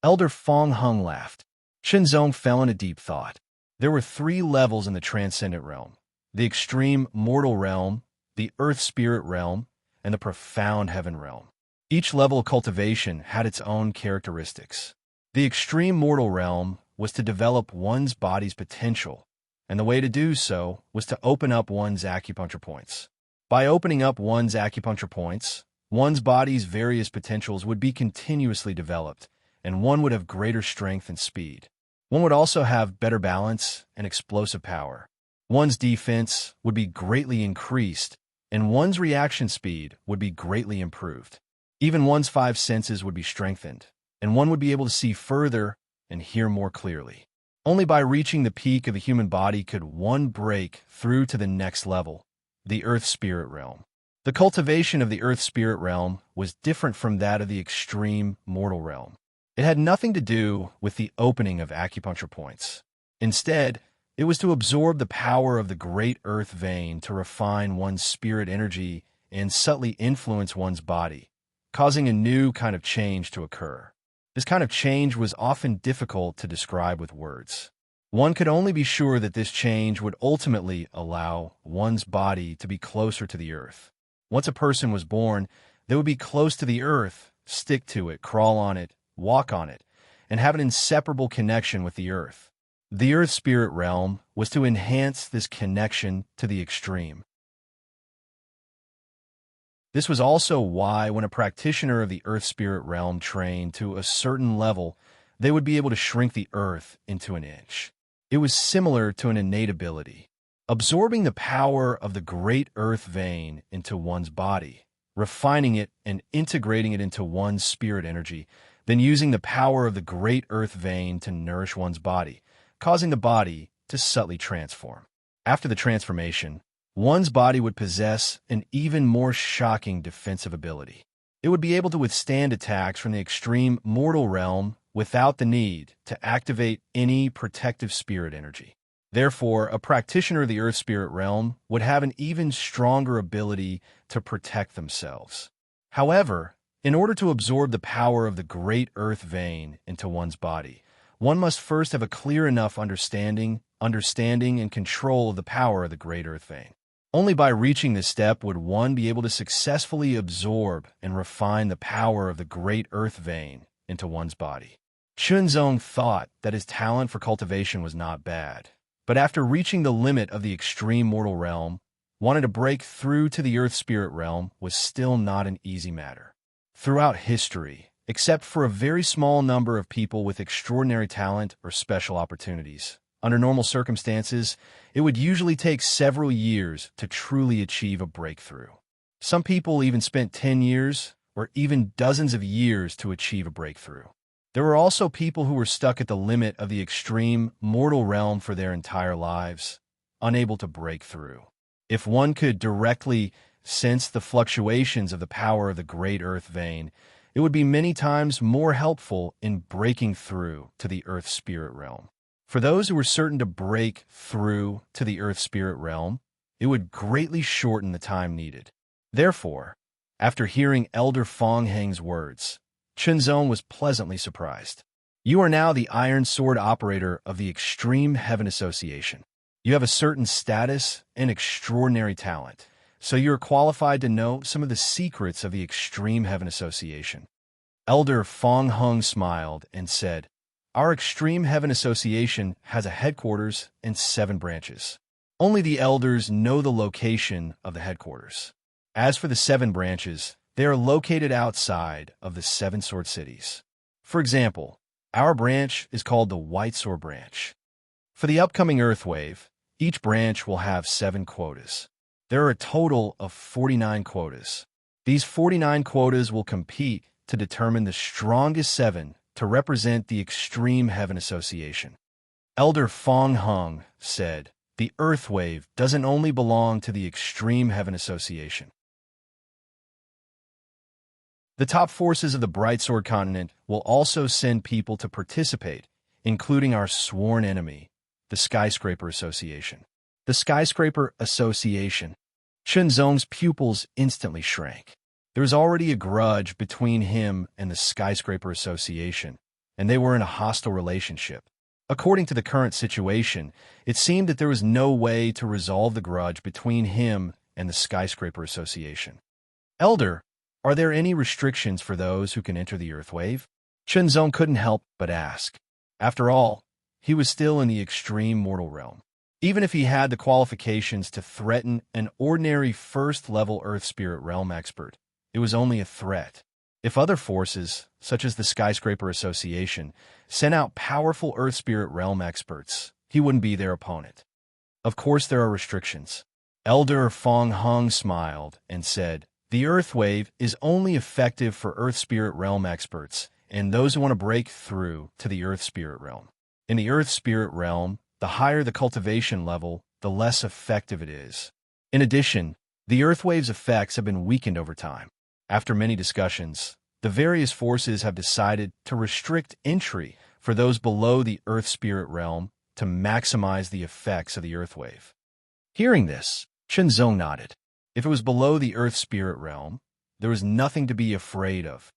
Speaker 1: Elder Fong Hung laughed. Chen Zong fell into deep thought. There were 3 levels in the Transcendent Realm: the Extreme Mortal Realm, the Earth Spirit Realm, and the Profound Heaven Realm. Each level of cultivation had its own characteristics. The Extreme Mortal Realm was to develop one's body's potential, and the way to do so was to open up one's acupuncture points. By opening up one's acupuncture points, one's body's various potentials would be continuously developed, and one would have greater strength and speed. One would also have better balance and explosive power. One's defense would be greatly increased, and one's reaction speed would be greatly improved. Even one's five senses would be strengthened, and one would be able to see further and hear more clearly. Only by reaching the peak of the human body could one break through to the next level, the earth spirit realm. The cultivation of the earth spirit realm was different from that of the extreme mortal realm. It had nothing to do with the opening of acupuncture points. Instead, it was to absorb the power of the great earth vein to refine one's spirit energy and subtly influence one's body, causing a new kind of change to occur. This kind of change was often difficult to describe with words. One could only be sure that this change would ultimately allow one's body to be closer to the earth. Once a person was born, they would be close to the earth, stick to it, crawl on it, walk on it, and have an inseparable connection with the earth. The earth spirit realm was to enhance this connection to the extreme. This was also why when a practitioner of the earth spirit realm trained to a certain level, they would be able to shrink the earth into an inch. It was similar to an innate ability, absorbing the power of the great earth vein into one's body, refining it and integrating it into one's spirit energy, then using the power of the great earth vein to nourish one's body, causing the body to subtly transform. After the transformation, one's body would possess an even more shocking defensive ability. It would be able to withstand attacks from the extreme mortal realm without the need to activate any protective spirit energy. Therefore, a practitioner of the earth spirit realm would have an even stronger ability to protect themselves. However, in order to absorb the power of the great earth vein into one's body, one must first have a clear enough understanding and control of the power of the great earth vein. Only by reaching this step would one be able to successfully absorb and refine the power of the great earth vein into one's body. Chunzong thought that his talent for cultivation was not bad, but after reaching the limit of the extreme mortal realm, wanting to break through to the earth spirit realm was still not an easy matter. Throughout history, except for a very small number of people with extraordinary talent or special opportunities, under normal circumstances, it would usually take several years to truly achieve a breakthrough. Some people even spent 10 years or even dozens of years to achieve a breakthrough. There were also people who were stuck at the limit of the extreme mortal realm for their entire lives, unable to break through. If one could directly sense the fluctuations of the power of the great earth vein, it would be many times more helpful in breaking through to the earth spirit realm. For those who were certain to break through to the earth spirit realm, it would greatly shorten the time needed. Therefore, after hearing Elder Fong Heng's words, Chunzong was pleasantly surprised. You are now the Iron Sword Operator of the Extreme Heaven Association. You have a certain status and extraordinary talent, so you are qualified to know some of the secrets of the Extreme Heaven Association. Elder Fong Heng smiled and said, Our Extreme Heaven Association has a headquarters and 7 branches. Only the elders know the location of the headquarters. As for the 7 branches, they are located outside of the 7 sword cities. For example, our branch is called the White Sword Branch. For the upcoming Earth Wave, each branch will have 7 quotas. There are a total of 49 quotas. These 49 quotas will compete to determine the strongest 7 to represent the Extreme Heaven Association. Elder Fong Heng said, The Earth Wave doesn't only belong to the Extreme Heaven Association. The top forces of the Bright Sword Continent will also send people to participate, including our sworn enemy, the Skyscraper Association. The Skyscraper Association. Chunzong's pupils instantly shrank. There was already a grudge between him and the Skyscraper Association, and they were in a hostile relationship. According to the current situation, it seemed that there was no way to resolve the grudge between him and the Skyscraper Association. Elder, are there any restrictions for those who can enter the Earth Wave? Chunzong couldn't help but ask. After all, he was still in the extreme mortal realm. Even if he had the qualifications to threaten an ordinary first-level Earth Spirit Realm expert, it was only a threat. If other forces, such as the Skyscraper Association, sent out powerful Earth Spirit Realm experts, he wouldn't be their opponent. Of course there are restrictions. Elder Fong Heng smiled and said, The Earth Wave is only effective for Earth Spirit Realm experts and those who want to break through to the Earth Spirit Realm. In the Earth Spirit Realm, the higher the cultivation level, the less effective it is. In addition, the Earth Wave's effects have been weakened over time. After many discussions, the various forces have decided to restrict entry for those below the Earth Spirit Realm to maximize the effects of the Earth Wave. Hearing this, Shenzong nodded. If it was below the Earth Spirit Realm, there was nothing to be afraid of.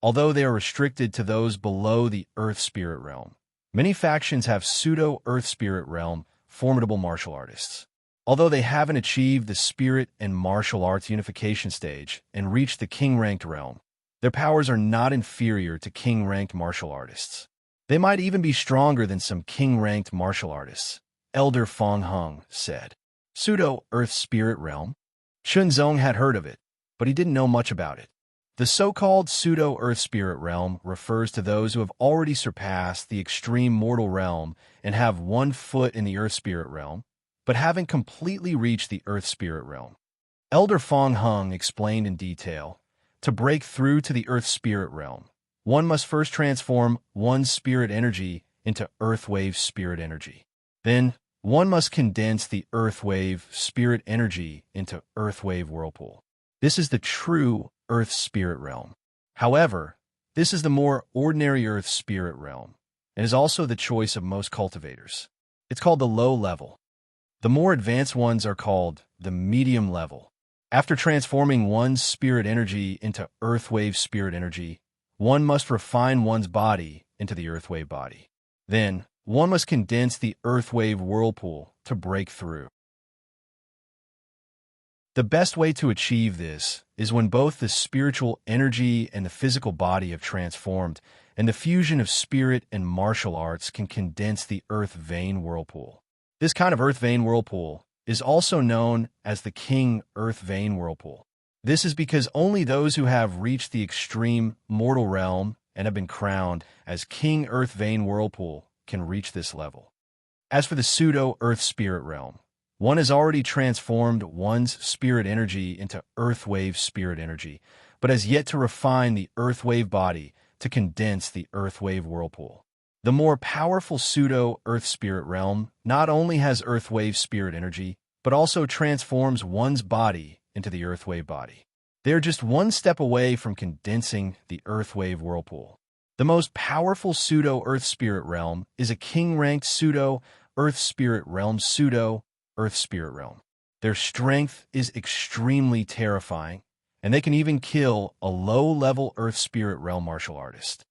Speaker 1: Although they are restricted to those below the Earth Spirit Realm, many factions have pseudo-Earth Spirit Realm formidable martial artists. Although they haven't achieved the spirit and martial arts unification stage and reached the king-ranked realm, their powers are not inferior to king-ranked martial artists. They might even be stronger than some king-ranked martial artists, Elder Fong Hung said. Pseudo-Earth Spirit Realm? Shenzong had heard of it, but he didn't know much about it. The so-called pseudo-Earth Spirit Realm refers to those who have already surpassed the extreme mortal realm and have 1 foot in the Earth Spirit Realm, but haven't completely reached the Earth Spirit Realm. Elder Fong Hung explained in detail, to break through to the Earth Spirit Realm, one must first transform one's spirit energy into Earth Wave spirit energy. Then, one must condense the Earth Wave spirit energy into Earth Wave whirlpool. This is the true Earth Spirit Realm. However, this is the more ordinary Earth Spirit Realm, and is also the choice of most cultivators. It's called the low level. The more advanced ones are called the medium level. After transforming one's spirit energy into Earth Wave spirit energy, one must refine one's body into the Earth Wave body. Then, one must condense the Earth Wave whirlpool to break through. The best way to achieve this is when both the spiritual energy and the physical body have transformed, and the fusion of spirit and martial arts can condense the Earth Vein whirlpool. This kind of Earth Vein whirlpool is also known as the King Earth Vein whirlpool. This is because only those who have reached the extreme mortal realm and have been crowned as King Earth Vein whirlpool can reach this level. As for the pseudo-Earth Spirit Realm, one has already transformed one's spirit energy into Earth Wave spirit energy, but has yet to refine the Earth Wave body to condense the Earth Wave whirlpool. The more powerful pseudo-Earth Spirit Realm not only has Earth Wave spirit energy, but also transforms one's body into the Earth Wave body. They are just one step away from condensing the Earth Wave whirlpool. The most powerful pseudo-Earth Spirit Realm is a king-ranked pseudo-Earth Spirit Realm pseudo-Earth Spirit Realm. Their strength is extremely terrifying, and they can even kill a low-level Earth Spirit Realm martial artist.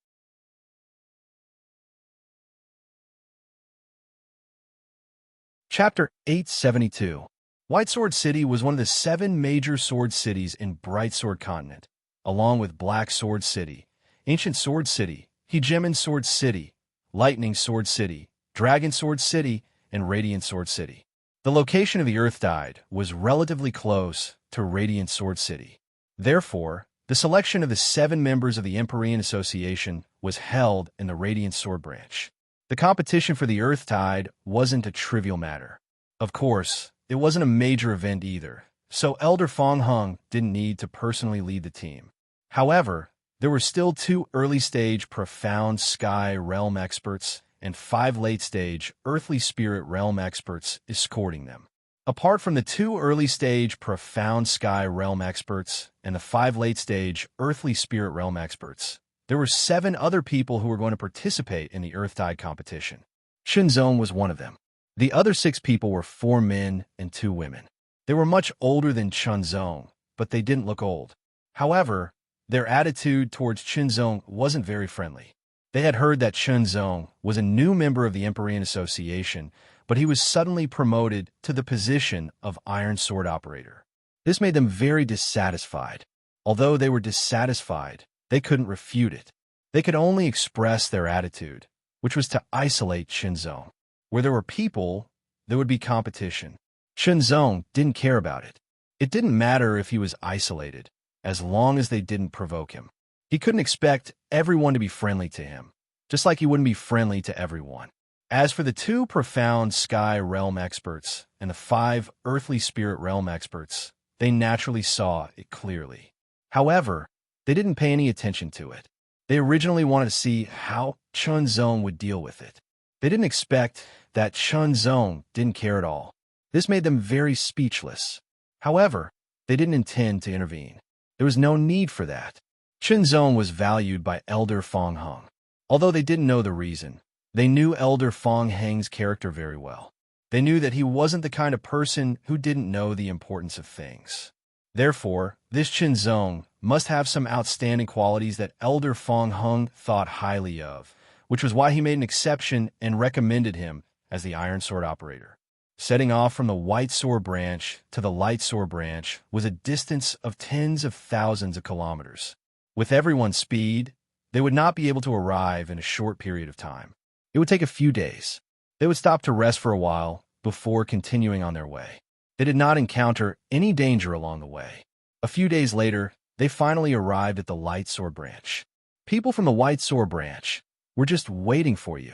Speaker 1: Chapter 872. White Sword City was one of the 7 major sword cities in Bright Sword Continent, along with Black Sword City, Ancient Sword City, Hegemon Sword City, Lightning Sword City, Dragon Sword City, and Radiant Sword City. The location of the Earth Tide was relatively close to Radiant Sword City. Therefore, the selection of the 7 members of the Empyrean Association was held in the Radiant Sword Branch. The competition for the Earth Tide wasn't a trivial matter. Of course, it wasn't a major event either, so Elder Fong Hung didn't need to personally lead the team. However, there were still 2 early-stage Profound Sky Realm experts and 5 late-stage Earthly Spirit Realm experts escorting them. Apart from the 2 early-stage Profound Sky Realm experts and the 5 late-stage Earthly Spirit Realm experts, there were 7 other people who were going to participate in the Earth Tide competition. Shenzong was one of them. The other 6 people were 4 men and 2 women. They were much older than Shenzong, but they didn't look old. However, their attitude towards Shenzong wasn't very friendly. They had heard that Shenzong was a new member of the Empyrean Association, but he was suddenly promoted to the position of Iron Sword Operator. This made them very dissatisfied. Although they were dissatisfied, they couldn't refute it. They could only express their attitude, which was to isolate Shenzong. Where there were people, there would be competition. Shenzong didn't care about it. It didn't matter if he was isolated, as long as they didn't provoke him. He couldn't expect everyone to be friendly to him, just like he wouldn't be friendly to everyone. As for the 2 Profound Sky Realm experts and the 5 Earthly Spirit Realm experts, they naturally saw it clearly. However, they didn't pay any attention to it. They originally wanted to see how Chunzong would deal with it. They didn't expect that Chunzong didn't care at all. This made them very speechless. However, they didn't intend to intervene. There was no need for that. Chunzong was valued by Elder Fong Heng. Although they didn't know the reason, they knew Elder Fong Heng's character very well. They knew that he wasn't the kind of person who didn't know the importance of things. Therefore, this Chunzong must have some outstanding qualities that Elder Fong Heng thought highly of, which was why he made an exception and recommended him as the Iron Sword operator. Setting off from the White Sword branch to the Light Sword branch was a distance of tens of thousands of kilometers. With everyone's speed, they would not be able to arrive in a short period of time. It would take a few days. They would stop to rest for a while before continuing on their way. They did not encounter any danger along the way. A few days later, they finally arrived at the Light Sword branch. People from the White Sword branch were just waiting for you.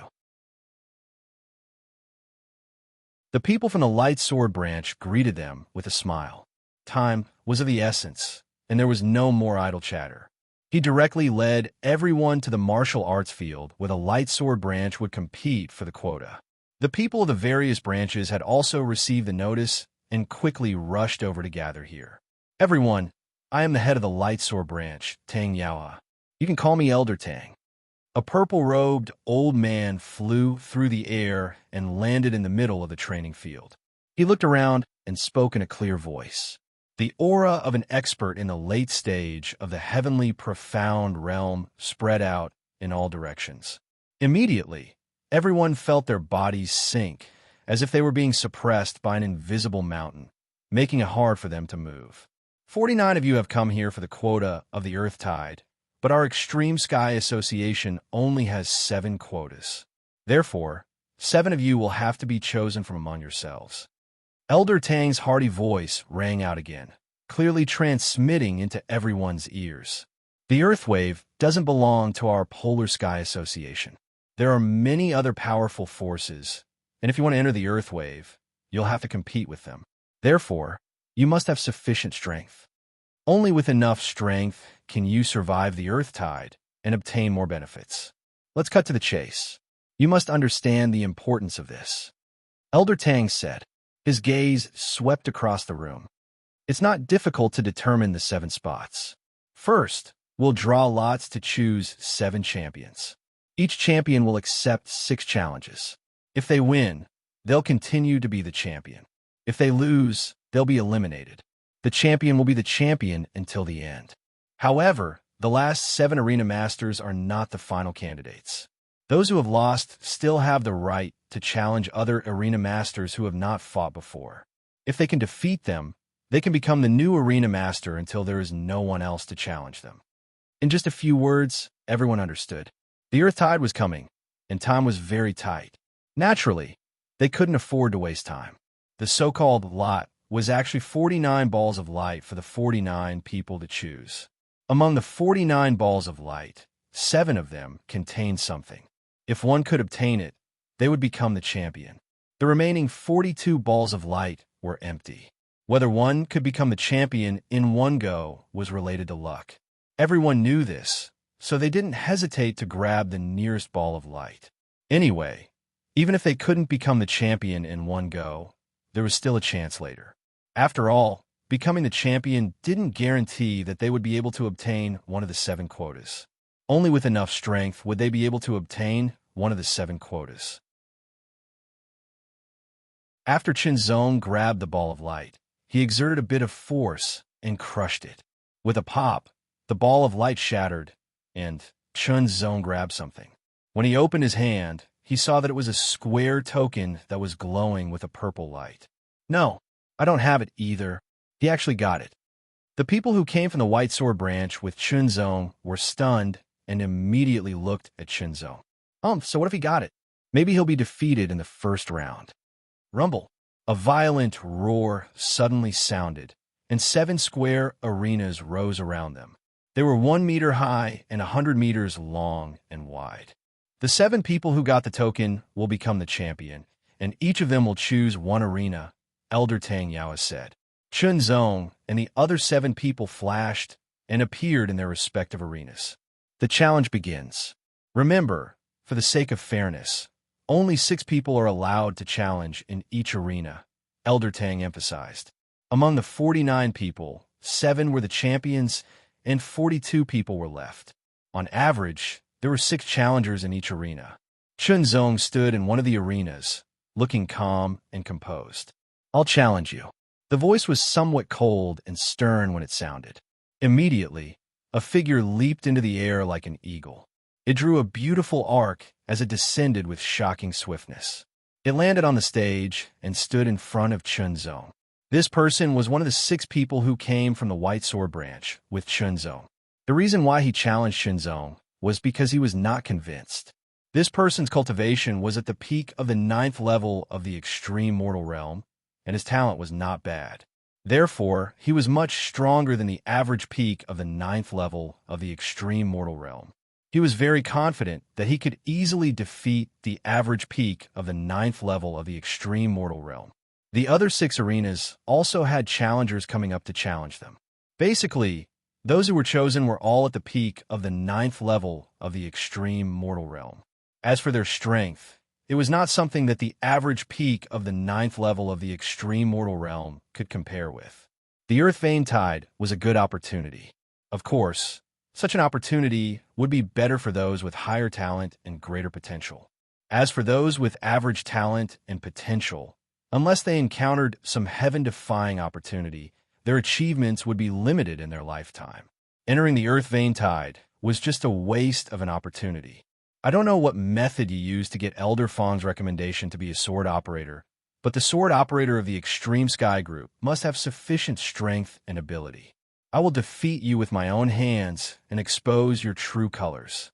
Speaker 1: The people from the Light Sword branch greeted them with a smile. Time was of the essence, and there was no more idle chatter. He directly led everyone to the martial arts field where the Light Sword branch would compete for the quota. The people of the various branches had also received the notice and quickly rushed over to gather here. Everyone, I am the head of the Light Sword branch, Tang Yaoa. You can call me Elder Tang. A purple-robed old man flew through the air and landed in the middle of the training field. He looked around and spoke in a clear voice. The aura of an expert in the late stage of the heavenly profound realm spread out in all directions. Immediately, everyone felt their bodies sink, as if they were being suppressed by an invisible mountain, making it hard for them to move. 49 of you have come here for the quota of the Earth Tide, but our Extreme Sky Association only has 7 quotas. Therefore, 7 of you will have to be chosen from among yourselves. Elder Tang's hearty voice rang out again, clearly transmitting into everyone's ears. The Earth Wave doesn't belong to our Polar Sky Association. There are many other powerful forces, and if you want to enter the Earth Wave, you'll have to compete with them. Therefore, you must have sufficient strength. Only with enough strength can you survive the Earth Tide and obtain more benefits. Let's cut to the chase. You must understand the importance of this. Elder Tang said. His gaze swept across the room. It's not difficult to determine the 7 spots. First, we'll draw lots to choose 7 champions. Each champion will accept 6 challenges. If they win, they'll continue to be the champion. If they lose, they'll be eliminated. The champion will be the champion until the end. However, the last 7 arena masters are not the final candidates. Those who have lost still have the right to challenge other arena masters who have not fought before. If they can defeat them, they can become the new arena master until there is no one else to challenge them. In just a few words, everyone understood. The Earth Tide was coming, and time was very tight. Naturally, they couldn't afford to waste time. The so-called lot was actually 49 balls of light for the 49 people to choose. Among the 49 balls of light, 7 of them contained something. If one could obtain it, they would become the champion. The remaining 42 balls of light were empty. Whether one could become the champion in one go was related to luck. Everyone knew this, so they didn't hesitate to grab the nearest ball of light. Anyway, even if they couldn't become the champion in one go, there was still a chance later. After all, becoming the champion didn't guarantee that they would be able to obtain one of the 7 quotas. Only with enough strength would they be able to obtain one of the 7 quotas. After Chunzong grabbed the ball of light, he exerted a bit of force and crushed it. With a pop, the ball of light shattered, and Chunzong grabbed something. When he opened his hand, he saw that it was a square token that was glowing with a purple light. No, I don't have it either. He actually got it. The people who came from the White Sword branch with Chunzong were stunned and immediately looked at Chunzong. So what if he got it? Maybe he'll be defeated in the first round. Rumble. A violent roar suddenly sounded, and 7 square arenas rose around them. They were 1 meter high and 100 meters long and wide. The 7 people who got the token will become the champion, and each of them will choose one arena, Elder Tang Yaoa said. Chunzong and the other 7 people flashed and appeared in their respective arenas. The challenge begins. Remember, for the sake of fairness, only 6 people are allowed to challenge in each arena, Elder Tang emphasized. Among the 49 people, 7 were the champions and 42 people were left. On average, there were 6 challengers in each arena. Chunzong stood in one of the arenas, looking calm and composed. "I'll challenge you." The voice was somewhat cold and stern when it sounded. Immediately, a figure leaped into the air like an eagle. It drew a beautiful arc as it descended with shocking swiftness. It landed on the stage and stood in front of Chunzong. This person was one of the 6 people who came from the White Sword branch with Chunzong. The reason why he challenged Chunzong was because he was not convinced. This person's cultivation was at the peak of the 9th level of the extreme mortal realm, and his talent was not bad. Therefore, he was much stronger than the average peak of the 9th level of the extreme mortal realm. He was very confident that he could easily defeat the average peak of the 9th level of the extreme mortal realm. The other 6 arenas also had challengers coming up to challenge them. Basically, those who were chosen were all at the peak of the 9th level of the extreme mortal realm. As for their strength, it was not something that the average peak of the 9th level of the extreme mortal realm could compare with. The Earth Vein Tide was a good opportunity. Of course, such an opportunity would be better for those with higher talent and greater potential. As for those with average talent and potential, unless they encountered some heaven-defying opportunity, their achievements would be limited in their lifetime. Entering the Earth Vein Tide was just a waste of an opportunity. I don't know what method you used to get Elder Fong's recommendation to be a sword operator, but the sword operator of the Extreme Sky Group must have sufficient strength and ability. I will defeat you with my own hands and expose your true colors,"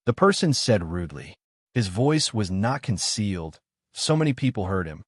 Speaker 1: the person said rudely. His voice was not concealed. So many people heard him.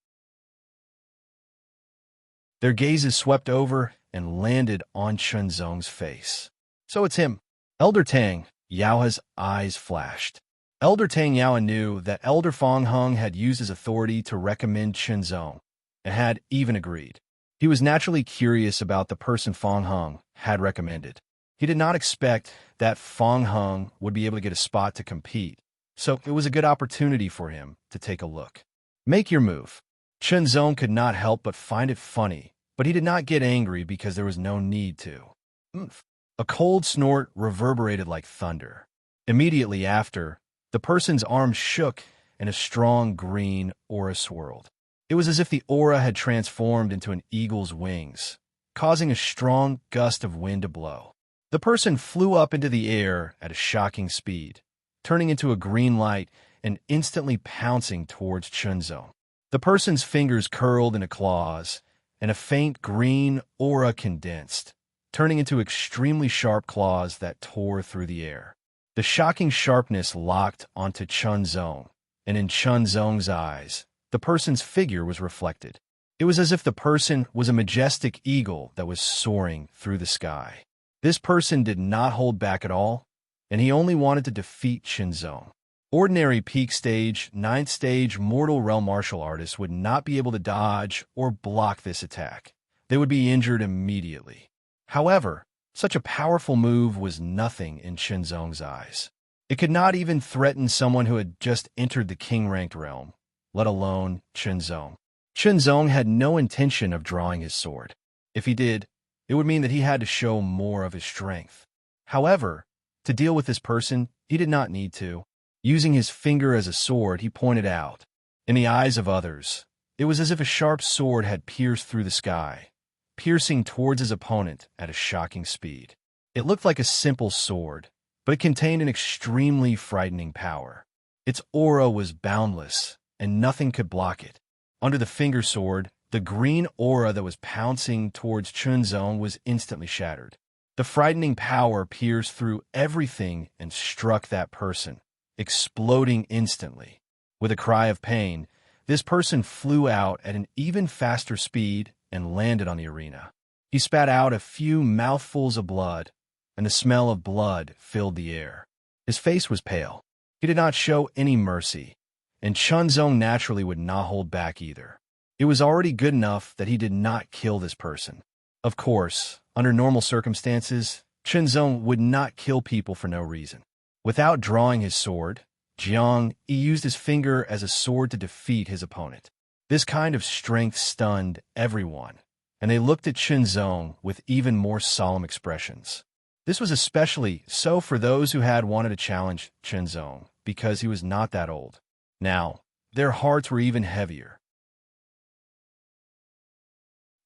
Speaker 1: Their gazes swept over and landed on Chunzong's face. "So it's him." Elder Tang Yao's eyes flashed. Elder Tang Yao knew that Elder Fong Hung had used his authority to recommend Chunzong, and had even agreed. He was naturally curious about the person Fong Hung had recommended. He did not expect that Fong Hung would be able to get a spot to compete, so it was a good opportunity for him to take a look. "Make your move." Chunzong could not help but find it funny, but he did not get angry because there was no need to. "Oomph." A cold snort reverberated like thunder. Immediately after, the person's arm shook and a strong green aura swirled. It was as if the aura had transformed into an eagle's wings, causing a strong gust of wind to blow. The person flew up into the air at a shocking speed, turning into a green light and instantly pouncing towards Chunzong. The person's fingers curled into claws, and a faint green aura condensed, turning into extremely sharp claws that tore through the air. The shocking sharpness locked onto Chunzong, and in Chunzong's eyes, the person's figure was reflected. It was as if the person was a majestic eagle that was soaring through the sky. This person did not hold back at all, and he only wanted to defeat Chunzong. Ordinary peak stage, 9th stage mortal realm martial artists would not be able to dodge or block this attack. They would be injured immediately. However, such a powerful move was nothing in Chunzong's eyes. It could not even threaten someone who had just entered the king-ranked realm, let alone Chunzong. Chunzong had no intention of drawing his sword. If he did, it would mean that he had to show more of his strength. However, to deal with this person, he did not need to. Using his finger as a sword, he pointed out. In the eyes of others, it was as if a sharp sword had pierced through the sky, piercing towards his opponent at a shocking speed. It looked like a simple sword, but it contained an extremely frightening power. Its aura was boundless, and nothing could block it. Under the finger sword, the green aura that was pouncing towards Chunzong was instantly shattered. The frightening power pierced through everything and struck that person, exploding instantly. With a cry of pain, this person flew out at an even faster speed and landed on the arena. He spat out a few mouthfuls of blood, and the smell of blood filled the air. His face was pale. He did not show any mercy, and Chunzong naturally would not hold back either. It was already good enough that he did not kill this person. Of course, under normal circumstances, Chenzong would not kill people for no reason. Without drawing his sword, Jiang Yi used his finger as a sword to defeat his opponent. This kind of strength stunned everyone, and they looked at Chenzong with even more solemn expressions. This was especially so for those who had wanted to challenge Chenzong, because he was not that old. Now, their hearts were even heavier.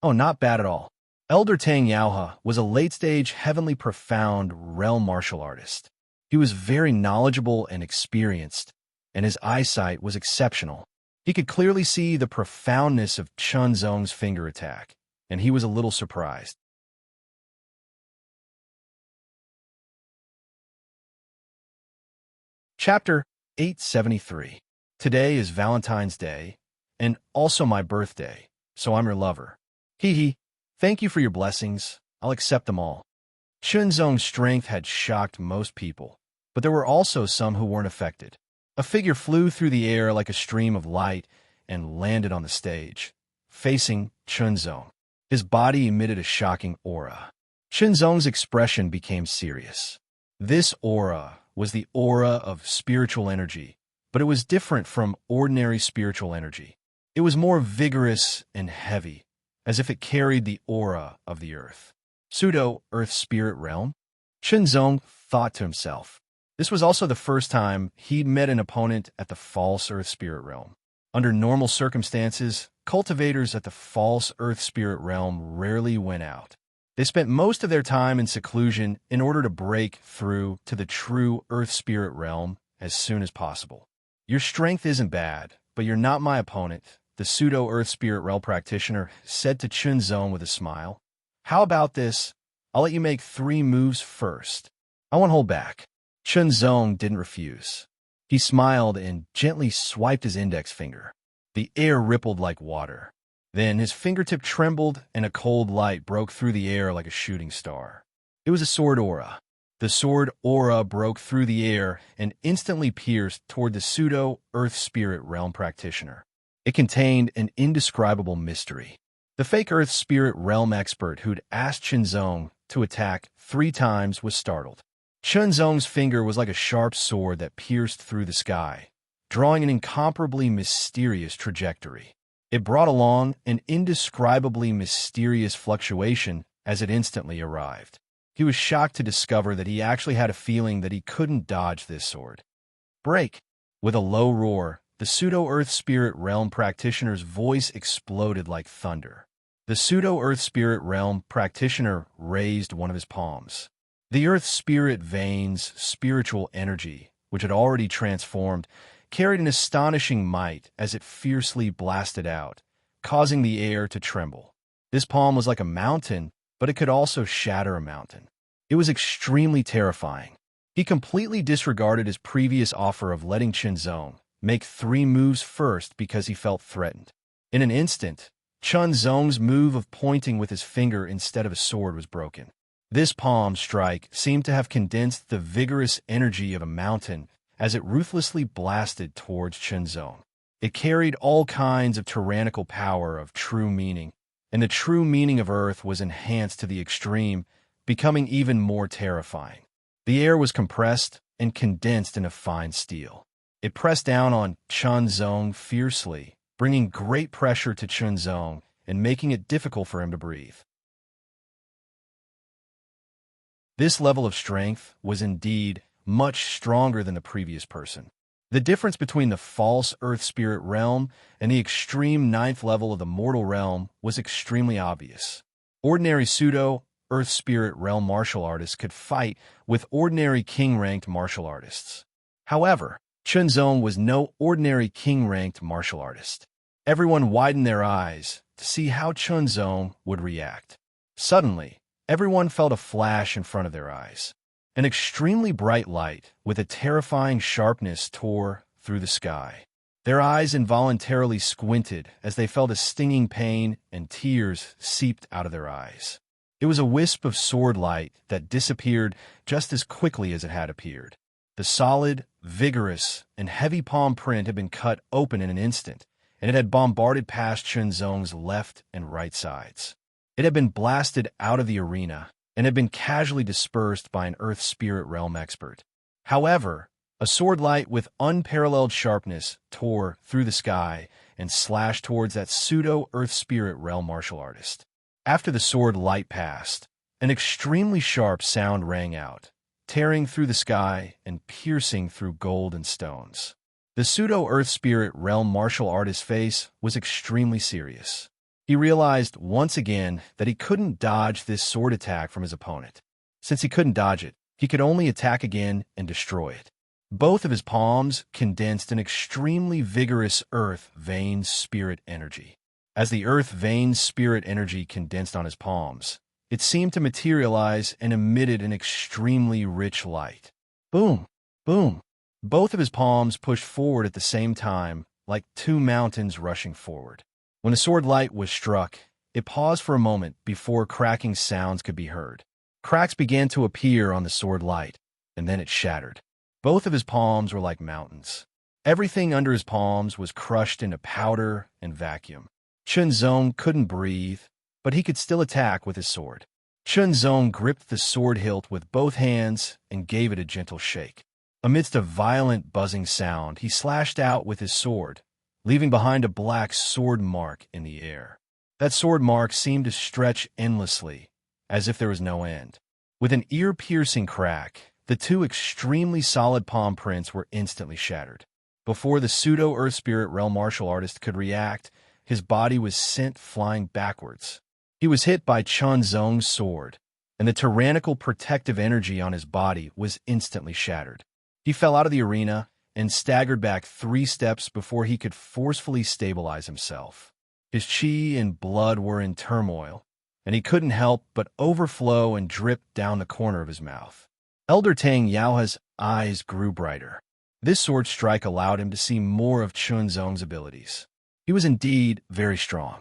Speaker 1: Oh, not bad at all. Elder Tang Yaohe was a late-stage, heavenly profound realm martial artist. He was very knowledgeable and experienced, and his eyesight was exceptional. He could clearly see the profoundness of Chenzong's finger attack, and he was a little surprised. Chapter 873. Today is Valentine's Day, and also my birthday, so I'm your lover. Hee hee. Thank you for your blessings. I'll accept them all. Chenzong's strength had shocked most people, but there were also some who weren't affected. A figure flew through the air like a stream of light and landed on the stage, facing Chenzong. His body emitted a shocking aura. Chenzong's expression became serious. This aura was the aura of spiritual energy, but it was different from ordinary spiritual energy. It was more vigorous and heavy, as if it carried the aura of the earth. Pseudo-earth spirit realm? Chenzong thought to himself. This was also the first time he'd met an opponent at the false earth spirit realm. Under normal circumstances, cultivators at the false earth spirit realm rarely went out. They spent most of their time in seclusion in order to break through to the true earth spirit realm as soon as possible. Your strength isn't bad, but you're not my opponent, the pseudo-earth spirit realm practitioner said to Chenzong with a smile. How about this? I'll let you make 3 moves first. I won't hold back. Chenzong didn't refuse. He smiled and gently swiped his index finger. The air rippled like water. Then his fingertip trembled and a cold light broke through the air like a shooting star. It was a sword aura. The sword aura broke through the air and instantly pierced toward the pseudo-earth spirit realm practitioner. It contained an indescribable mystery. The fake earth spirit realm expert who'd asked Chenzong to attack 3 times was startled. Chenzong's finger was like a sharp sword that pierced through the sky, drawing an incomparably mysterious trajectory. It brought along an indescribably mysterious fluctuation as it instantly arrived. He was shocked to discover that he actually had a feeling that he couldn't dodge this sword. Break! With a low roar, the pseudo-earth spirit realm practitioner's voice exploded like thunder. The pseudo-earth spirit realm practitioner raised one of his palms. The earth spirit veins, spiritual energy, which had already transformed, carried an astonishing might as it fiercely blasted out, causing the air to tremble. This palm was like a mountain, but it could also shatter a mountain. It was extremely terrifying. He completely disregarded his previous offer of letting Chenzong make 3 moves first because he felt threatened. In an instant, Chenzong's move of pointing with his finger instead of a sword was broken. This palm strike seemed to have condensed the vigorous energy of a mountain as it ruthlessly blasted towards Chenzong. It carried all kinds of tyrannical power of true meaning, and the true meaning of earth was enhanced to the extreme, becoming even more terrifying. The air was compressed and condensed into fine steel. It pressed down on Chenzong fiercely, bringing great pressure to Chenzong and making it difficult for him to breathe. This level of strength was indeed much stronger than the previous person. The difference between the false earth spirit realm and the extreme 9th level of the mortal realm was extremely obvious. Ordinary pseudo-earth spirit realm martial artists could fight with ordinary king-ranked martial artists. However, Chenzong was no ordinary king-ranked martial artist. Everyone widened their eyes to see how Chenzong would react. Suddenly, everyone felt a flash in front of their eyes. An extremely bright light with a terrifying sharpness tore through the sky. Their eyes involuntarily squinted as they felt a stinging pain and tears seeped out of their eyes. It was a wisp of sword light that disappeared just as quickly as it had appeared. The solid, vigorous, and heavy palm print had been cut open in an instant, and it had bombarded past Chenzong's left and right sides. It had been blasted out of the arena and had been casually dispersed by an Earth Spirit Realm expert. However, a sword light with unparalleled sharpness tore through the sky and slashed towards that pseudo-Earth Spirit Realm martial artist. After the sword light passed, an extremely sharp sound rang out, tearing through the sky and piercing through gold and stones. The pseudo-Earth Spirit Realm martial artist's face was extremely serious. He realized once again that he couldn't dodge this sword attack from his opponent. Since he couldn't dodge it, he could only attack again and destroy it. Both of his palms condensed an extremely vigorous Earth Vein Spirit energy. As the Earth Vein Spirit energy condensed on his palms, it seemed to materialize and emitted an extremely rich light. Boom! Boom! Both of his palms pushed forward at the same time, like two mountains rushing forward. When the sword light was struck, it paused for a moment before cracking sounds could be heard. Cracks began to appear on the sword light, and then it shattered. Both of his palms were like mountains. Everything under his palms was crushed into powder and vacuum. Chunzong couldn't breathe, but he could still attack with his sword. Chunzong gripped the sword hilt with both hands and gave it a gentle shake. Amidst a violent buzzing sound, he slashed out with his sword, leaving behind a black sword mark in the air. That sword mark seemed to stretch endlessly, as if there was no end. With an ear-piercing crack, the two extremely solid palm prints were instantly shattered. Before the pseudo-Earth Spirit Realm martial artist could react, his body was sent flying backwards. He was hit by Chunzong's sword, and the tyrannical protective energy on his body was instantly shattered. He fell out of the arena and staggered back 3 steps before he could forcefully stabilize himself. His chi and blood were in turmoil, and he couldn't help but overflow and drip down the corner of his mouth. Elder Tang Yaoha's eyes grew brighter. This sword strike allowed him to see more of Chunzong's abilities. He was indeed very strong.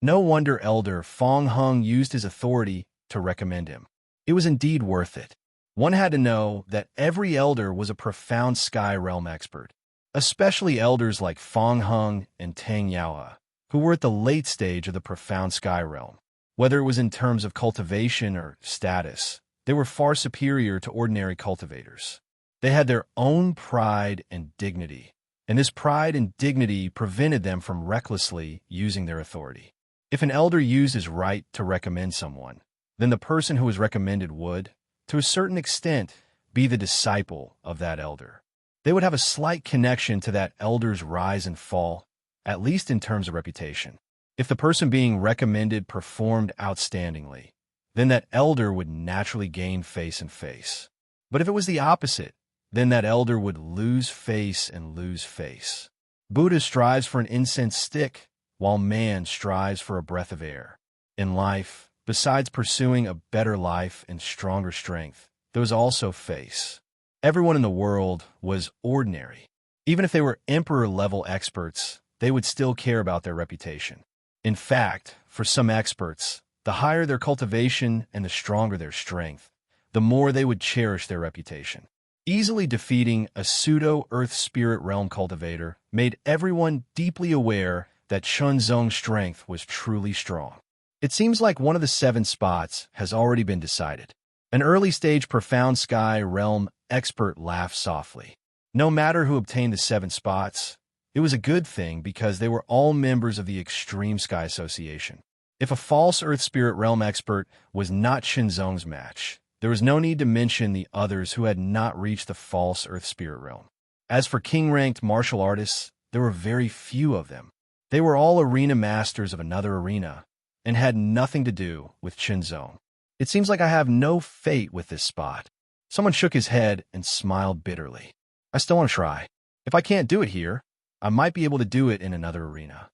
Speaker 1: No wonder Elder Fong Hung used his authority to recommend him. It was indeed worth it. One had to know that every elder was a profound sky realm expert, especially elders like Fong Hung and Tang Yaoha, who were at the late stage of the profound sky realm. Whether it was in terms of cultivation or status, they were far superior to ordinary cultivators. They had their own pride and dignity, and this pride and dignity prevented them from recklessly using their authority. If an elder used his right to recommend someone, then the person who was recommended would, to a certain extent, be the disciple of that elder. They would have a slight connection to that elder's rise and fall, at least in terms of reputation. If the person being recommended performed outstandingly, then that elder would naturally gain face and face. But if it was the opposite, then that elder would lose face and lose face. Buddha strives for an incense stick, while man strives for a breath of air. In life, besides pursuing a better life and stronger strength, there was also face. Everyone in the world was ordinary. Even if they were emperor-level experts, they would still care about their reputation. In fact, for some experts, the higher their cultivation and the stronger their strength, the more they would cherish their reputation. Easily defeating a pseudo-Earth Spirit Realm cultivator made everyone deeply aware that Chunzong's strength was truly strong. It seems like one of the 7 spots has already been decided. An early-stage Profound Sky Realm expert laughed softly. No matter who obtained the 7 spots, it was a good thing because they were all members of the Extreme Sky Association. If a false Earth Spirit Realm expert was not Chunzong's match, there was no need to mention the others who had not reached the false Earth Spirit Realm. As for king-ranked martial artists, there were very few of them. They were all arena masters of another arena and had nothing to do with Chunzong. It seems like I have no fate with this spot. Someone shook his head and smiled bitterly. I still want to try. If I can't do it here, I might be able to do it in another arena.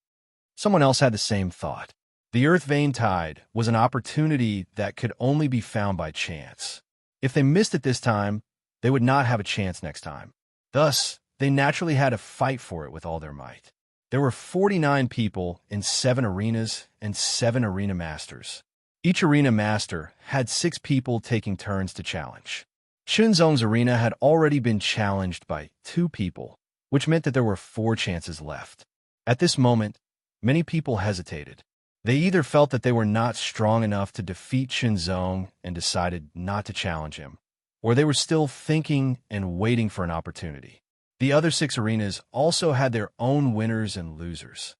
Speaker 1: Someone else had the same thought. The Earth Vein Tide was an opportunity that could only be found by chance. If they missed it this time, they would not have a chance next time. Thus, they naturally had to fight for it with all their might. There were 49 people in 7 arenas and 7 arena masters. Each arena master had 6 people taking turns to challenge. Chunzong's arena had already been challenged by 2 people, which meant that there were 4 chances left. At this moment, many people hesitated. They either felt that they were not strong enough to defeat Qinzong and decided not to challenge him, or they were still thinking and waiting for an opportunity. The other 6 arenas also had their own winners and losers.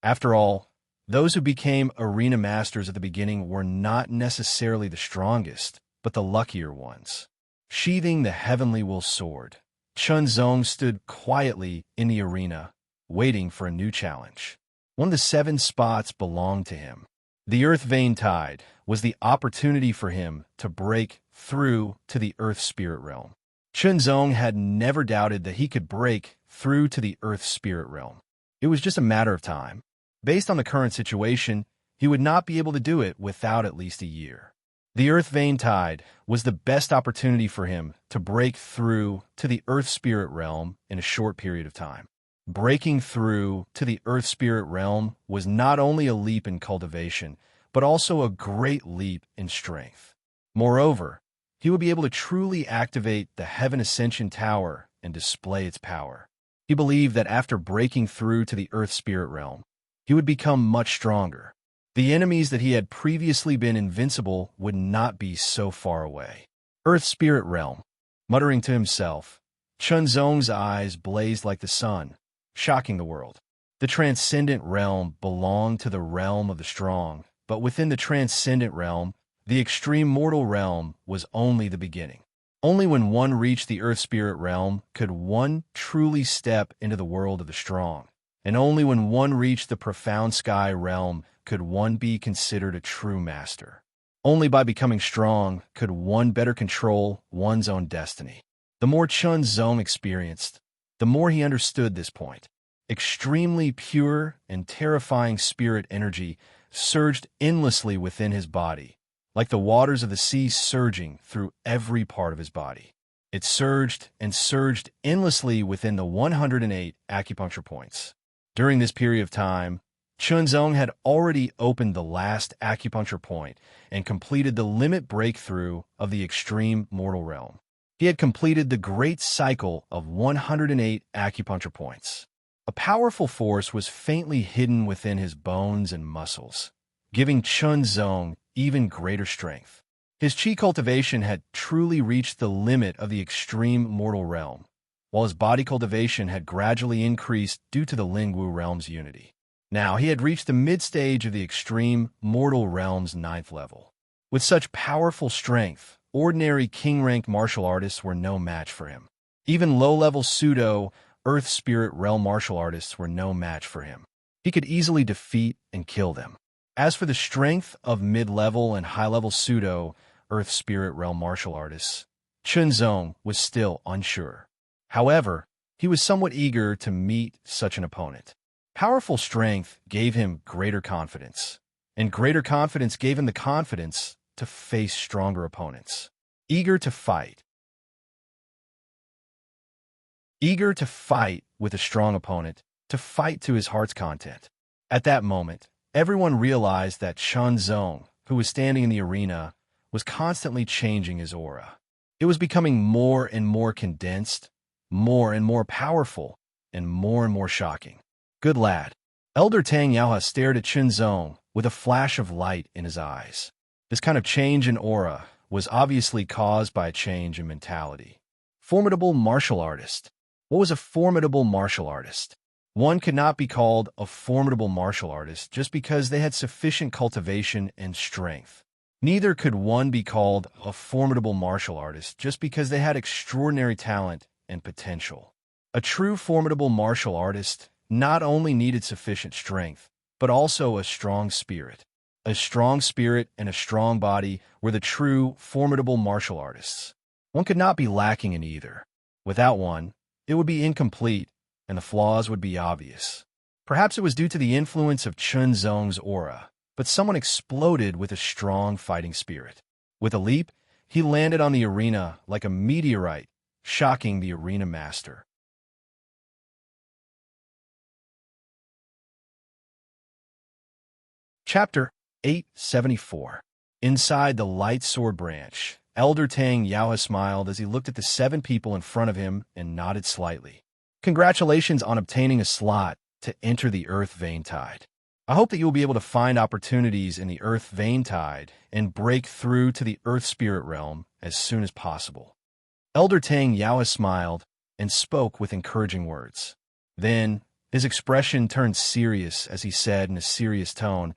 Speaker 1: After all, those who became arena masters at the beginning were not necessarily the strongest, but the luckier ones. Sheathing the heavenly will sword, Qinzong stood quietly in the arena, waiting for a new challenge. One of the 7 spots belonged to him. The Earth Vein Tide was the opportunity for him to break through to the Earth Spirit Realm. Qinzong had never doubted that he could break through to the Earth Spirit Realm. It was just a matter of time. Based on the current situation, he would not be able to do it without at least a year. The Earth Vein Tide was the best opportunity for him to break through to the Earth Spirit Realm in a short period of time. Breaking through to the Earth Spirit Realm was not only a leap in cultivation, but also a great leap in strength. Moreover, he would be able to truly activate the Heaven Ascension Tower and display its power. He believed that after breaking through to the Earth Spirit Realm, he would become much stronger. The enemies that he had previously been invincible would not be so far away. Earth Spirit Realm. Muttering to himself, Qinzong's eyes blazed like the sun, shocking the world. The transcendent realm belonged to the realm of the strong, but within the transcendent realm, the extreme mortal realm was only the beginning. Only when one reached the Earth Spirit Realm could one truly step into the world of the strong, and only when one reached the profound sky realm could one be considered a true master. Only by becoming strong could one better control one's own destiny. The more Qinzong experienced, the more he understood this point. Extremely pure and terrifying spirit energy surged endlessly within his body, like the waters of the sea surging through every part of his body. It surged and surged endlessly within the 108 acupuncture points. During this period of time, Qinzong had already opened the last acupuncture point and completed the limit breakthrough of the extreme mortal realm. He had completed the great cycle of 108 acupuncture points. A powerful force was faintly hidden within his bones and muscles, giving Qinzong even greater strength. His qi cultivation had truly reached the limit of the extreme mortal realm, while his body cultivation had gradually increased due to the Lingwu realm's unity. Now he had reached the mid-stage of the extreme mortal realm's 9th level. With such powerful strength, ordinary king-rank martial artists were no match for him. Even low-level pseudo-earth spirit realm martial artists were no match for him. He could easily defeat and kill them. As for the strength of mid-level and high-level pseudo-earth spirit realm martial artists, Qinzong was still unsure. However, he was somewhat eager to meet such an opponent. Powerful strength gave him greater confidence, and greater confidence gave him the confidence to face stronger opponents. Eager to fight. Eager to fight with a strong opponent, to fight to his heart's content. At that moment, everyone realized that Qinzong, who was standing in the arena, was constantly changing his aura. It was becoming more and more condensed, more and more powerful, and more shocking. Good lad. Elder Tang Yaohe stared at Qinzong with a flash of light in his eyes. This kind of change in aura was obviously caused by a change in mentality. Formidable martial artist. What was a formidable martial artist? One could not be called a formidable martial artist just because they had sufficient cultivation and strength. Neither could one be called a formidable martial artist just because they had extraordinary talent and potential. A true formidable martial artist not only needed sufficient strength, but also a strong spirit. A strong spirit and a strong body were the true formidable martial artists. One could not be lacking in either. Without one, it would be incomplete, and the flaws would be obvious. Perhaps it was due to the influence of Qinzong's aura, but someone exploded with a strong fighting spirit. With a leap, he landed on the arena like a meteorite, shocking the arena master. Chapter 874. Inside the light sword branch, Elder Tang Yaohe smiled as he looked at the 7 people in front of him and nodded slightly. Congratulations on obtaining a slot to enter the Earth Vein Tide. I hope that you will be able to find opportunities in the Earth Vein Tide and break through to the Earth Spirit Realm as soon as possible. Elder Tang Yaoha smiled and spoke with encouraging words. Then, his expression turned serious as he said in a serious tone,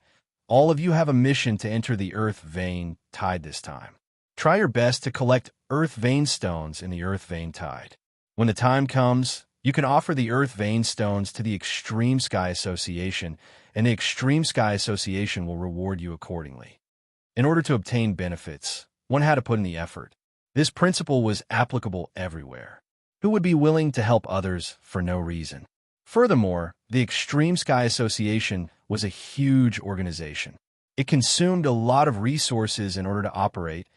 Speaker 1: "All of you have a mission to enter the Earth Vein Tide this time. Try your best to collect Earth Vein Stones in the Earth Vein Tide. When the time comes, you can offer the Earth Vein Stones to the Extreme Sky Association, and the Extreme Sky Association will reward you accordingly." In order to obtain benefits, one had to put in the effort. This principle was applicable everywhere. Who would be willing to help others for no reason? Furthermore, the Extreme Sky Association was a huge organization. It consumed a lot of resources in order to operate,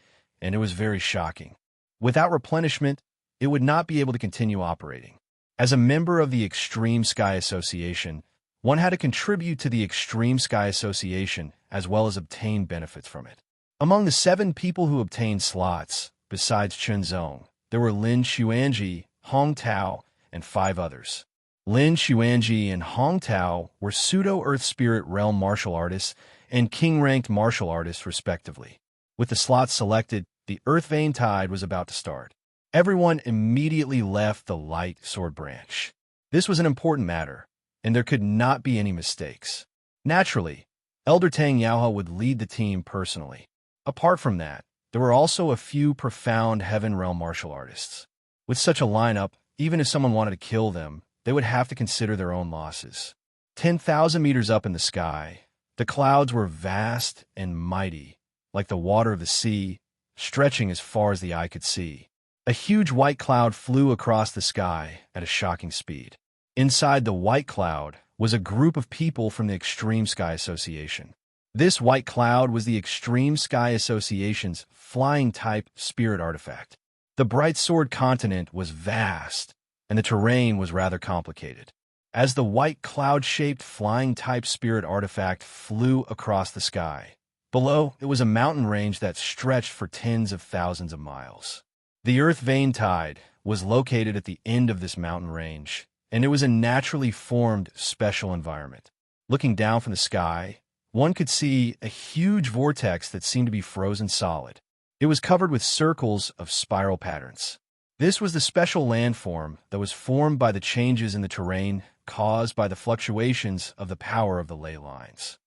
Speaker 1: and it was very shocking. Without replenishment, it would not be able to continue operating. As a member of the Extreme Sky Association, one had to contribute to the Extreme Sky Association as well as obtain benefits from it. Among the 7 people who obtained slots, besides Chen Zong, there were Lin Xuanji, Hong Tao, and 5 others. Lin Xuanji and Hong Tao were pseudo-Earth Spirit Realm martial artists and king-ranked martial artists, respectively. With the slots selected, the Earth Vein Tide was about to start. Everyone immediately left the light sword branch. This was an important matter, and there could not be any mistakes. Naturally, Elder Tang Yaoha would lead the team personally. Apart from that, there were also a few profound Heaven Realm martial artists. With such a lineup, even if someone wanted to kill them, they would have to consider their own losses. 10,000 meters up in the sky, the clouds were vast and mighty, like the water of the sea, stretching as far as the eye could see. A huge white cloud flew across the sky at a shocking speed. Inside the white cloud was a group of people from the Extreme Sky Association. This white cloud was the Extreme Sky Association's flying-type spirit artifact. The Bright Sword continent was vast, and the terrain was rather complicated. As the white cloud-shaped flying-type spirit artifact flew across the sky, below it was a mountain range that stretched for tens of thousands of miles. The Earth Vein Tide was located at the end of this mountain range, and it was a naturally formed special environment. Looking down from the sky, one could see a huge vortex that seemed to be frozen solid. It was covered with circles of spiral patterns. This was the special landform that was formed by the changes in the terrain caused by the fluctuations of the power of the ley lines.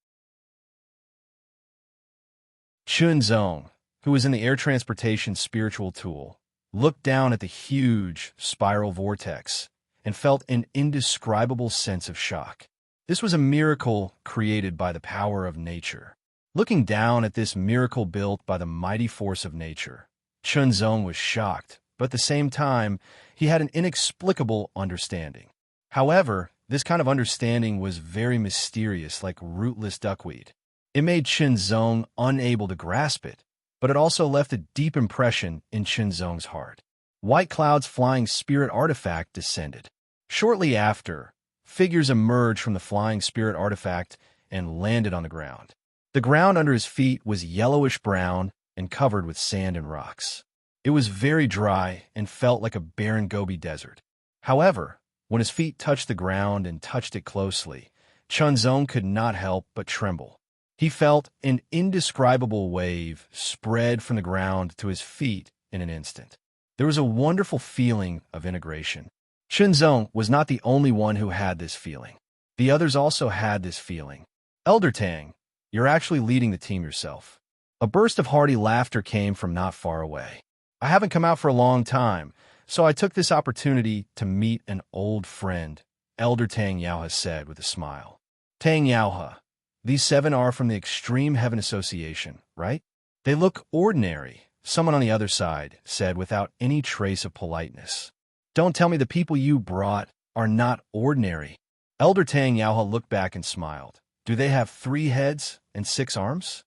Speaker 1: Chun Zong, who was in the air transportation spiritual tool, looked down at the huge spiral vortex and felt an indescribable sense of shock. This was a miracle created by the power of nature. Looking down at this miracle built by the mighty force of nature, Chun Zong was shocked, but at the same time, he had an inexplicable understanding. However, this kind of understanding was very mysterious, like rootless duckweed. It made Chun Zong unable to grasp it, but it also left a deep impression in Chun Zong's heart. White Cloud's flying spirit artifact descended. Shortly after, figures emerged from the flying spirit artifact and landed on the ground. The ground under his feet was yellowish-brown and covered with sand and rocks. It was very dry and felt like a barren Gobi desert. However, when his feet touched the ground and touched it closely, Chun Zong could not help but tremble. He felt an indescribable wave spread from the ground to his feet in an instant. There was a wonderful feeling of integration. Chun Zong was not the only one who had this feeling. The others also had this feeling. Elder Tang, you're actually leading the team yourself. A burst of hearty laughter came from not far away. I haven't come out for a long time, so I took this opportunity to meet an old friend, Elder Tang Yaoha said with a smile. Tang Yaoha, these 7 are from the Extreme Heaven Association, right? They look ordinary, someone on the other side said without any trace of politeness. Don't tell me the people you brought are not ordinary. Elder Tang Yaoha looked back and smiled. Do they have 3 heads and 6 arms?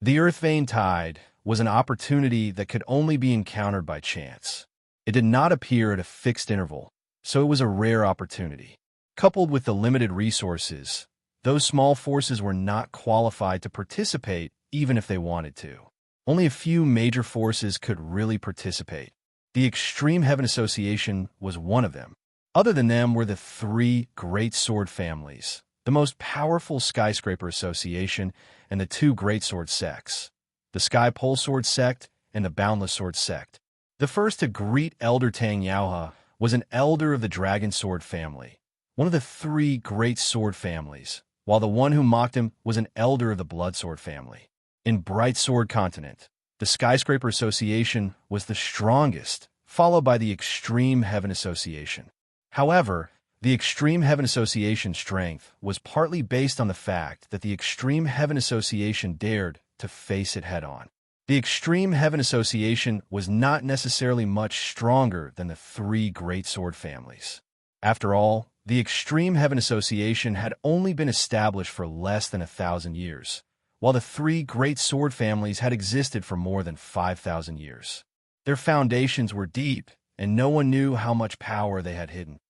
Speaker 1: The Earth Vein Tide was an opportunity that could only be encountered by chance. It did not appear at a fixed interval, so it was a rare opportunity. Coupled with the limited resources, those small forces were not qualified to participate even if they wanted to. Only a few major forces could really participate. The Extreme Heaven Association was one of them. Other than them were the three great sword families, the most powerful skyscraper association, and the two great sword sects, the Sky Pole Sword sect and the Boundless Sword sect. The first to greet Elder Tang Yaoha was an elder of the Dragon Sword family, one of the three great sword families, while the one who mocked him was an elder of the Blood Sword family. In Bright Sword Continent, the Skyscraper Association was the strongest, followed by the Extreme Heaven Association. However, the Extreme Heaven Association's strength was partly based on the fact that the Extreme Heaven Association dared to face it head-on. The Extreme Heaven Association was not necessarily much stronger than the three great sword families. After all, the Extreme Heaven Association had only been established for less than 1,000 years, while the three great sword families had existed for more than 5,000 years. Their foundations were deep, and no one knew how much power they had hidden.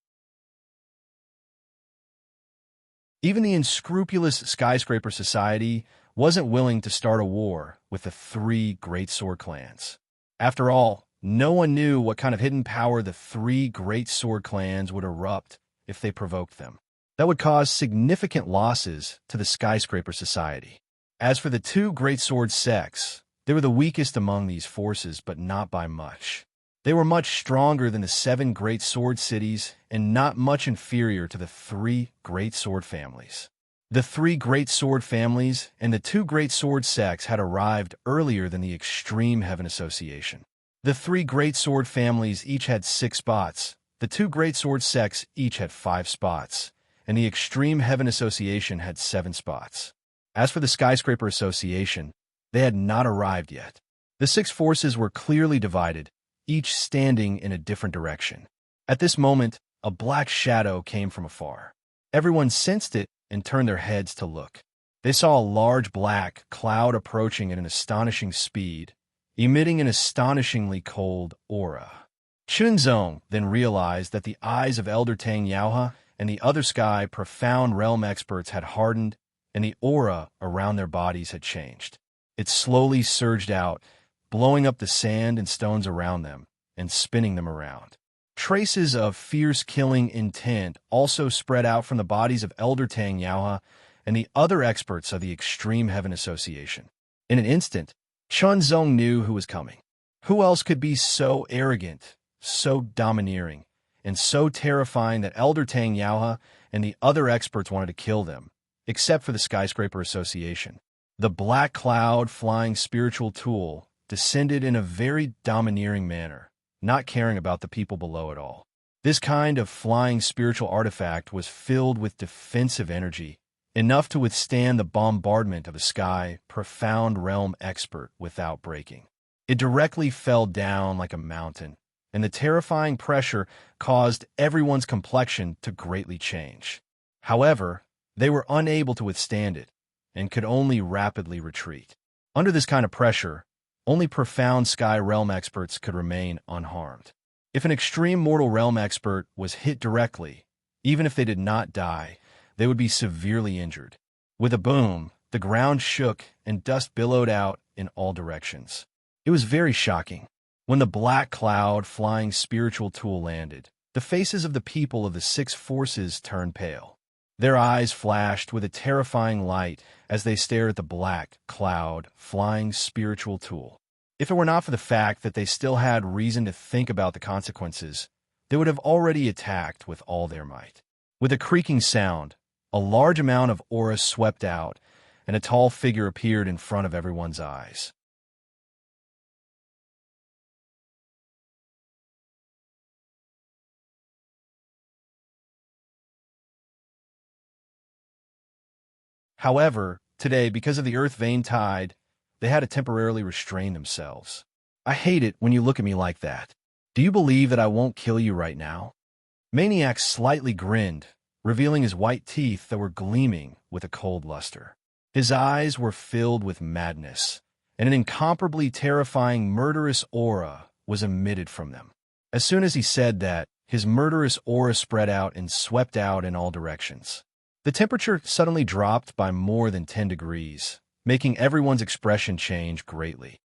Speaker 1: Even the unscrupulous Skyscraper Society wasn't willing to start a war with the three great sword clans. After all, no one knew what kind of hidden power the three great sword clans would erupt if they provoked them. That would cause significant losses to the Skyscraper Society. As for the two great sword sects, they were the weakest among these forces, but not by much. They were much stronger than the 7 great sword cities and not much inferior to the 3 great sword families. The 3 great sword families and the 2 great sword sects had arrived earlier than the Extreme Heaven Association. The 3 great sword families each had 6 spots, the 2 great sword sects each had 5 spots, and the Extreme Heaven Association had 7 spots. As for the Skyscraper Association, they had not arrived yet. The 6 forces were clearly divided, each standing in a different direction. At this moment, a black shadow came from afar. Everyone sensed it and turned their heads to look. They saw a large black cloud approaching at an astonishing speed, emitting an astonishingly cold aura. Chunzong then realized that the eyes of Elder Tang Yaoha and the other Sky Profound Realm experts had hardened, and the aura around their bodies had changed. It slowly surged out, blowing up the sand and stones around them and spinning them around. Traces of fierce killing intent also spread out from the bodies of Elder Tang Yaoha and the other experts of the Extreme Heaven Association. In an instant, Chunzong knew who was coming. Who else could be so arrogant, so domineering, and so terrifying that Elder Tang Yaoha and the other experts wanted to kill them, except for the Skyscraper Association. The black cloud flying spiritual tool descended in a very domineering manner, not caring about the people below at all. This kind of flying spiritual artifact was filled with defensive energy, enough to withstand the bombardment of a Sky Profound Realm expert without breaking. It directly fell down like a mountain, and the terrifying pressure caused everyone's complexion to greatly change. However, they were unable to withstand it, and could only rapidly retreat. Under this kind of pressure, only profound Sky Realm experts could remain unharmed. If an extreme mortal realm expert was hit directly, even if they did not die, they would be severely injured. With a boom, the ground shook and dust billowed out in all directions. It was very shocking. When the black cloud flying spiritual tool landed, the faces of the people of the 6 forces turned pale. Their eyes flashed with a terrifying light as they stared at the black cloud flying spiritual tool. If it were not for the fact that they still had reason to think about the consequences, they would have already attacked with all their might. With a creaking sound, a large amount of aura swept out, and a tall figure appeared in front of everyone's eyes. However, today, because of the earth vein tide, they had to temporarily restrain themselves. I hate it when you look at me like that. Do you believe that I won't kill you right now? Maniac slightly grinned, revealing his white teeth that were gleaming with a cold luster. His eyes were filled with madness, and an incomparably terrifying murderous aura was emitted from them. As soon as he said that, his murderous aura spread out and swept out in all directions. The temperature suddenly dropped by more than 10 degrees, making everyone's expression change greatly.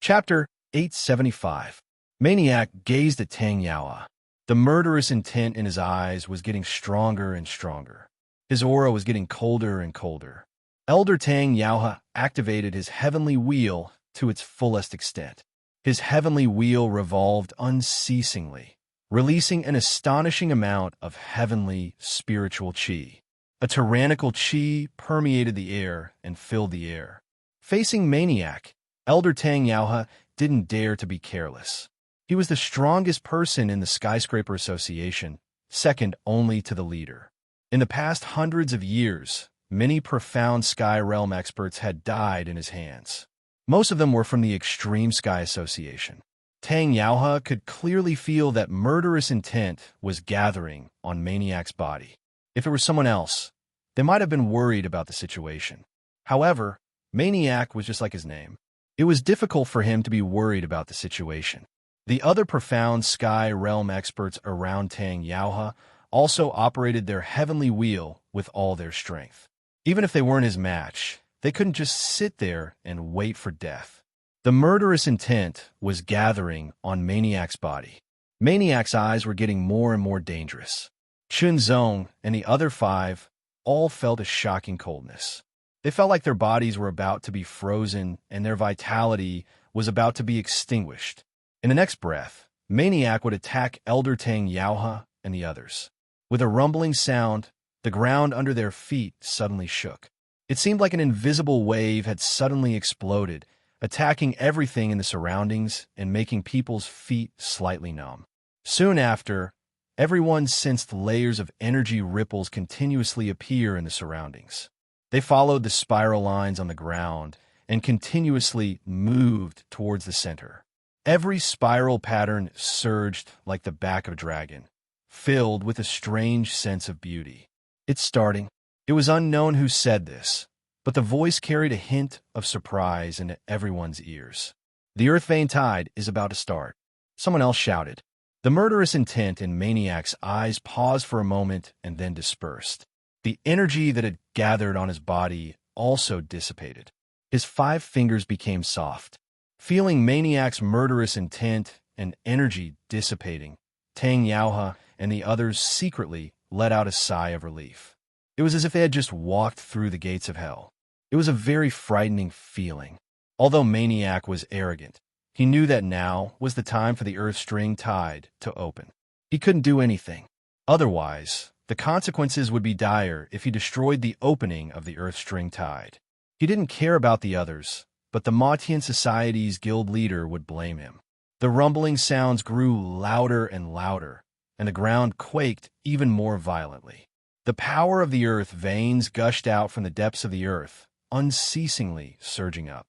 Speaker 1: Chapter 875. Maniac gazed at Tang Yaoha. The murderous intent in his eyes was getting stronger and stronger. His aura was getting colder and colder. Elder Tang Yaoha activated his heavenly wheel to its fullest extent. His heavenly wheel revolved unceasingly, releasing an astonishing amount of heavenly spiritual qi. A tyrannical qi permeated the air and filled the air. Facing Maniac, Elder Tang Yaoha didn't dare to be careless. He was the strongest person in the Skyscraper Association, second only to the leader. In the past hundreds of years, many profound Sky Realm experts had died in his hands. Most of them were from the Extreme Sky Association. Tang Yaoha could clearly feel that murderous intent was gathering on Maniac's body. If it were someone else, they might have been worried about the situation. However, Maniac was just like his name. It was difficult for him to be worried about the situation. The other profound Sky Realm experts around Tang Yaoha also operated their heavenly wheel with all their strength. Even if they weren't his match, they couldn't just sit there and wait for death. The murderous intent was gathering on Maniac's body. Maniac's eyes were getting more and more dangerous. Chunzong and the other five all felt a shocking coldness. They felt like their bodies were about to be frozen and their vitality was about to be extinguished. In the next breath, Maniac would attack Elder Tang Yaoha and the others. With a rumbling sound, the ground under their feet suddenly shook. It seemed like an invisible wave had suddenly exploded, attacking everything in the surroundings and making people's feet slightly numb. Soon after, everyone sensed layers of energy ripples continuously appear in the surroundings. They followed the spiral lines on the ground and continuously moved towards the center. Every spiral pattern surged like the back of a dragon, filled with a strange sense of beauty. It's starting. It was unknown who said this, but the voice carried a hint of surprise into everyone's ears. The Earth Vein Tide is about to start. Someone else shouted. The murderous intent in Maniac's eyes paused for a moment and then dispersed. The energy that had gathered on his body also dissipated. His 5 fingers became soft. Feeling Maniac's murderous intent and energy dissipating, Tang Yaoha and the others secretly let out a sigh of relief. It was as if they had just walked through the gates of hell. It was a very frightening feeling. Although Maniac was arrogant, he knew that now was the time for the Earth String Tide to open. He couldn't do anything. Otherwise, the consequences would be dire if he destroyed the opening of the Earth String Tide. He didn't care about the others, but the Mautian Society's guild leader would blame him. The rumbling sounds grew louder and louder, and the ground quaked even more violently. The power of the earth veins gushed out from the depths of the earth, unceasingly surging up.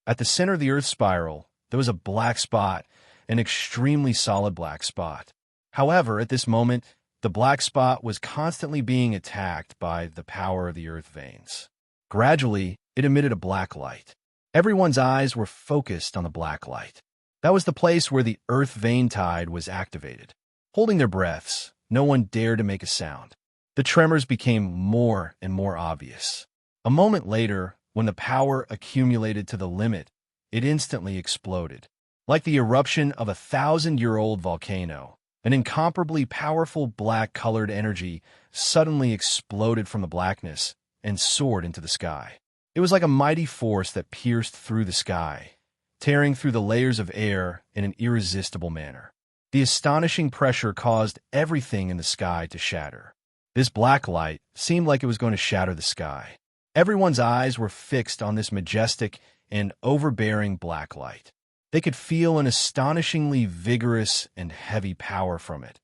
Speaker 1: At the center of the earth's spiral, there was a black spot, an extremely solid black spot. However, at this moment, the black spot was constantly being attacked by the power of the earth veins. Gradually, it emitted a black light. Everyone's eyes were focused on the black light. That was the place where the Earth Vein Tide was activated. Holding their breaths, no one dared to make a sound. The tremors became more and more obvious. A moment later, when the power accumulated to the limit, it instantly exploded. Like the eruption of a 1,000-year-old volcano, an incomparably powerful black-colored energy suddenly exploded from the blackness and soared into the sky. It was like a mighty force that pierced through the sky, tearing through the layers of air in an irresistible manner. The astonishing pressure caused everything in the sky to shatter. This black light seemed like it was going to shatter the sky. Everyone's eyes were fixed on this majestic and overbearing black light. They could feel an astonishingly vigorous and heavy power from it,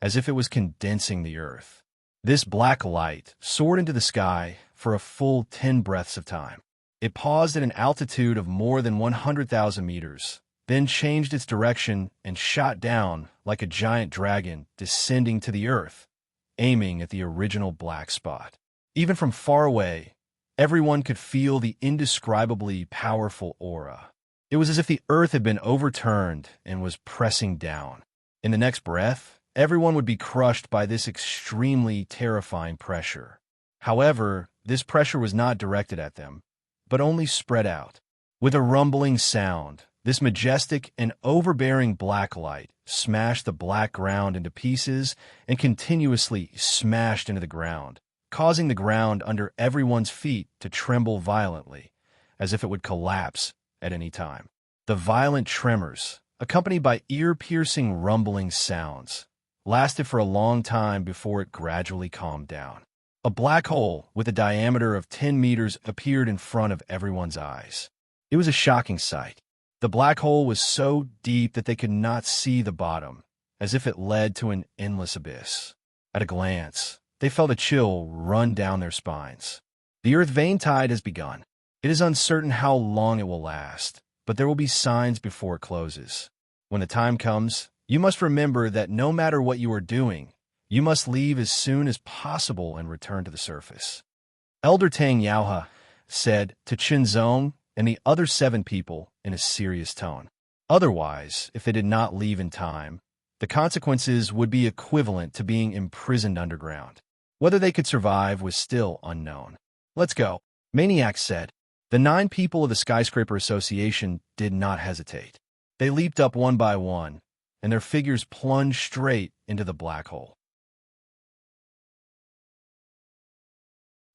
Speaker 1: as if it was condensing the earth. This black light soared into the sky for a full 10 breaths of time. It paused at an altitude of more than 100,000 meters, then changed its direction and shot down like a giant dragon descending to the earth, aiming at the original black spot. Even from far away, everyone could feel the indescribably powerful aura. It was as if the earth had been overturned and was pressing down. In the next breath, everyone would be crushed by this extremely terrifying pressure. However, this pressure was not directed at them, but only spread out. With a rumbling sound, this majestic and overbearing black light smashed the black ground into pieces and continuously smashed into the ground, causing the ground under everyone's feet to tremble violently, as if it would collapse at any time. The violent tremors, accompanied by ear-piercing rumbling sounds, lasted for a long time before it gradually calmed down. A black hole with a diameter of 10 meters appeared in front of everyone's eyes. It was a shocking sight. The black hole was so deep that they could not see the bottom, as if it led to an endless abyss. At a glance, they felt a chill run down their spines. The Earth vein tide has begun. It is uncertain how long it will last, but there will be signs before it closes. When the time comes, you must remember that no matter what you are doing, you must leave as soon as possible and return to the surface. Elder Tang Yaohe said to Qinzong and the other 7 people in a serious tone. Otherwise, if they did not leave in time, the consequences would be equivalent to being imprisoned underground. Whether they could survive was still unknown. Let's go, Maniac said. The 9 people of the Skyscraper Association did not hesitate. They leaped up one by one, and their figures plunged straight into the black hole.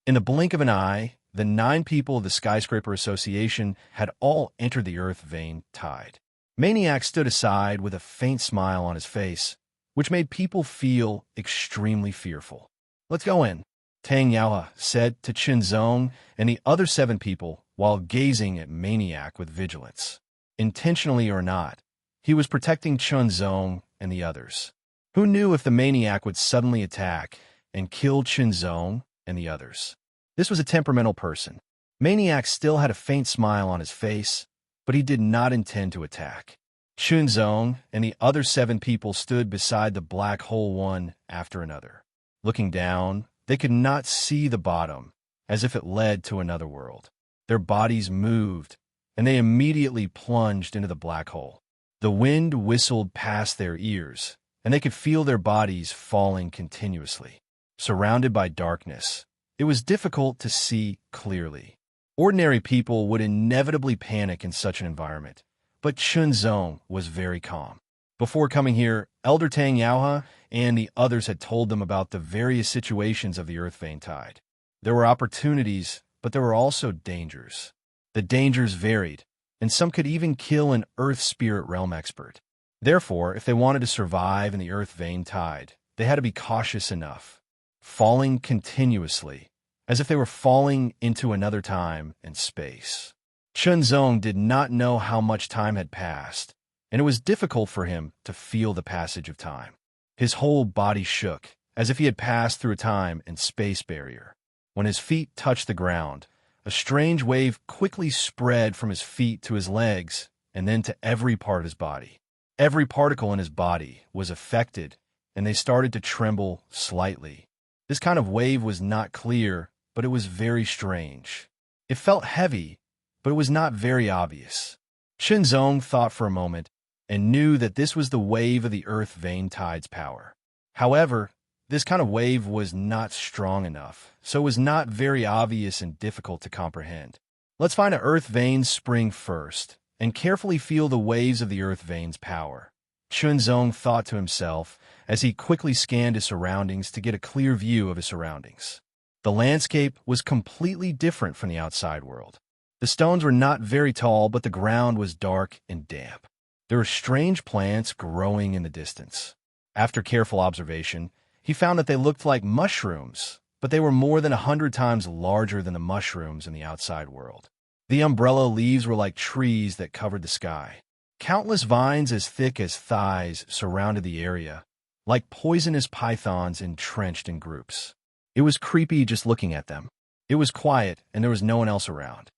Speaker 1: In the blink of an eye, the 9 people of the Skyscraper Association had all entered the Earth vein tide. Maniac stood aside with a faint smile on his face, which made people feel extremely fearful. Let's go in, Tang Yaohe said to Qinzong and the other 7 people while gazing at Maniac with vigilance. Intentionally or not, he was protecting Qinzong and the others. Who knew if the Maniac would suddenly attack and kill Qinzong and the others? This was a temperamental person. Maniac still had a faint smile on his face, but he did not intend to attack. Qinzong and the other 7 people stood beside the black hole one after another. Looking down, they could not see the bottom, as if it led to another world. Their bodies moved, and they immediately plunged into the black hole. The wind whistled past their ears, and they could feel their bodies falling continuously. Surrounded by darkness, it was difficult to see clearly. Ordinary people would inevitably panic in such an environment, but Qinzong was very calm. Before coming here, Elder Tang Yaohe and the others had told them about the various situations of the Earth vein tide. There were opportunities, but there were also dangers. The dangers varied, and some could even kill an Earth Spirit Realm expert. Therefore, if they wanted to survive in the Earth vein tide, they had to be cautious enough, falling continuously, as if they were falling into another time and space. Qinzong did not know how much time had passed, and it was difficult for him to feel the passage of time. His whole body shook, as if he had passed through a time and space barrier. When his feet touched the ground, a strange wave quickly spread from his feet to his legs and then to every part of his body. Every particle in his body was affected, and they started to tremble slightly. This kind of wave was not clear, but it was very strange. It felt heavy, but it was not very obvious. Qinzong thought for a moment and knew that this was the wave of the Earth vein tide's power. However, this kind of wave was not strong enough, so it was not very obvious and difficult to comprehend. Let's find an Earth vein spring first, and carefully feel the waves of the Earth vein's power. Qinzong thought to himself as he quickly scanned his surroundings to get a clear view of his surroundings. The landscape was completely different from the outside world. The stones were not very tall, but the ground was dark and damp. There were strange plants growing in the distance. After careful observation, he found that they looked like mushrooms, but they were more than 100 times larger than the mushrooms in the outside world. The umbrella leaves were like trees that covered the sky. Countless vines as thick as thighs surrounded the area, like poisonous pythons entrenched in groups. It was creepy just looking at them. It was quiet, and there was no one else around.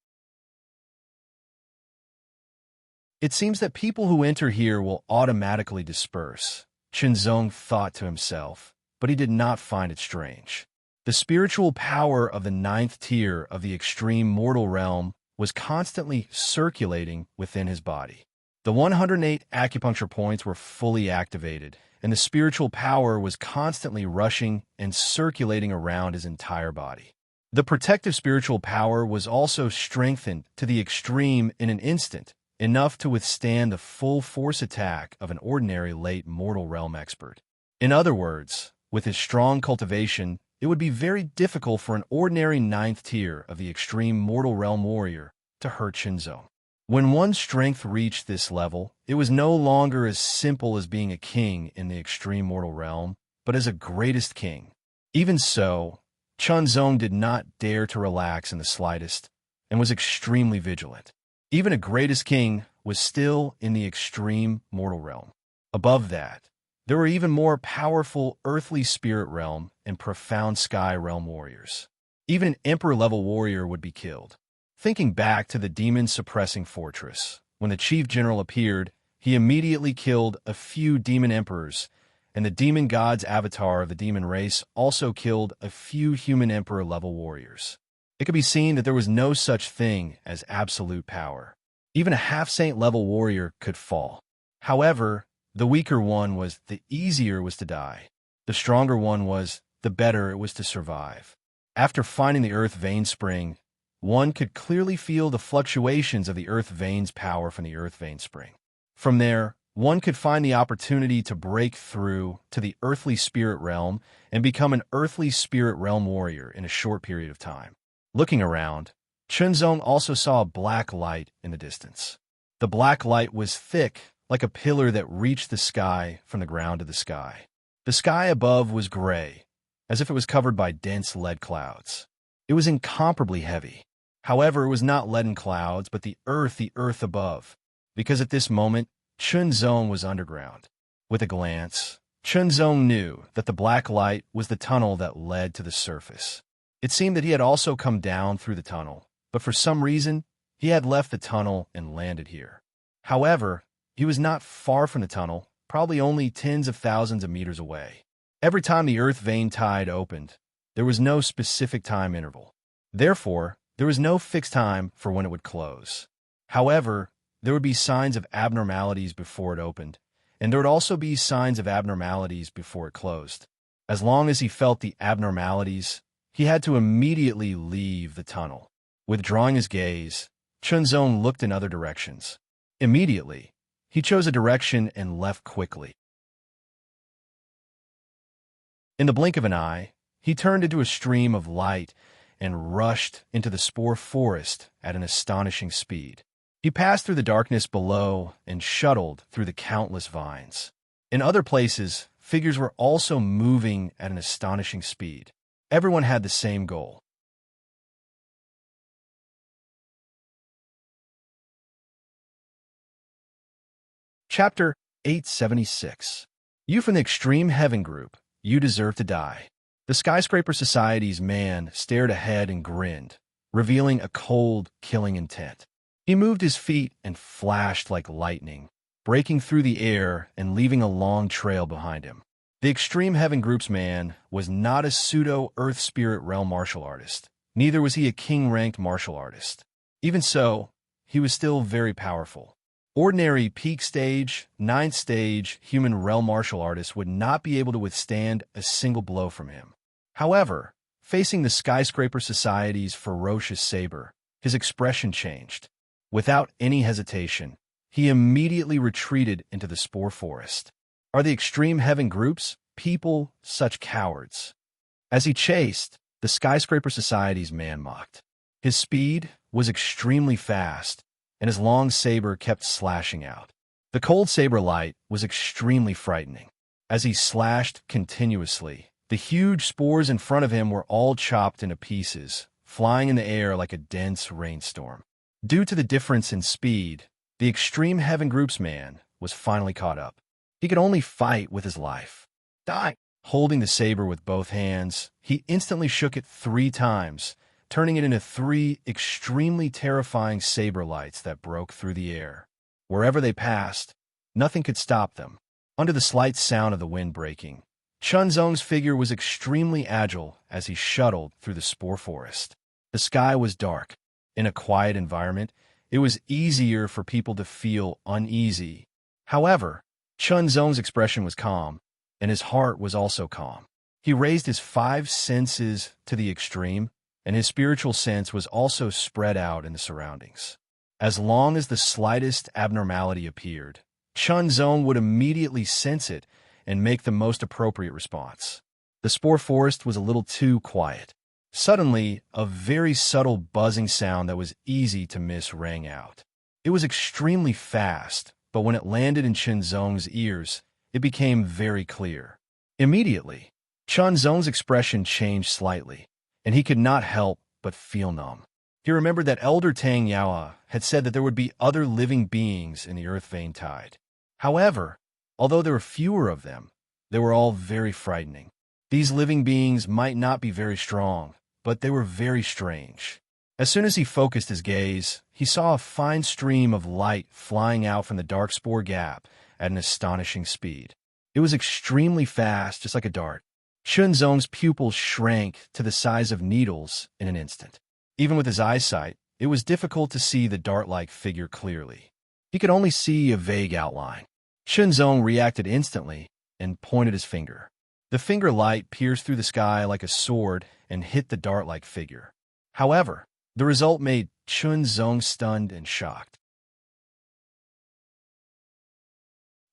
Speaker 1: It seems that people who enter here will automatically disperse, Qinzong thought to himself, but he did not find it strange. The spiritual power of the 9th tier of the extreme mortal realm was constantly circulating within his body. The 108 acupuncture points were fully activated, and the spiritual power was constantly rushing and circulating around his entire body. The protective spiritual power was also strengthened to the extreme in an instant, enough to withstand the full force attack of an ordinary late mortal realm expert. In other words, with his strong cultivation, it would be very difficult for an ordinary ninth tier of the extreme mortal realm warrior to hurt Qinzhou. When one's strength reached this level, it was no longer as simple as being a king in the extreme mortal realm, but as a greatest king. Even so, Qinzhou did not dare to relax in the slightest, and was extremely vigilant. Even a greatest king was still in the extreme mortal realm. Above that, there were even more powerful earthly spirit realm and profound sky realm warriors. Even an emperor-level warrior would be killed. Thinking back to the demon-suppressing fortress, when the chief general appeared, he immediately killed a few demon emperors, and the demon god's avatar of the demon race also killed a few human emperor-level warriors. It could be seen that there was no such thing as absolute power. Even a half-saint level warrior could fall. However, the weaker one was, the easier was to die. The stronger one was, the better it was to survive. After finding the earth vein spring, one could clearly feel the fluctuations of the earth vein's power from the earth vein spring. From there, one could find the opportunity to break through to the earthly spirit realm and become an earthly spirit realm warrior in a short period of time. Looking around, Qinzhou also saw a black light in the distance. The black light was thick, like a pillar that reached the sky from the ground to the sky. The sky above was gray, as if it was covered by dense lead clouds. It was incomparably heavy. However, it was not leaden clouds, but the earth above, because at this moment, Qinzhou was underground. With a glance, Qinzhou knew that the black light was the tunnel that led to the surface. It seemed that he had also come down through the tunnel, but for some reason, he had left the tunnel and landed here. However, he was not far from the tunnel, probably only tens of thousands of meters away. Every time the earth vein tide opened, there was no specific time interval. Therefore, there was no fixed time for when it would close. However, there would be signs of abnormalities before it opened, and there would also be signs of abnormalities before it closed. As long as he felt the abnormalities, he had to immediately leave the tunnel. Withdrawing his gaze, Qinzhou looked in other directions. Immediately, he chose a direction and left quickly. In the blink of an eye, he turned into a stream of light and rushed into the spore forest at an astonishing speed. He passed through the darkness below and shuttled through the countless vines. In other places, figures were also moving at an astonishing speed. Everyone had the same goal. Chapter 876. You from the Extreme Heaven Group, you deserve to die. The Skyscraper Society's man stared ahead and grinned, revealing a cold, killing intent. He moved his feet and flashed like lightning, breaking through the air and leaving a long trail behind him. The Extreme Heaven Group's man was not a pseudo-Earth Spirit Realm martial artist. Neither was he a king-ranked martial artist. Even so, he was still very powerful. Ordinary peak stage, 9th stage human realm martial artists would not be able to withstand a single blow from him. However, facing the Skyscraper Society's ferocious saber, his expression changed. Without any hesitation, he immediately retreated into the spore forest. Are the Extreme Heaven Groups people such cowards? As he chased, the Skyscraper Society's man mocked. His speed was extremely fast, and his long saber kept slashing out. The cold saber light was extremely frightening. As he slashed continuously, the huge spores in front of him were all chopped into pieces, flying in the air like a dense rainstorm. Due to the difference in speed, the Extreme Heaven Group's man was finally caught up. He could only fight with his life. Die! Holding the saber with both hands, he instantly shook it 3 times, turning it into 3 extremely terrifying saber lights that broke through the air. Wherever they passed, nothing could stop them. Under the slight sound of the wind breaking, Qinzhou's figure was extremely agile as he shuttled through the spore forest. The sky was dark. In a quiet environment, it was easier for people to feel uneasy. However, Qinzhou's expression was calm, and his heart was also calm. He raised his 5 senses to the extreme, and his spiritual sense was also spread out in the surroundings. As long as the slightest abnormality appeared, Chunzong would immediately sense it and make the most appropriate response. The spore forest was a little too quiet. Suddenly, a very subtle buzzing sound that was easy to miss rang out. It was extremely fast, but when it landed in Chunzong's ears, it became very clear. Immediately, Chunzong's expression changed slightly, and he could not help but feel numb. He remembered that Elder Tang Yaoa had said that there would be other living beings in the Earth Vein Tide. However, although there were fewer of them, they were all very frightening. These living beings might not be very strong, but they were very strange. As soon as he focused his gaze, he saw a fine stream of light flying out from the dark spore gap at an astonishing speed. It was extremely fast, just like a dart. Chunzong's pupils shrank to the size of needles in an instant. Even with his eyesight, it was difficult to see the dart-like figure clearly. He could only see a vague outline. Chunzong reacted instantly and pointed his finger. The finger light pierced through the sky like a sword and hit the dart-like figure. However, the result made Chunzong stunned and shocked.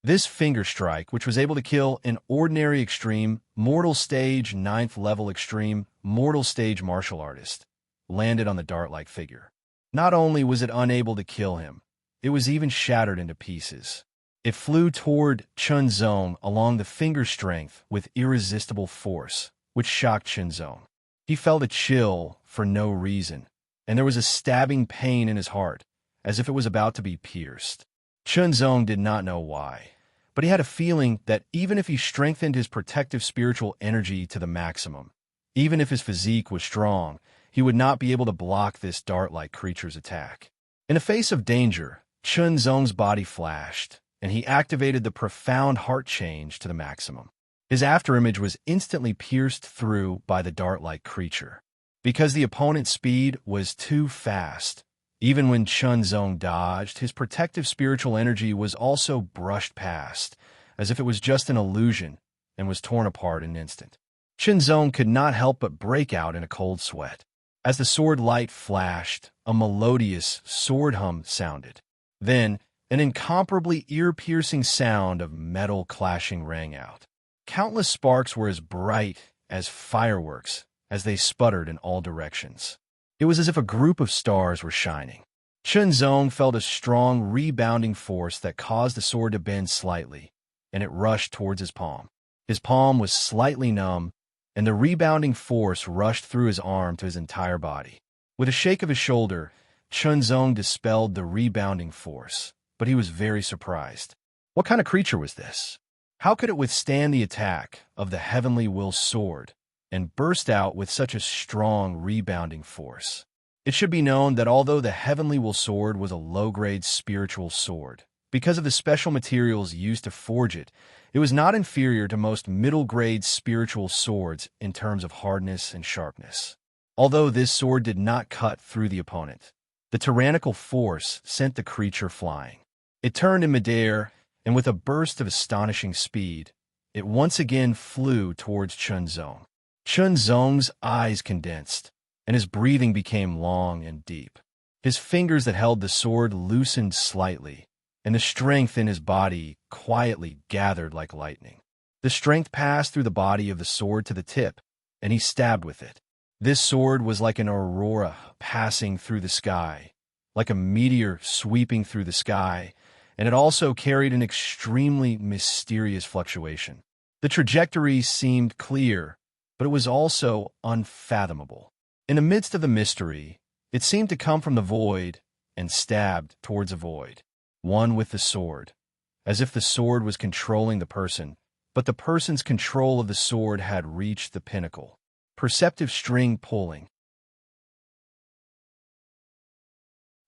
Speaker 1: This finger strike, which was able to kill an ordinary extreme, mortal stage 9th level extreme, mortal stage martial artist, landed on the dart-like figure. Not only was it unable to kill him, it was even shattered into pieces. It flew toward Chunzong along the finger strength with irresistible force, which shocked Chunzong. He felt a chill for no reason, and there was a stabbing pain in his heart, as if it was about to be pierced. Chunzong did not know why, but he had a feeling that even if he strengthened his protective spiritual energy to the maximum, even if his physique was strong, he would not be able to block this dart-like creature's attack. In the face of danger, Chunzong's body flashed, and he activated the profound heart change to the maximum. His afterimage was instantly pierced through by the dart-like creature. Because the opponent's speed was too fast, even when Chunzong dodged, his protective spiritual energy was also brushed past, as if it was just an illusion, and was torn apart in an instant. Chunzong could not help but break out in a cold sweat. As the sword light flashed, a melodious sword hum sounded. Then, an incomparably ear-piercing sound of metal clashing rang out. Countless sparks were as bright as fireworks as they sputtered in all directions. It was as if a group of stars were shining. Chunzong felt a strong, rebounding force that caused the sword to bend slightly, and it rushed towards his palm. His palm was slightly numb, and the rebounding force rushed through his arm to his entire body. With a shake of his shoulder, Chunzong dispelled the rebounding force, but he was very surprised. What kind of creature was this? How could it withstand the attack of the Heavenly Will sword and burst out with such a strong rebounding force? It should be known that although the Heavenly Will sword was a low-grade spiritual sword, because of the special materials used to forge it, it was not inferior to most middle-grade spiritual swords in terms of hardness and sharpness. Although this sword did not cut through the opponent, the tyrannical force sent the creature flying. It turned in midair, and with a burst of astonishing speed, it once again flew towards Chunzong. Chunzong's eyes condensed, and his breathing became long and deep. His fingers that held the sword loosened slightly, and the strength in his body quietly gathered like lightning. The strength passed through the body of the sword to the tip, and he stabbed with it. This sword was like an aurora passing through the sky, like a meteor sweeping through the sky, and it also carried an extremely mysterious fluctuation. The trajectory seemed clear, but it was also unfathomable. In the midst of the mystery, it seemed to come from the void and stabbed towards a void, one with the sword, as if the sword was controlling the person, but the person's control of the sword had reached the pinnacle. Perceptive string pulling.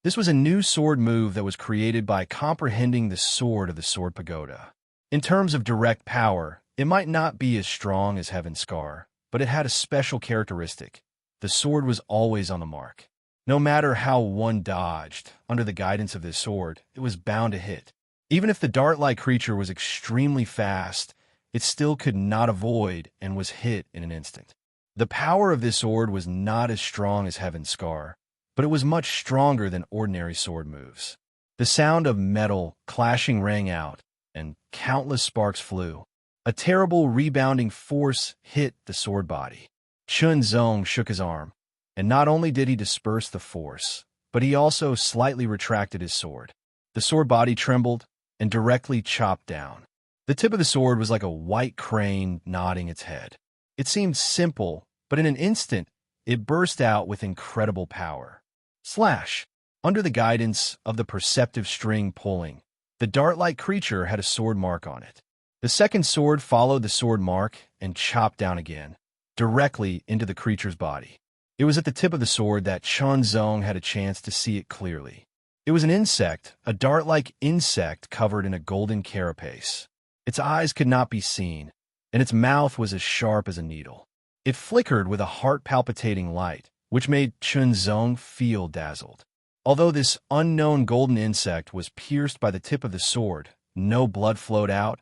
Speaker 1: This was a new sword move that was created by comprehending the sword of the Sword Pagoda. In terms of direct power, it might not be as strong as Heaven's Scar, but it had a special characteristic. The sword was always on the mark. No matter how one dodged, under the guidance of this sword, it was bound to hit. Even if the dart-like creature was extremely fast, it still could not avoid and was hit in an instant. The power of this sword was not as strong as Heaven's Scar, but it was much stronger than ordinary sword moves. The sound of metal clashing rang out, and countless sparks flew. A terrible rebounding force hit the sword body. Chun Zong shook his arm, and not only did he disperse the force, but he also slightly retracted his sword. The sword body trembled and directly chopped down. The tip of the sword was like a white crane nodding its head. It seemed simple, but in an instant, it burst out with incredible power. Slash! Under the guidance of the perceptive string pulling, the dart-like creature had a sword mark on it. The second sword followed the sword mark and chopped down again, directly into the creature's body. It was at the tip of the sword that Chun Zong had a chance to see it clearly. It was an insect, a dart-like insect covered in a golden carapace. Its eyes could not be seen, and its mouth was as sharp as a needle. It flickered with a heart-palpitating light, which made Chun Zong feel dazzled. Although this unknown golden insect was pierced by the tip of the sword, no blood flowed out,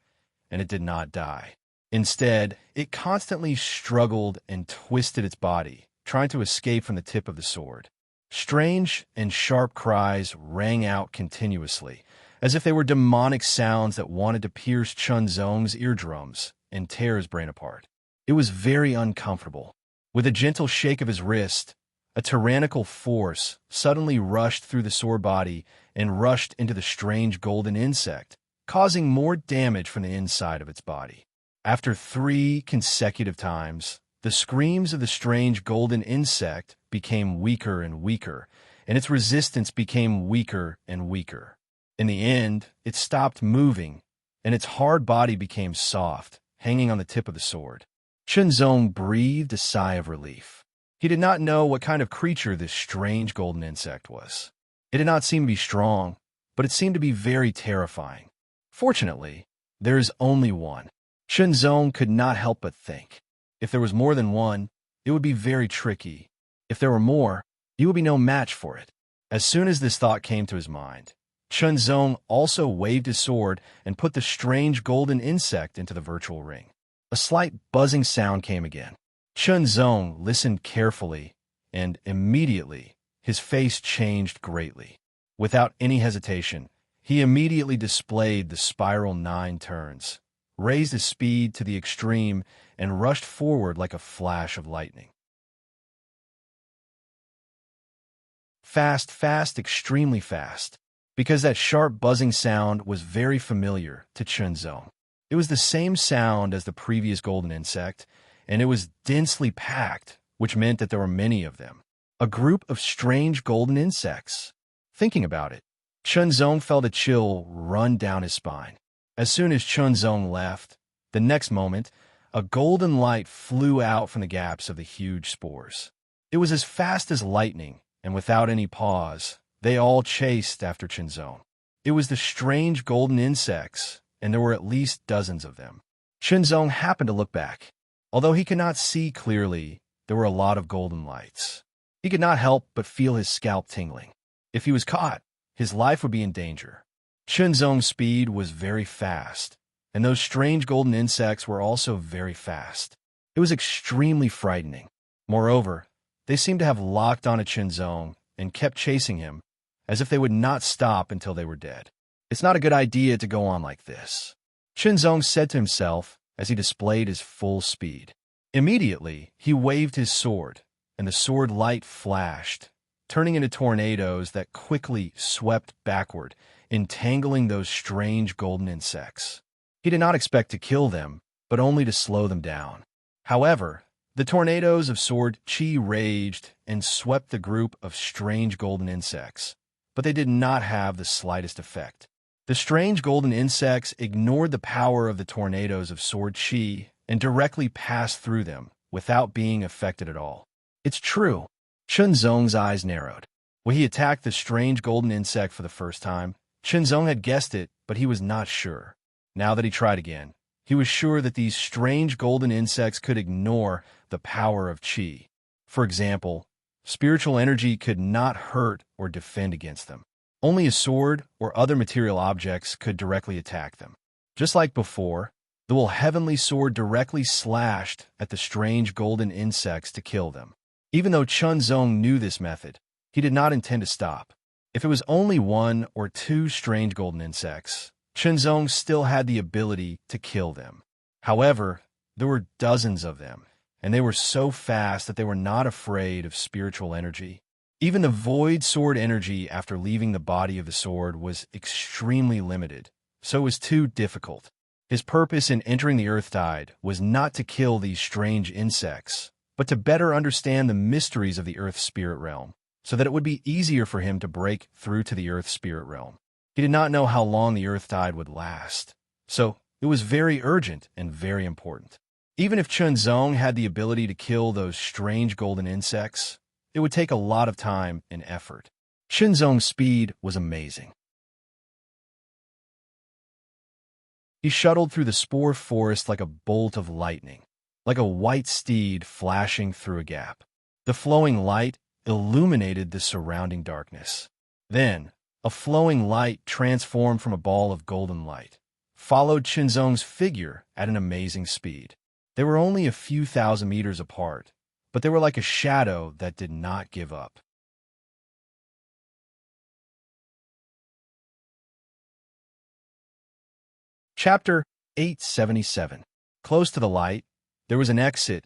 Speaker 1: and it did not die. Instead, it constantly struggled and twisted its body, trying to escape from the tip of the sword. Strange and sharp cries rang out continuously, as if they were demonic sounds that wanted to pierce Chun Zong's eardrums and tear his brain apart. It was very uncomfortable. With a gentle shake of his wrist, a tyrannical force suddenly rushed through the sword body and rushed into the strange golden insect, causing more damage from the inside of its body. After 3 consecutive times, the screams of the strange golden insect became weaker and weaker, and its resistance became weaker and weaker. In the end, it stopped moving, and its hard body became soft, hanging on the tip of the sword. Chun Zong breathed a sigh of relief. He did not know what kind of creature this strange golden insect was. It did not seem to be strong, but it seemed to be very terrifying. Fortunately, there is only one. Chun Zong could not help but think. If there was more than one, it would be very tricky. If there were more, he would be no match for it. As soon as this thought came to his mind, Chun Zong also waved his sword and put the strange golden insect into the virtual ring. A slight buzzing sound came again. Chun Zong listened carefully, and immediately his face changed greatly. Without any hesitation, he immediately displayed the spiral 9 turns, raised his speed to the extreme, and rushed forward like a flash of lightning. Fast, fast, extremely fast, because that sharp buzzing sound was very familiar to Chun Zong. It was the same sound as the previous golden insect, and it was densely packed, which meant that there were many of them. A group of strange golden insects. Thinking about it, Chun Zong felt a chill run down his spine. As soon as Chun Zong left, the next moment, a golden light flew out from the gaps of the huge spores. It was as fast as lightning, and without any pause, they all chased after Chun Zong. It was the strange golden insects, and there were at least dozens of them. Chun Zong happened to look back. Although he could not see clearly, there were a lot of golden lights. He could not help but feel his scalp tingling. If he was caught, his life would be in danger. Chun Zong's speed was very fast, and those strange golden insects were also very fast. It was extremely frightening. Moreover, they seemed to have locked onto Chun Zong and kept chasing him, as if they would not stop until they were dead. It's not a good idea to go on like this, Chun Zong said to himself as he displayed his full speed. Immediately, he waved his sword, and the sword light flashed, turning into tornadoes that quickly swept backward, entangling those strange golden insects. He did not expect to kill them, but only to slow them down. However, the tornadoes of sword chi raged and swept the group of strange golden insects, but they did not have the slightest effect. The strange golden insects ignored the power of the tornadoes of sword chi and directly passed through them without being affected at all. It's true. Chun Zong's eyes narrowed. When he attacked the strange golden insect for the first time, Chun Zong had guessed it, but he was not sure. Now that he tried again, he was sure that these strange golden insects could ignore the power of chi. For example, spiritual energy could not hurt or defend against them. Only a sword or other material objects could directly attack them. Just like before, The heavenly sword directly slashed at the strange golden insects to kill them. Even though Chunzong knew this method, he did not intend to stop. If it was only one or two strange golden insects, Chunzong still had the ability to kill them. However, there were dozens of them, and they were so fast that they were not afraid of spiritual energy. Even the void sword energy after leaving the body of the sword was extremely limited, so it was too difficult. His purpose in entering the Earthtide was not to kill these strange insects, but to better understand the mysteries of the Earth Spirit Realm, so that it would be easier for him to break through to the Earth Spirit Realm. He did not know how long the Earthtide would last, so it was very urgent and very important. Even if Chunzong had the ability to kill those strange golden insects, it would take a lot of time and effort. Chunzong's speed was amazing. He shuttled through the spore forest like a bolt of lightning, like a white steed flashing through a gap. The flowing light illuminated the surrounding darkness. Then, a flowing light transformed from a ball of golden light, followed Chunzong's figure at an amazing speed. They were only a few thousand meters apart, but they were like a shadow that did not give up. Chapter 877. Close to the light, there was an exit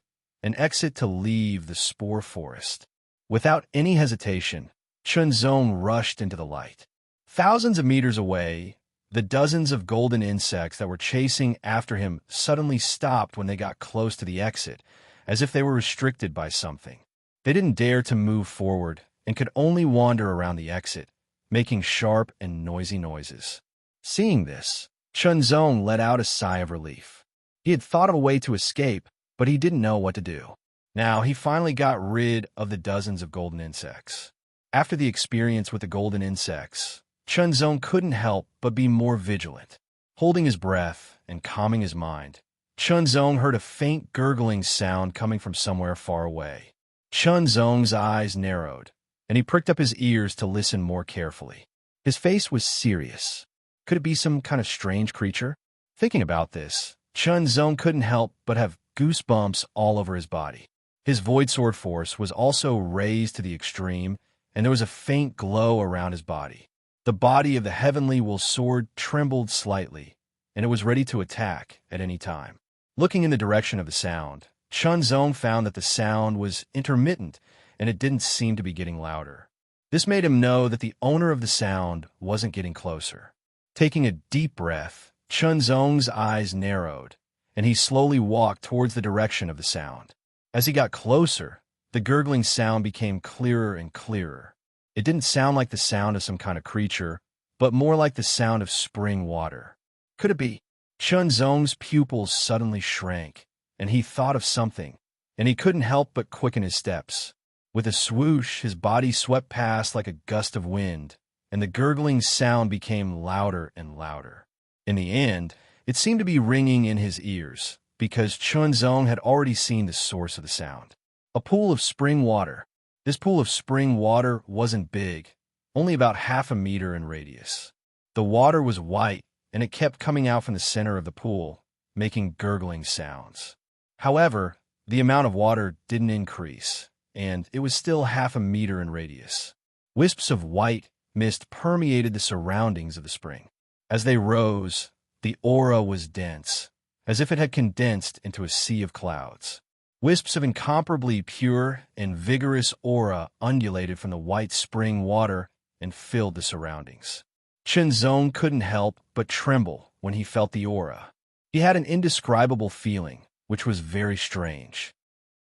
Speaker 1: to leave the spore forest. Without any hesitation, Chunzong rushed into the light. Thousands of meters away, the dozens of golden insects that were chasing after him suddenly stopped when they got close to the exit, as if they were restricted by something. They didn't dare to move forward and could only wander around the exit, making sharp and noisy noises. Seeing this, Chunzong let out a sigh of relief. He had thought of a way to escape, but he didn't know what to do. Now, he finally got rid of the dozens of golden insects. After the experience with the golden insects, Chunzong couldn't help but be more vigilant. Holding his breath and calming his mind, Chunzong heard a faint gurgling sound coming from somewhere far away. Chunzong's eyes narrowed, and he pricked up his ears to listen more carefully. His face was serious. Could it be some kind of strange creature? Thinking about this, Chunzong couldn't help but have goosebumps all over his body. His void sword force was also raised to the extreme, and there was a faint glow around his body. The body of the heavenly will sword trembled slightly, and it was ready to attack at any time. Looking in the direction of the sound, Chunzong found that the sound was intermittent, and it didn't seem to be getting louder. This made him know that the owner of the sound wasn't getting closer. Taking a deep breath, Chunzong's eyes narrowed, and he slowly walked towards the direction of the sound. As he got closer, the gurgling sound became clearer and clearer. It didn't sound like the sound of some kind of creature, but more like the sound of spring water. Could it be? Chunzong's pupils suddenly shrank, and he thought of something, and he couldn't help but quicken his steps. With a swoosh, his body swept past like a gust of wind, and the gurgling sound became louder and louder. In the end, it seemed to be ringing in his ears, because Chunzong had already seen the source of the sound. A pool of spring water. This pool of spring water wasn't big, only about half a meter in radius. The water was white, and it kept coming out from the center of the pool, making gurgling sounds. However, the amount of water didn't increase, and it was still half a meter in radius. Wisps of white mist permeated the surroundings of the spring. As they rose, the aura was dense, as if it had condensed into a sea of clouds. Wisps of incomparably pure and vigorous aura undulated from the white spring water and filled the surroundings. Chunzong couldn't help but tremble when he felt the aura. He had an indescribable feeling, which was very strange.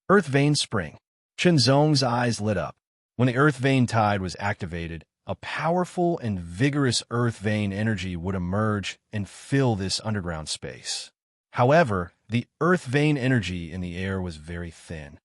Speaker 1: Earth Vein Spring. Chunzong's eyes lit up. When the Earth Vein Tide was activated, a powerful and vigorous Earth Vein energy would emerge and fill this underground space. However, the Earth Vein energy in the air was very thin.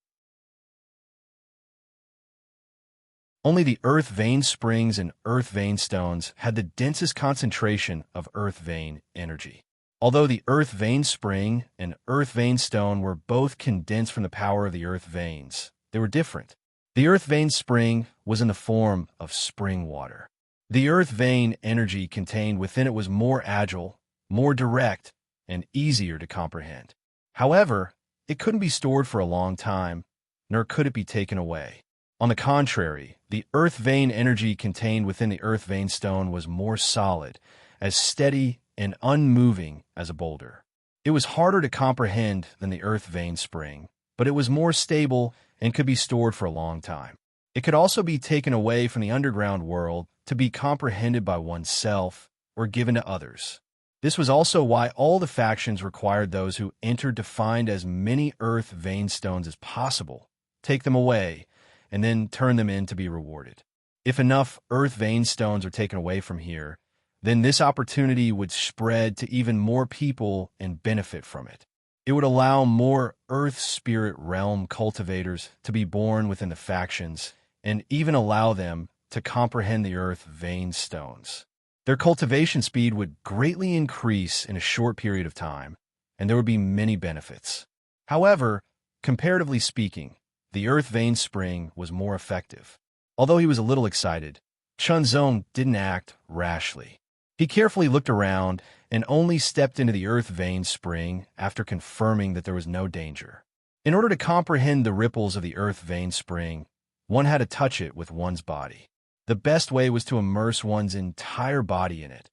Speaker 1: Only the Earth Vein Springs and Earth Vein Stones had the densest concentration of Earth Vein energy. Although the Earth Vein Spring and Earth Vein Stone were both condensed from the power of the Earth Veins, they were different. The Earth Vein Spring was in the form of spring water. The Earth Vein energy contained within it was more agile, more direct, and easier to comprehend. However, it couldn't be stored for a long time, nor could it be taken away. On the contrary, the earth vein energy contained within the earth vein stone was more solid, as steady and unmoving as a boulder. It was harder to comprehend than the earth vein spring, but it was more stable and could be stored for a long time. It could also be taken away from the underground world to be comprehended by oneself or given to others. This was also why all the factions required those who entered to find as many earth vein stones as possible, take them away, and then turn them in to be rewarded. If enough earth vein stones are taken away from here, then this opportunity would spread to even more people and benefit from it. It would allow more earth spirit realm cultivators to be born within the factions and even allow them to comprehend the earth vein stones. Their cultivation speed would greatly increase in a short period of time, and there would be many benefits. However, comparatively speaking, the earth vein spring was more effective. Although he was a little excited, Chunzong didn't act rashly. He carefully looked around and only stepped into the earth vein spring after confirming that there was no danger. In order to comprehend the ripples of the earth vein spring, one had to touch it with one's body. The best way was to immerse one's entire body in it,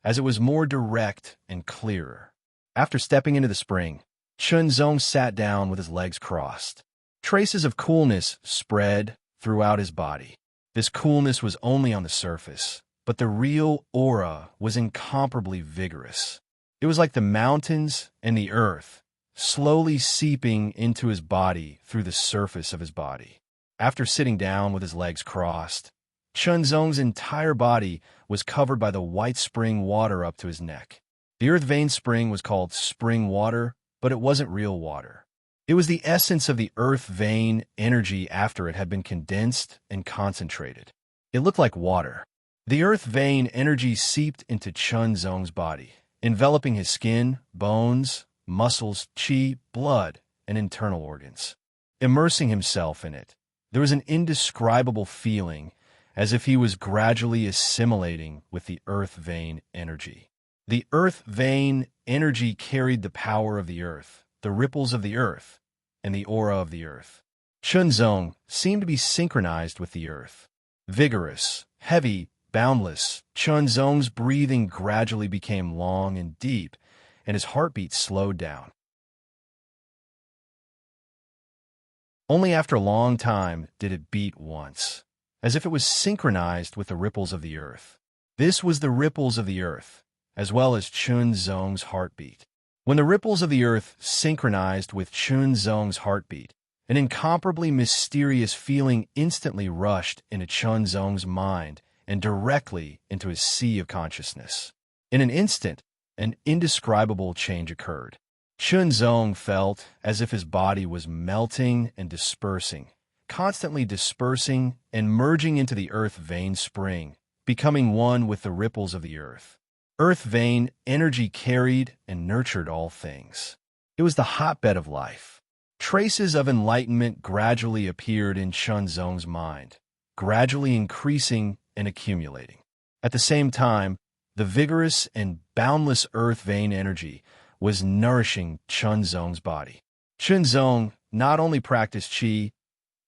Speaker 1: as it was more direct and clearer. After stepping into the spring, Chunzong sat down with his legs crossed. Traces of coolness spread throughout his body. This coolness was only on the surface, but the real aura was incomparably vigorous. It was like the mountains and the earth, slowly seeping into his body through the surface of his body. After sitting down with his legs crossed, Chunzong's entire body was covered by the white spring water up to his neck. The earth vein spring was called spring water, but it wasn't real water. It was the essence of the earth vein energy after it had been condensed and concentrated. It looked like water. The earth vein energy seeped into Chunzong's body, enveloping his skin, bones, muscles, qi, blood, and internal organs. Immersing himself in it, there was an indescribable feeling as if he was gradually assimilating with the earth vein energy. The earth vein energy carried the power of the earth, the ripples of the earth, and the aura of the earth. Chunzong seemed to be synchronized with the earth. Vigorous, heavy, boundless, Chunzong's breathing gradually became long and deep, and his heartbeat slowed down. Only after a long time did it beat once, as if it was synchronized with the ripples of the earth. This was the ripples of the earth, as well as Chunzong's heartbeat. When the ripples of the earth synchronized with Chunzong's heartbeat, an incomparably mysterious feeling instantly rushed into Chunzong's mind and directly into his sea of consciousness. In an instant, an indescribable change occurred. Chunzong felt as if his body was melting and dispersing, constantly dispersing and merging into the earth vein spring, becoming one with the ripples of the earth. Earth vein energy carried and nurtured all things. It was the hotbed of life. Traces of enlightenment gradually appeared in Chunzong's mind, gradually increasing and accumulating. At the same time, the vigorous and boundless earth vein energy was nourishing Chunzong's body. Chunzong not only practiced qi,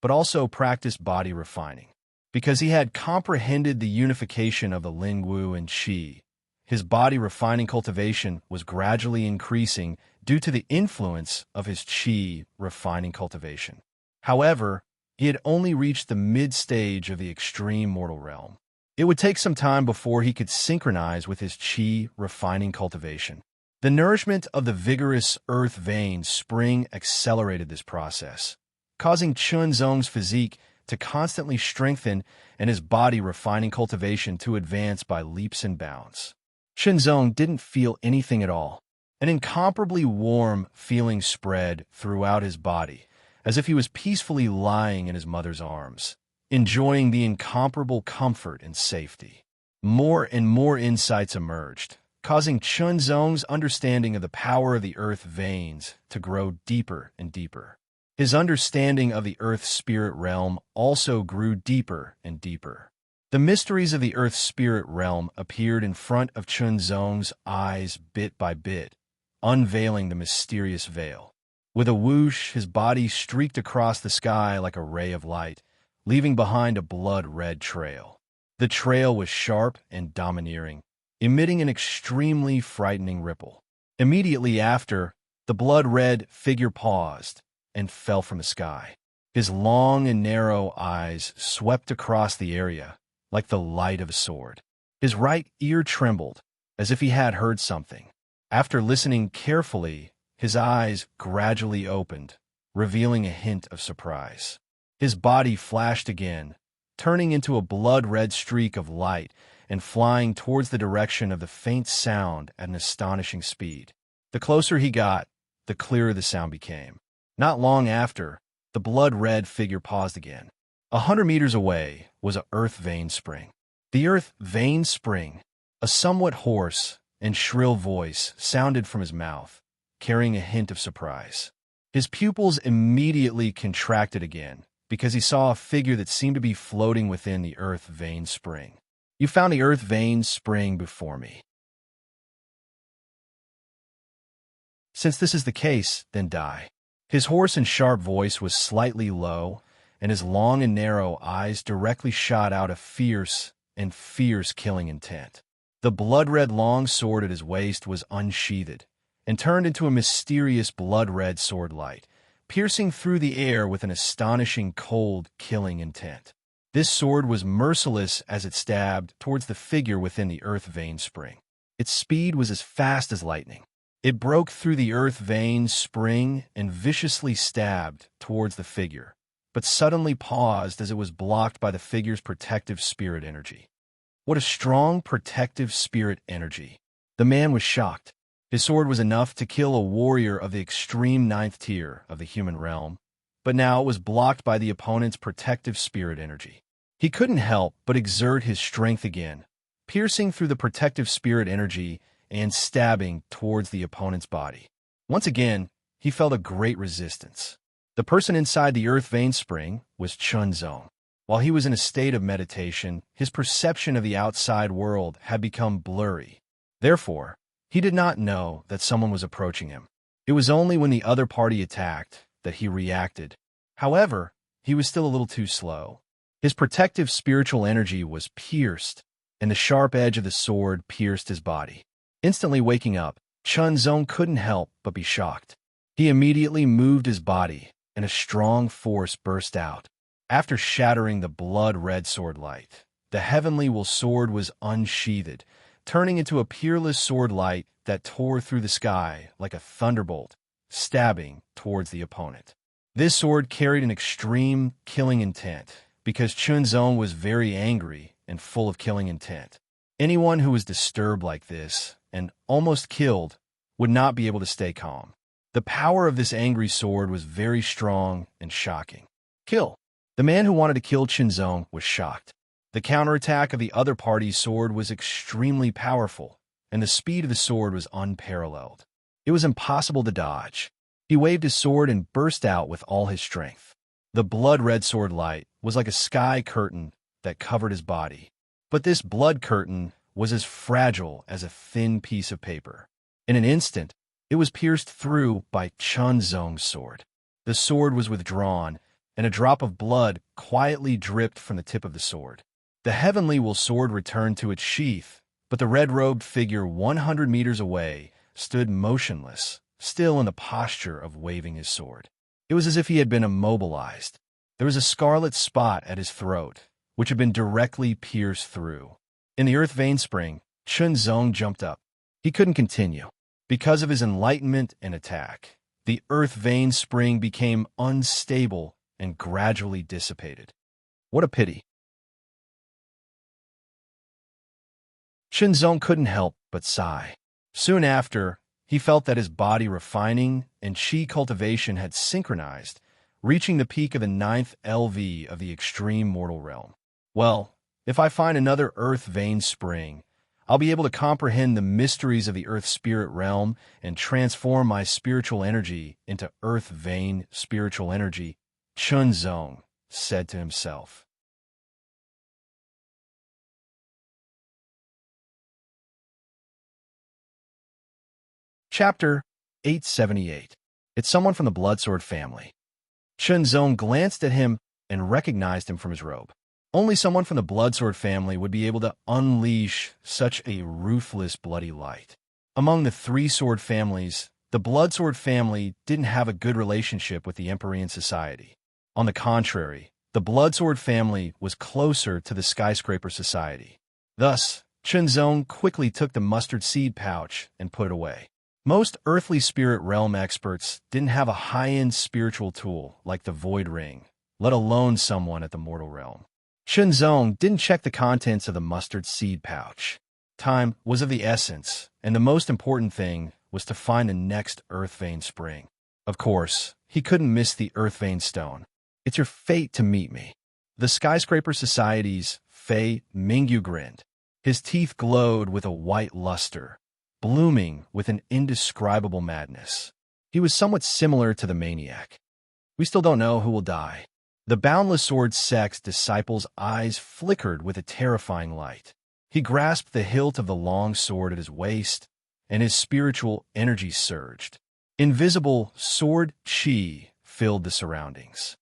Speaker 1: but also practiced body refining. Because he had comprehended the unification of the Lingwu and qi, his body refining cultivation was gradually increasing due to the influence of his qi refining cultivation. However, he had only reached the mid-stage of the extreme mortal realm. It would take some time before he could synchronize with his qi refining cultivation. The nourishment of the vigorous earth vein spring accelerated this process, causing Chunzong's physique to constantly strengthen and his body refining cultivation to advance by leaps and bounds. Chunzong didn't feel anything at all. An incomparably warm feeling spread throughout his body, as if he was peacefully lying in his mother's arms, enjoying the incomparable comfort and safety. More and more insights emerged, causing Chunzong's understanding of the power of the earth veins to grow deeper and deeper. His understanding of the earth spirit realm also grew deeper and deeper. The mysteries of the earth spirit realm appeared in front of Chunzong's eyes bit by bit, unveiling the mysterious veil. With a whoosh, his body streaked across the sky like a ray of light, leaving behind a blood-red trail. The trail was sharp and domineering, emitting an extremely frightening ripple. Immediately after, the blood-red figure paused and fell from the sky. His long and narrow eyes swept across the area like the light of a sword. His right ear trembled, as if he had heard something. After listening carefully, his eyes gradually opened, revealing a hint of surprise. His body flashed again, turning into a blood-red streak of light and flying towards the direction of the faint sound at an astonishing speed. The closer he got, the clearer the sound became. Not long after, the blood-red figure paused again. 100 meters away was a earth vein spring. The earth vein spring, a somewhat hoarse and shrill voice sounded from his mouth, carrying a hint of surprise. His pupils immediately contracted again because he saw a figure that seemed to be floating within the earth vein spring. You found the earth vein spring before me. Since this is the case, then die. His hoarse and sharp voice was slightly low, and his long and narrow eyes directly shot out a fierce killing intent. The blood-red long sword at his waist was unsheathed and turned into a mysterious blood-red sword light, piercing through the air with an astonishing cold, killing intent. This sword was merciless as it stabbed towards the figure within the earth vein spring. Its speed was as fast as lightning. It broke through the earth vein spring and viciously stabbed towards the figure, but suddenly paused as it was blocked by the figure's protective spirit energy. What a strong protective spirit energy! The man was shocked. His sword was enough to kill a warrior of the extreme 9th tier of the human realm, but now it was blocked by the opponent's protective spirit energy. He couldn't help but exert his strength again, piercing through the protective spirit energy and stabbing towards the opponent's body. Once again, he felt a great resistance. The person inside the earth vein spring was Chunzong. While he was in a state of meditation, his perception of the outside world had become blurry. Therefore, he did not know that someone was approaching him. It was only when the other party attacked that he reacted. However, he was still a little too slow. His protective spiritual energy was pierced, and the sharp edge of the sword pierced his body. Instantly waking up, Chunzong couldn't help but be shocked. He immediately moved his body, and a strong force burst out. After shattering the blood-red sword light, the heavenly will sword was unsheathed, turning into a peerless sword light that tore through the sky like a thunderbolt, stabbing towards the opponent. This sword carried an extreme killing intent because Chunzong was very angry and full of killing intent. Anyone who was disturbed like this and almost killed would not be able to stay calm. The power of this angry sword was very strong and shocking. Kill. The man who wanted to kill Chunzong was shocked. The counterattack of the other party's sword was extremely powerful, and the speed of the sword was unparalleled. It was impossible to dodge. He waved his sword and burst out with all his strength. The blood-red sword light was like a sky curtain that covered his body. But this blood curtain was as fragile as a thin piece of paper. In an instant, it was pierced through by Chunzong's sword. The sword was withdrawn, and a drop of blood quietly dripped from the tip of the sword. The heavenly will sword returned to its sheath, but the red-robed figure 100 meters away stood motionless, still in the posture of waving his sword. It was as if he had been immobilized. There was a scarlet spot at his throat, which had been directly pierced through. In the earth vein spring, Chunzong jumped up. He couldn't continue. Because of his enlightenment and attack, the earth vein spring became unstable and gradually dissipated. What a pity. Chunzong couldn't help but sigh. Soon after, he felt that his body refining and chi cultivation had synchronized, reaching the peak of the 9th LV of the extreme mortal realm. Well, if I find another earth vein spring, I'll be able to comprehend the mysteries of the earth spirit realm and transform my spiritual energy into earth vein spiritual energy, Chunzong said to himself. Chapter 878. It's someone from the Bloodsword family. Chunzong glanced at him and recognized him from his robe. Only someone from the Bloodsword family would be able to unleash such a ruthless bloody light. Among the three sword families, the Bloodsword family didn't have a good relationship with the Empyrean society. On the contrary, the Bloodsword family was closer to the Skyscraper society. Thus, Chunzong quickly took the mustard seed pouch and put it away. Most earthly spirit realm experts didn't have a high-end spiritual tool like the Void Ring, let alone someone at the mortal realm. Chunzong didn't check the contents of the mustard seed pouch. Time was of the essence, and the most important thing was to find the next Earth Vein spring. Of course, he couldn't miss the Earth Vein stone. It's your fate to meet me. The Skyscraper Society's Fei Mingyu grinned. His teeth glowed with a white luster, blooming with an indescribable madness. He was somewhat similar to the maniac. We still don't know who will die. The Boundless Sword sect's disciple's eyes flickered with a terrifying light. He grasped the hilt of the long sword at his waist, and his spiritual energy surged. Invisible sword chi filled the surroundings.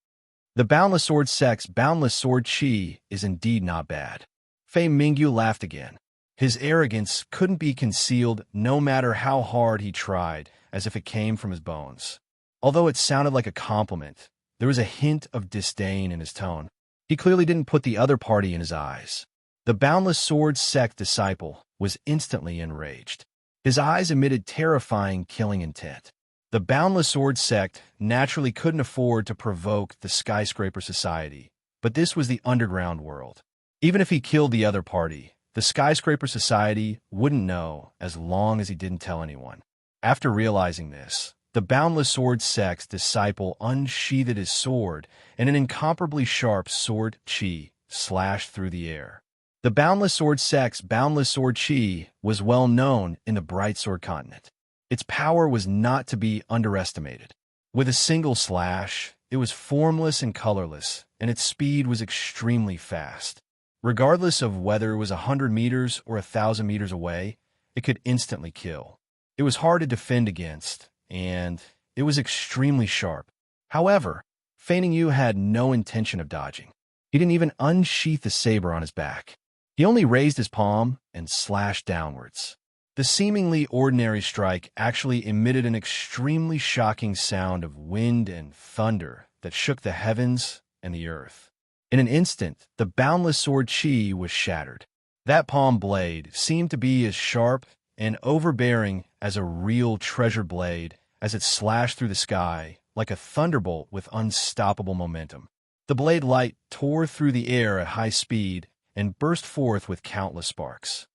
Speaker 1: The Boundless Sword sect's Boundless Sword chi is indeed not bad. Fei Mingyu laughed again. His arrogance couldn't be concealed no matter how hard he tried, as if it came from his bones. Although it sounded like a compliment, there was a hint of disdain in his tone. He clearly didn't put the other party in his eyes. The Boundless Sword sect disciple was instantly enraged. His eyes emitted terrifying killing intent. The Boundless Sword sect naturally couldn't afford to provoke the Skyscraper Society, but this was the underground world. Even if he killed the other party, the Skyscraper Society wouldn't know as long as he didn't tell anyone. After realizing this, the Boundless Sword sect's disciple unsheathed his sword, and an incomparably sharp sword chi slashed through the air. The Boundless Sword sect's Boundless Sword chi was well known in the Bright Sword continent. Its power was not to be underestimated. With a single slash, it was formless and colorless, and its speed was extremely fast. Regardless of whether it was 100 meters or 1,000 meters away, it could instantly kill. It was hard to defend against, and it was extremely sharp. However, Fei Mingyu had no intention of dodging. He didn't even unsheath the saber on his back. He only raised his palm and slashed downwards. The seemingly ordinary strike actually emitted an extremely shocking sound of wind and thunder that shook the heavens and the earth. In an instant, the Boundless Sword chi was shattered. That palm blade seemed to be as sharp and overbearing as a real treasure blade as it slashed through the sky like a thunderbolt with unstoppable momentum. The blade light tore through the air at high speed and burst forth with countless sparks.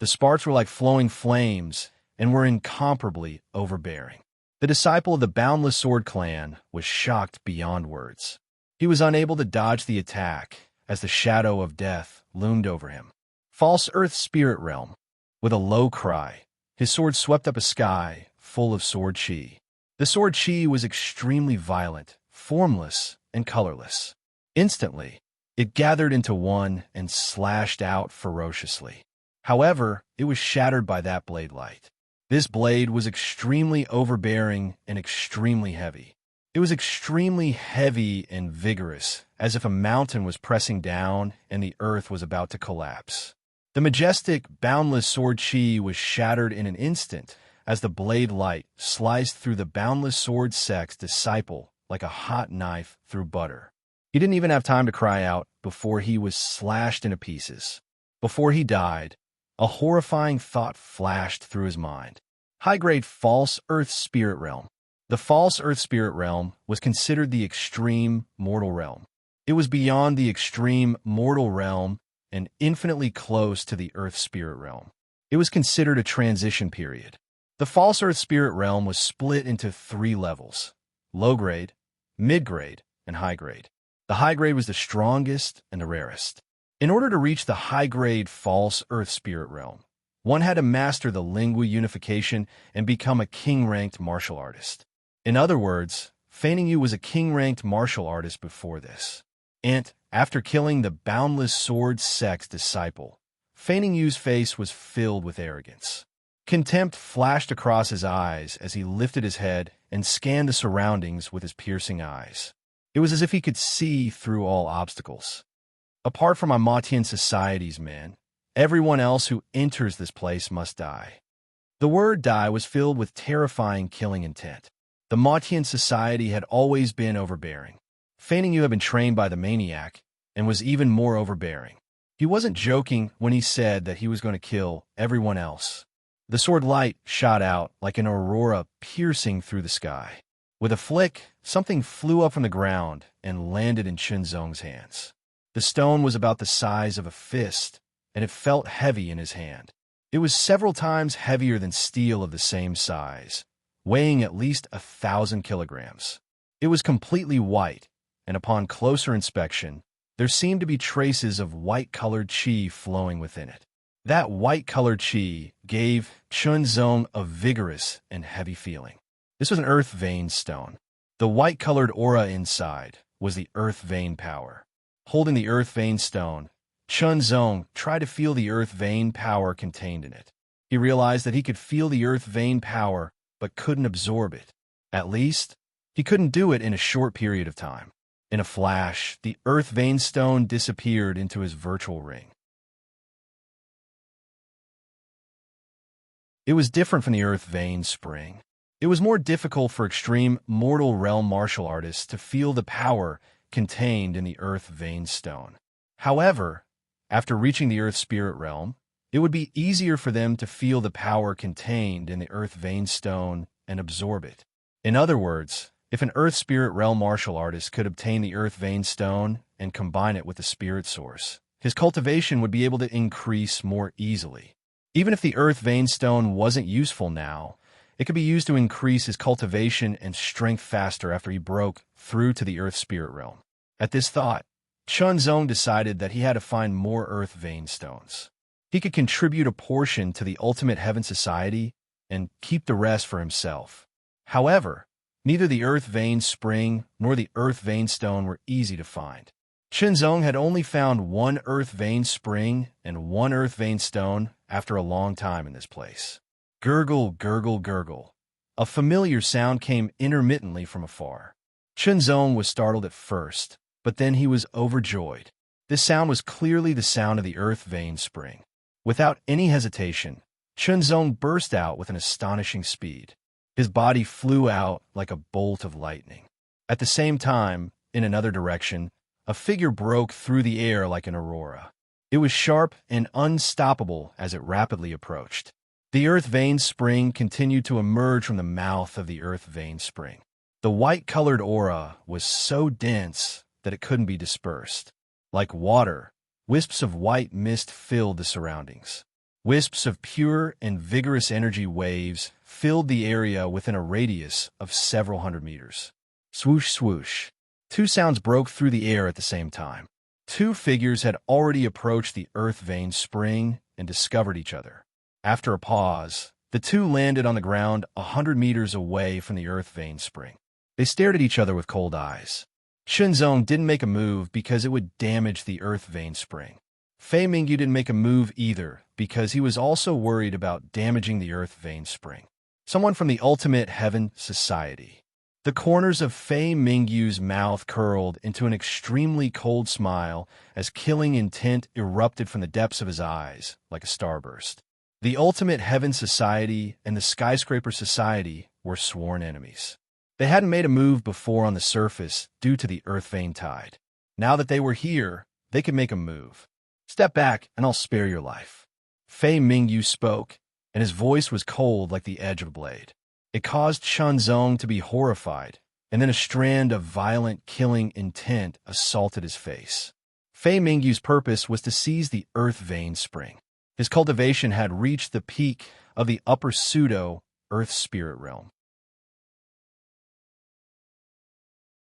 Speaker 1: The sparks were like flowing flames and were incomparably overbearing. The disciple of the Boundless Sword clan was shocked beyond words. He was unable to dodge the attack as the shadow of death loomed over him. False Earth Spirit Realm. With a low cry, his sword swept up a sky full of sword chi. The sword chi was extremely violent, formless, and colorless. Instantly, it gathered into one and slashed out ferociously. However, it was shattered by that blade light. This blade was extremely overbearing and extremely heavy. It was extremely heavy and vigorous, as if a mountain was pressing down and the earth was about to collapse. The majestic, boundless sword chi was shattered in an instant as the blade light sliced through the Boundless Sword sect's disciple like a hot knife through butter. He didn't even have time to cry out before he was slashed into pieces. Before he died, a horrifying thought flashed through his mind. High-grade False Earth Spirit Realm. The False Earth Spirit Realm was considered the extreme mortal realm. It was beyond the extreme mortal realm and infinitely close to the Earth Spirit Realm. It was considered a transition period. The False Earth Spirit Realm was split into 3 levels: low-grade, mid-grade, and high-grade. The high-grade was the strongest and the rarest. In order to reach the high-grade False Earth Spirit Realm, one had to master the lingua unification and become a king-ranked martial artist. In other words, Fei Mingyu was a king-ranked martial artist before this. And, after killing the Boundless Sword sect's disciple, Fei Mingyu's face was filled with arrogance. Contempt flashed across his eyes as he lifted his head and scanned the surroundings with his piercing eyes. It was as if he could see through all obstacles. Apart from Immotian society's men, everyone else who enters this place must die. The word die was filled with terrifying killing intent. The Immotian society had always been overbearing. Feigning you had been trained by the maniac and was even more overbearing. He wasn't joking when he said that he was going to kill everyone else. The sword light shot out like an aurora piercing through the sky. With a flick, something flew up from the ground and landed in Qinzong's hands. The stone was about the size of a fist, and it felt heavy in his hand. It was several times heavier than steel of the same size, weighing at least 1,000 kilograms. It was completely white, and upon closer inspection, there seemed to be traces of white-colored qi flowing within it. That white-colored qi gave Qinzong a vigorous and heavy feeling. This was an earth vein stone. The white-colored aura inside was the earth vein power. Holding the earth vein stone, Qinzong tried to feel the earth vein power contained in it. He realized that he could feel the earth vein power, but couldn't absorb it. At least, he couldn't do it in a short period of time. In a flash, the earth vein stone disappeared into his virtual ring. It was different from the earth vein spring. It was more difficult for extreme mortal realm martial artists to feel the power contained in the earth vein stone. However, after reaching the earth spirit realm, it would be easier for them to feel the power contained in the earth vein stone and absorb it. In other words, if an earth spirit realm martial artist could obtain the earth vein stone and combine it with the spirit source, his cultivation would be able to increase more easily. Even if the earth vein stone wasn't useful now, it could be used to increase his cultivation and strength faster after he broke through to the earth spirit realm. At this thought, Qinzong decided that he had to find more earth vein stones. He could contribute a portion to the ultimate heaven society and keep the rest for himself. However, neither the earth vein spring nor the earth vein stone were easy to find. Qinzong had only found one earth vein spring and one earth vein stone after a long time in this place. Gurgle, gurgle, gurgle. A familiar sound came intermittently from afar. Qinzong was startled at first, but then he was overjoyed. This sound was clearly the sound of the earth vein spring. Without any hesitation, Qinzong burst out with an astonishing speed. His body flew out like a bolt of lightning. At the same time, in another direction, a figure broke through the air like an aurora. It was sharp and unstoppable as it rapidly approached. The earth vein spring continued to emerge from the mouth of the earth vein spring. The white-colored aura was so dense that it couldn't be dispersed. Like water, wisps of white mist filled the surroundings. Wisps of pure and vigorous energy waves filled the area within a radius of several hundred meters. Swoosh, swoosh. Two sounds broke through the air at the same time. Two figures had already approached the earth vein spring and discovered each other. After a pause, the two landed on the ground 100 meters away from the earth vein spring. They stared at each other with cold eyes. Qinzong didn't make a move because it would damage the earth vein spring. Fei Mingyu didn't make a move either because he was also worried about damaging the earth vein spring. Someone from the ultimate heaven society. The corners of Fei Mingyu's mouth curled into an extremely cold smile as killing intent erupted from the depths of his eyes like a starburst. The ultimate heaven society and the skyscraper society were sworn enemies. They hadn't made a move before on the surface due to the earth vein tide. Now that they were here, they could make a move. Step back and I'll spare your life. Fei Mingyu spoke, and his voice was cold like the edge of a blade. It caused Qinzong to be horrified, and then a strand of violent killing intent assaulted his face. Fei Mingyu's purpose was to seize the earth vein spring. His cultivation had reached the peak of the upper pseudo-earth spirit realm.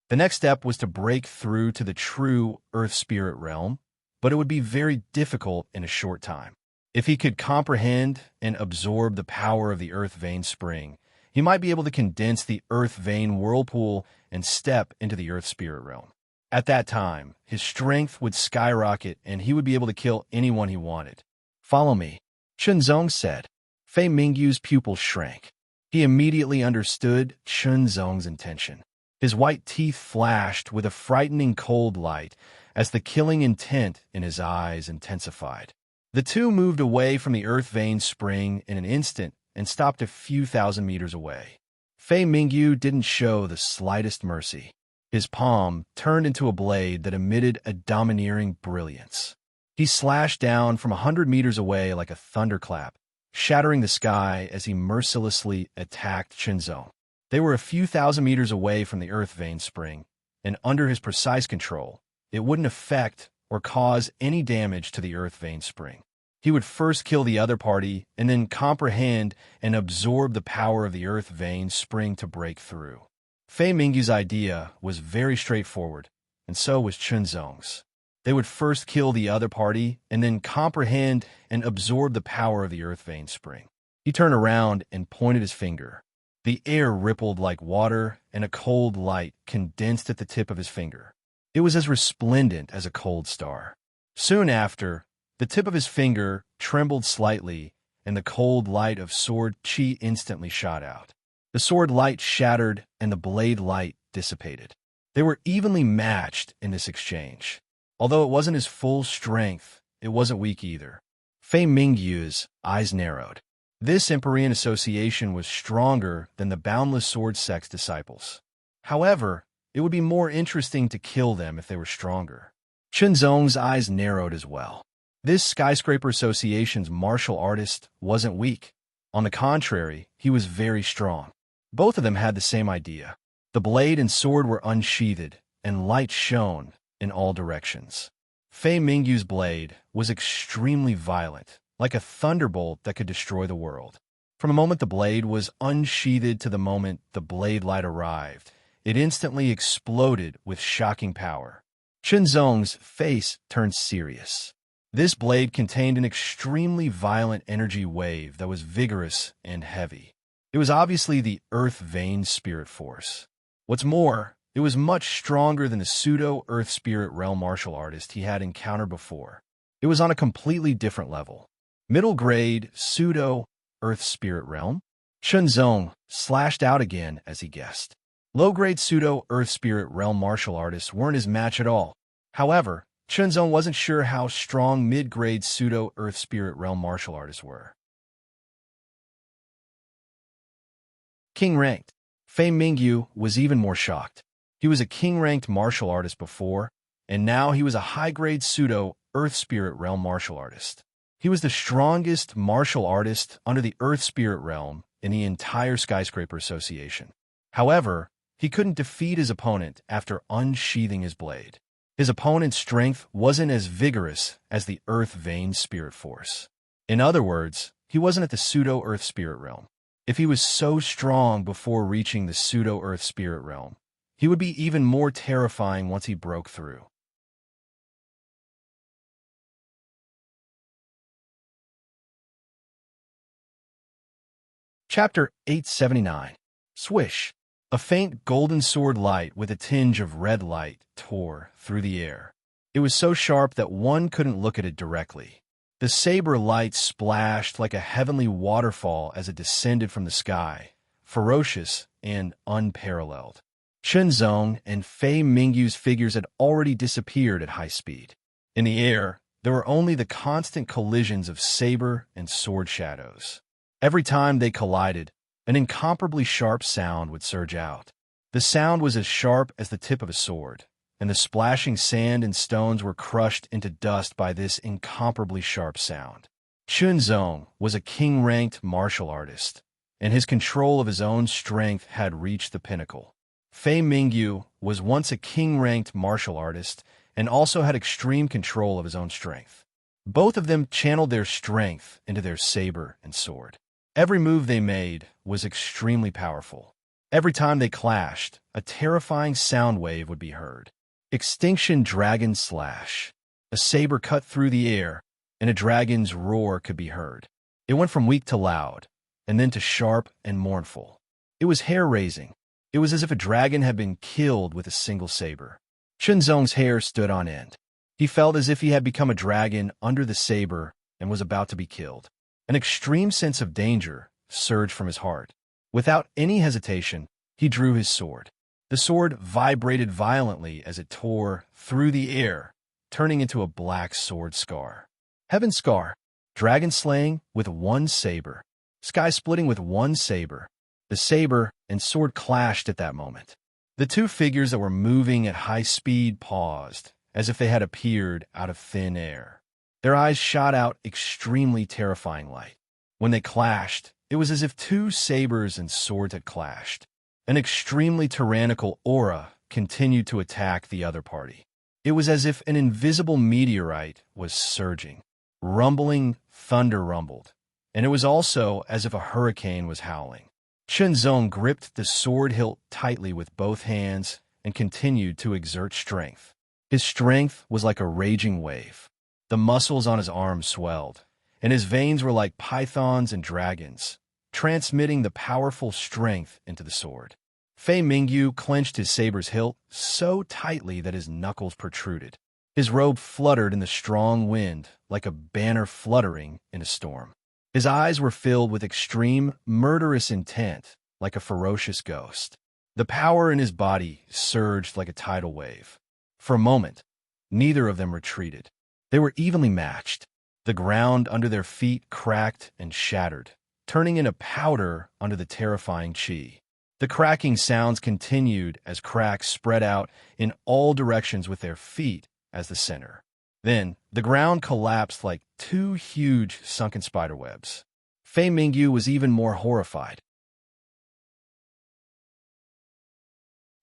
Speaker 1: The next step was to break through to the true earth spirit realm, but it would be very difficult in a short time. If he could comprehend and absorb the power of the earth vein spring, he might be able to condense the earth vein whirlpool and step into the earth spirit realm. At that time, his strength would skyrocket and he would be able to kill anyone he wanted. Follow me, Qinzong said. Fei Mingyu's pupils shrank. He immediately understood Chen Zong's intention. His white teeth flashed with a frightening cold light as the killing intent in his eyes intensified. The two moved away from the earth vein spring in an instant and stopped a few thousand meters away. Fei Mingyu didn't show the slightest mercy. His palm turned into a blade that emitted a domineering brilliance. He slashed down from 100 meters away like a thunderclap, shattering the sky as he mercilessly attacked Qinzong. They were a few thousand meters away from the earth vein spring, and under his precise control, it wouldn't affect or cause any damage to the earth vein spring. He would first kill the other party and then comprehend and absorb the power of the earth vein spring to break through. Fei Mingyu's idea was very straightforward, and so was Qinzong's. They would first kill the other party and then comprehend and absorb the power of the earth vein spring. He turned around and pointed his finger. The air rippled like water, and a cold light condensed at the tip of his finger. It was as resplendent as a cold star. Soon after, the tip of his finger trembled slightly, and the cold light of sword qi instantly shot out. The sword light shattered, and the blade light dissipated. They were evenly matched in this exchange. Although it wasn't his full strength, it wasn't weak either. Fei Mingyu's eyes narrowed. This Empyrean association was stronger than the Boundless Sword Sect's disciples. However, it would be more interesting to kill them if they were stronger. Qinzong's eyes narrowed as well. This Skyscraper Association's martial artist wasn't weak. On the contrary, he was very strong. Both of them had the same idea. The blade and sword were unsheathed, and light shone in all directions. Fei Mingyu's blade was extremely violent, like a thunderbolt that could destroy the world. From the moment the blade was unsheathed to the moment the blade light arrived, it instantly exploded with shocking power. Qinzong's face turned serious. This blade contained an extremely violent energy wave that was vigorous and heavy. It was obviously the Earth Vein Spirit Force. What's more, it was much stronger than the pseudo-Earth Spirit Realm martial artist he had encountered before. It was on a completely different level. Middle-grade pseudo-Earth Spirit Realm? Qinzong slashed out again as he guessed. Low-grade pseudo-Earth Spirit Realm martial artists weren't his match at all. However, Qinzong wasn't sure how strong mid-grade pseudo-Earth Spirit Realm martial artists were. King-ranked. Fei Mingyu was even more shocked. He was a king-ranked martial artist before, and now he was a high-grade pseudo-Earth Spirit Realm martial artist. He was the strongest martial artist under the Earth Spirit Realm in the entire Skyscraper Association. However, he couldn't defeat his opponent after unsheathing his blade. His opponent's strength wasn't as vigorous as the Earth Vein Spirit Force. In other words, he wasn't at the pseudo-Earth Spirit Realm. If he was so strong before reaching the pseudo-Earth Spirit Realm, he would be even more terrifying once he broke through. Chapter 879. Swish. A faint golden sword light with a tinge of red light tore through the air. It was so sharp that one couldn't look at it directly. The saber light splashed like a heavenly waterfall as it descended from the sky, ferocious and unparalleled. Qinzong and Fei Mingyu's figures had already disappeared at high speed. In the air, there were only the constant collisions of saber and sword shadows. Every time they collided, an incomparably sharp sound would surge out. The sound was as sharp as the tip of a sword, and the splashing sand and stones were crushed into dust by this incomparably sharp sound. Qinzong was a king-ranked martial artist, and his control of his own strength had reached the pinnacle. Fei Mingyu was once a king-ranked martial artist and also had extreme control of his own strength. Both of them channeled their strength into their saber and sword. Every move they made was extremely powerful. Every time they clashed, a terrifying sound wave would be heard. Extinction Dragon Slash. A saber cut through the air, and a dragon's roar could be heard. It went from weak to loud, and then to sharp and mournful. It was hair-raising. It was as if a dragon had been killed with a single saber. Qinzong's hair stood on end. He felt as if he had become a dragon under the saber and was about to be killed. An extreme sense of danger surged from his heart. Without any hesitation, he drew his sword. The sword vibrated violently as it tore through the air, turning into a black sword scar. Heaven scar, dragon slaying with one saber, sky splitting with one saber. The saber and sword clashed at that moment. The two figures that were moving at high speed paused, as if they had appeared out of thin air. Their eyes shot out extremely terrifying light. When they clashed, it was as if two sabers and swords had clashed. An extremely tyrannical aura continued to attack the other party. It was as if an invisible meteorite was surging. Rumbling thunder rumbled, and it was also as if a hurricane was howling. Chenzong gripped the sword hilt tightly with both hands and continued to exert strength. His strength was like a raging wave. The muscles on his arms swelled, and his veins were like pythons and dragons, transmitting the powerful strength into the sword. Fei Mingyu clenched his saber's hilt so tightly that his knuckles protruded. His robe fluttered in the strong wind like a banner fluttering in a storm. His eyes were filled with extreme, murderous intent, like a ferocious ghost. The power in his body surged like a tidal wave. For a moment, neither of them retreated. They were evenly matched. The ground under their feet cracked and shattered, turning into powder under the terrifying chi. The cracking sounds continued as cracks spread out in all directions with their feet as the center. Then, the ground collapsed like two huge sunken spiderwebs. Fei Mingyu was even more horrified.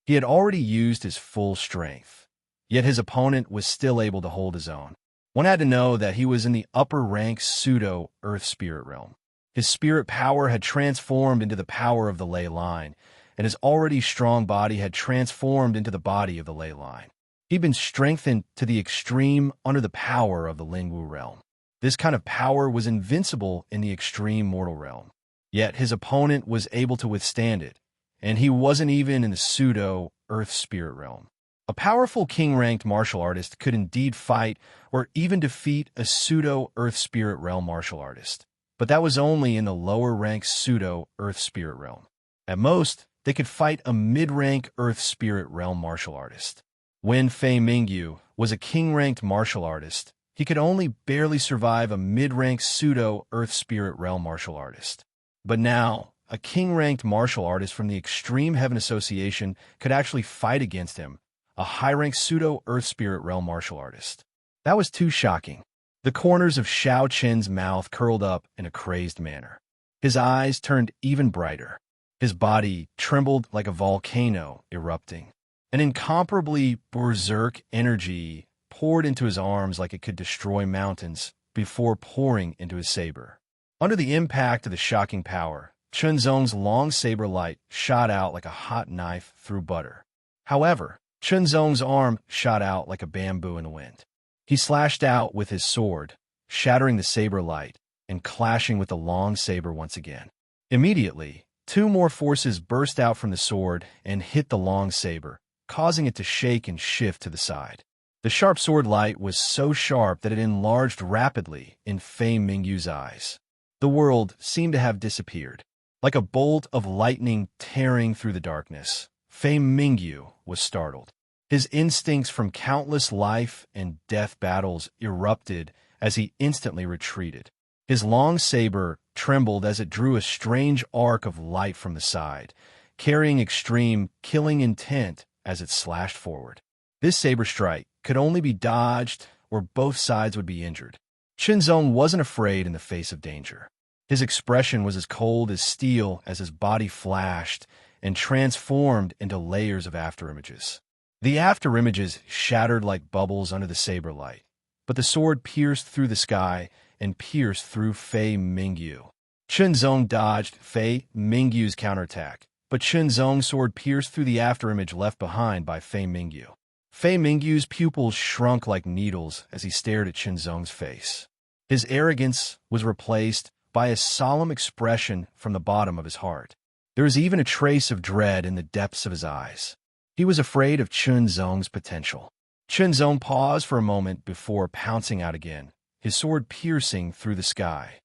Speaker 1: He had already used his full strength, yet his opponent was still able to hold his own. One had to know that he was in the upper-rank pseudo-earth spirit realm. His spirit power had transformed into the power of the ley line, and his already strong body had transformed into the body of the ley line. He'd been strengthened to the extreme under the power of the Lingwu realm. This kind of power was invincible in the extreme mortal realm. Yet his opponent was able to withstand it, and he wasn't even in the pseudo-earth spirit realm. A powerful king-ranked martial artist could indeed fight or even defeat a pseudo-earth spirit realm martial artist, but that was only in the lower-rank pseudo-earth spirit realm. At most, they could fight a mid-rank earth spirit realm martial artist. When Fei Mingyu was a king-ranked martial artist, he could only barely survive a mid-rank pseudo-earth spirit realm martial artist. But now, a king-ranked martial artist from the Extreme Heaven Association could actually fight against him, a high-rank pseudo-earth spirit realm martial artist. That was too shocking. The corners of Xiao Qin's mouth curled up in a crazed manner. His eyes turned even brighter. His body trembled like a volcano erupting. An incomparably berserk energy poured into his arms like it could destroy mountains before pouring into his saber. Under the impact of the shocking power, Chenzong's long saber light shot out like a hot knife through butter. However, Chenzong's arm shot out like a bamboo in the wind. He slashed out with his sword, shattering the saber light and clashing with the long saber once again. Immediately, two more forces burst out from the sword and hit the long saber, causing it to shake and shift to the side. The sharp sword light was so sharp that it enlarged rapidly in Fei Mingyu's eyes. The world seemed to have disappeared. Like a bolt of lightning tearing through the darkness, Fei Mingyu was startled. His instincts from countless life and death battles erupted as he instantly retreated. His long saber trembled as it drew a strange arc of light from the side, carrying extreme, killing intent as it slashed forward. This saber strike could only be dodged or both sides would be injured. Chenzong wasn't afraid in the face of danger. His expression was as cold as steel as his body flashed and transformed into layers of afterimages. The afterimages shattered like bubbles under the saber light, but the sword pierced through the sky and pierced through Fei Mingyu. Chenzong dodged Fei Mingyu's counterattack, but Chenzong's sword pierced through the afterimage left behind by Fei Mingyu. Fei Mingyu's pupils shrunk like needles as he stared at Chenzong's face. His arrogance was replaced by a solemn expression from the bottom of his heart. There was even a trace of dread in the depths of his eyes. He was afraid of Chenzong's potential. Chenzong paused for a moment before pouncing out again, his sword piercing through the sky.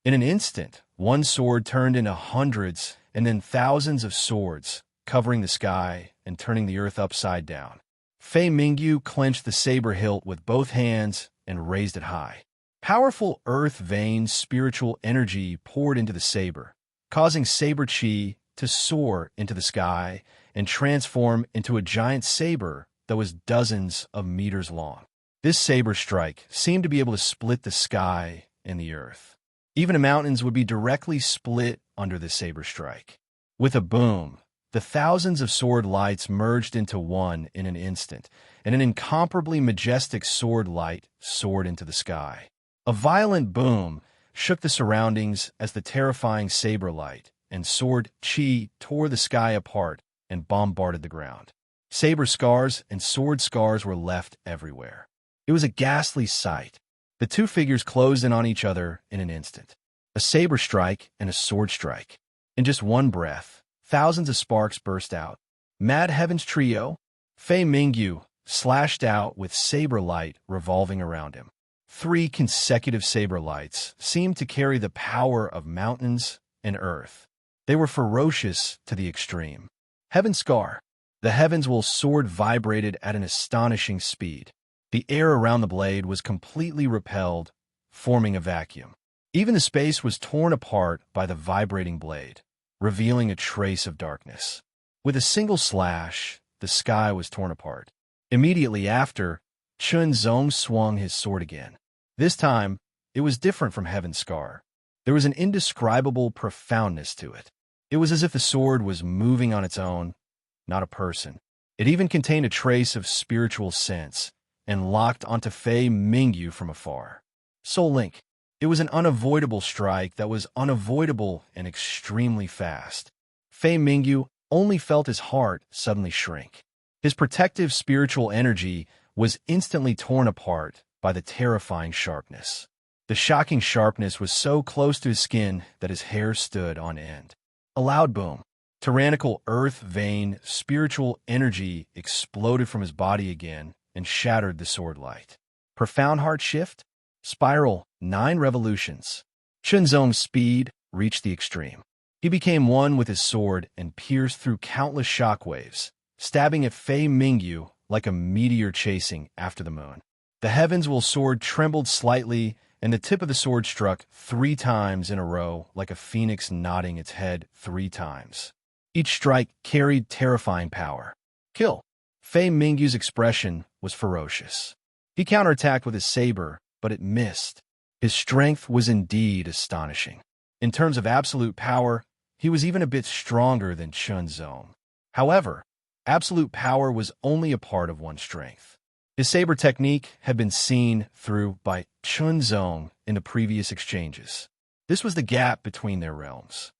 Speaker 1: In an instant, one sword turned into hundreds and then thousands of swords, covering the sky and turning the earth upside down. Fei Mingyu clenched the saber hilt with both hands and raised it high. Powerful earth-vein spiritual energy poured into the saber, causing saber chi to soar into the sky and transform into a giant saber that was dozens of meters long. This saber strike seemed to be able to split the sky and the earth. Even mountains would be directly split under the saber strike. With a boom, the thousands of sword lights merged into one in an instant, and an incomparably majestic sword light soared into the sky. A violent boom shook the surroundings as the terrifying saber light and sword chi tore the sky apart and bombarded the ground. Saber scars and sword scars were left everywhere. It was a ghastly sight. The two figures closed in on each other in an instant. A saber strike and a sword strike. In just one breath, thousands of sparks burst out. Mad Heaven's trio, Fei Mingyu, slashed out with saber light revolving around him. 3 consecutive saber lights seemed to carry the power of mountains and earth. They were ferocious to the extreme. Heaven Scar. The heavens' sword vibrated at an astonishing speed. The air around the blade was completely repelled, forming a vacuum. Even the space was torn apart by the vibrating blade, revealing a trace of darkness. With a single slash, the sky was torn apart. Immediately after, Chun Zong swung his sword again. This time, it was different from Heaven's Scar. There was an indescribable profoundness to it. It was as if the sword was moving on its own, not a person. It even contained a trace of spiritual sense, and locked onto Fei Mingyu from afar. Soul Link. It was an unavoidable strike that was unavoidable and extremely fast. Fei Mingyu only felt his heart suddenly shrink. His protective spiritual energy was instantly torn apart by the terrifying sharpness. The shocking sharpness was so close to his skin that his hair stood on end. A loud boom. Tyrannical earth-vein spiritual energy exploded from his body again and shattered the sword light. Profound heart shift. Spiral 9 revolutions. Chunzong's speed reached the extreme. He became one with his sword and pierced through countless shockwaves, stabbing at Fei Mingyu like a meteor chasing after the moon. The heavens' sword trembled slightly, and the tip of the sword struck 3 times in a row like a phoenix nodding its head 3 times. Each strike carried terrifying power. Kill. Fei Mingyu's expression was ferocious. He counterattacked with his saber, but it missed. His strength was indeed astonishing. In terms of absolute power, he was even a bit stronger than Chun Zong. However, absolute power was only a part of one's strength. His saber technique had been seen through by Chun Zong in the previous exchanges. This was the gap between their realms.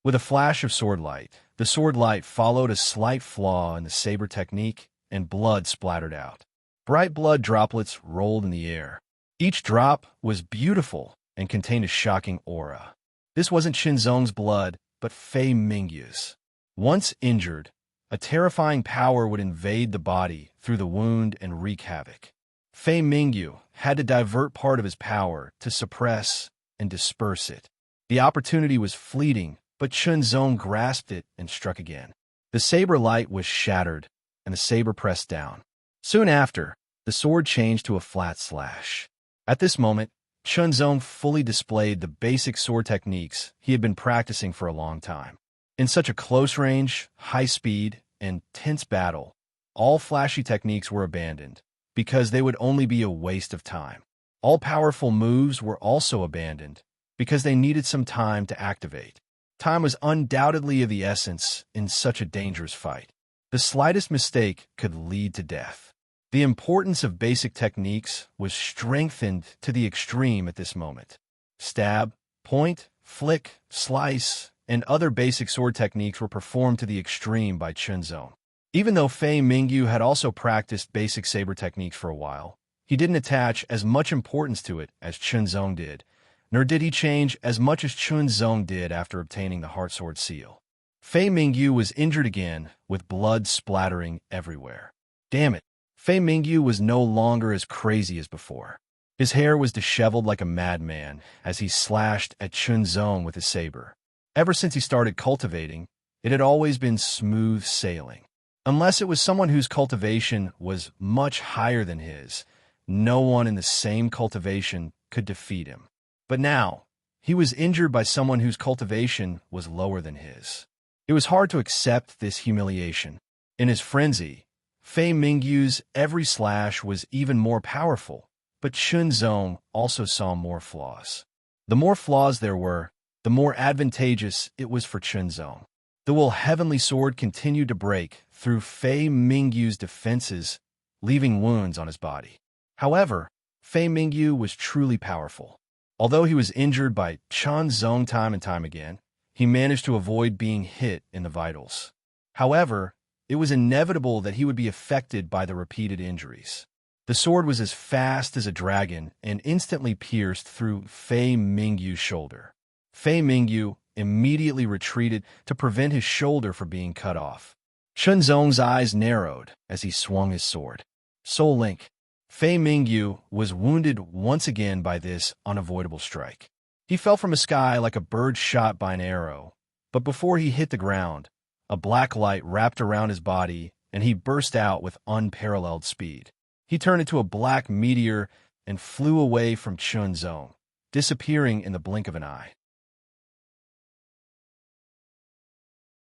Speaker 1: With a flash of sword light, the sword light followed a slight flaw in the saber technique, and blood splattered out. Bright blood droplets rolled in the air. Each drop was beautiful and contained a shocking aura. This wasn't Shinzong's blood, but Fei Mingyu's. Once injured, a terrifying power would invade the body through the wound and wreak havoc. Fei Mingyu had to divert part of his power to suppress and disperse it. The opportunity was fleeting, but Chun Zong grasped it and struck again. The saber light was shattered, and the saber pressed down. Soon after, the sword changed to a flat slash. At this moment, Chun Zong fully displayed the basic sword techniques he had been practicing for a long time. In such a close range, high speed, and tense battle, all flashy techniques were abandoned, because they would only be a waste of time. All powerful moves were also abandoned, because they needed some time to activate. Time was undoubtedly of the essence in such a dangerous fight. The slightest mistake could lead to death. The importance of basic techniques was strengthened to the extreme at this moment. Stab, point, flick, slice, and other basic sword techniques were performed to the extreme by Chun Zong. Even though Fei Mingyu had also practiced basic saber techniques for a while, he didn't attach as much importance to it as Chun Zong did, nor did he change as much as Chun Zong did after obtaining the Heart Sword seal. Fei Mingyu was injured again, with blood splattering everywhere. Damn it, Fei Mingyu was no longer as crazy as before. His hair was disheveled like a madman as he slashed at Chun Zong with his saber. Ever since he started cultivating, it had always been smooth sailing. Unless it was someone whose cultivation was much higher than his, no one in the same cultivation could defeat him. But now, he was injured by someone whose cultivation was lower than his. It was hard to accept this humiliation. In his frenzy, Fei Mingyu's every slash was even more powerful, but Chun Zong also saw more flaws. The more flaws there were, the more advantageous it was for Chun Zong. The Will Heavenly Sword continued to break through Fei Mingyu's defenses, leaving wounds on his body. However, Fei Mingyu was truly powerful. Although he was injured by Chun Zong time and time again, he managed to avoid being hit in the vitals. However, it was inevitable that he would be affected by the repeated injuries. The sword was as fast as a dragon and instantly pierced through Fei Mingyu's shoulder. Fei Mingyu immediately retreated to prevent his shoulder from being cut off. Chun Zong's eyes narrowed as he swung his sword. Soul Link. Fei Mingyu was wounded once again by this unavoidable strike. He fell from the sky like a bird shot by an arrow, but before he hit the ground, a black light wrapped around his body and he burst out with unparalleled speed. He turned into a black meteor and flew away from Chun Zong, disappearing in the blink of an eye.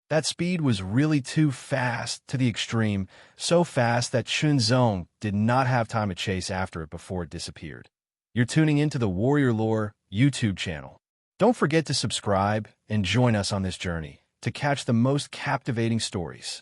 Speaker 1: That speed was really too fast to the extreme, so fast that Chun Zong did not have time to chase after it before it disappeared. You're tuning into the Warrior Lore YouTube channel. Don't forget to subscribe and join us on this journey to catch the most captivating stories.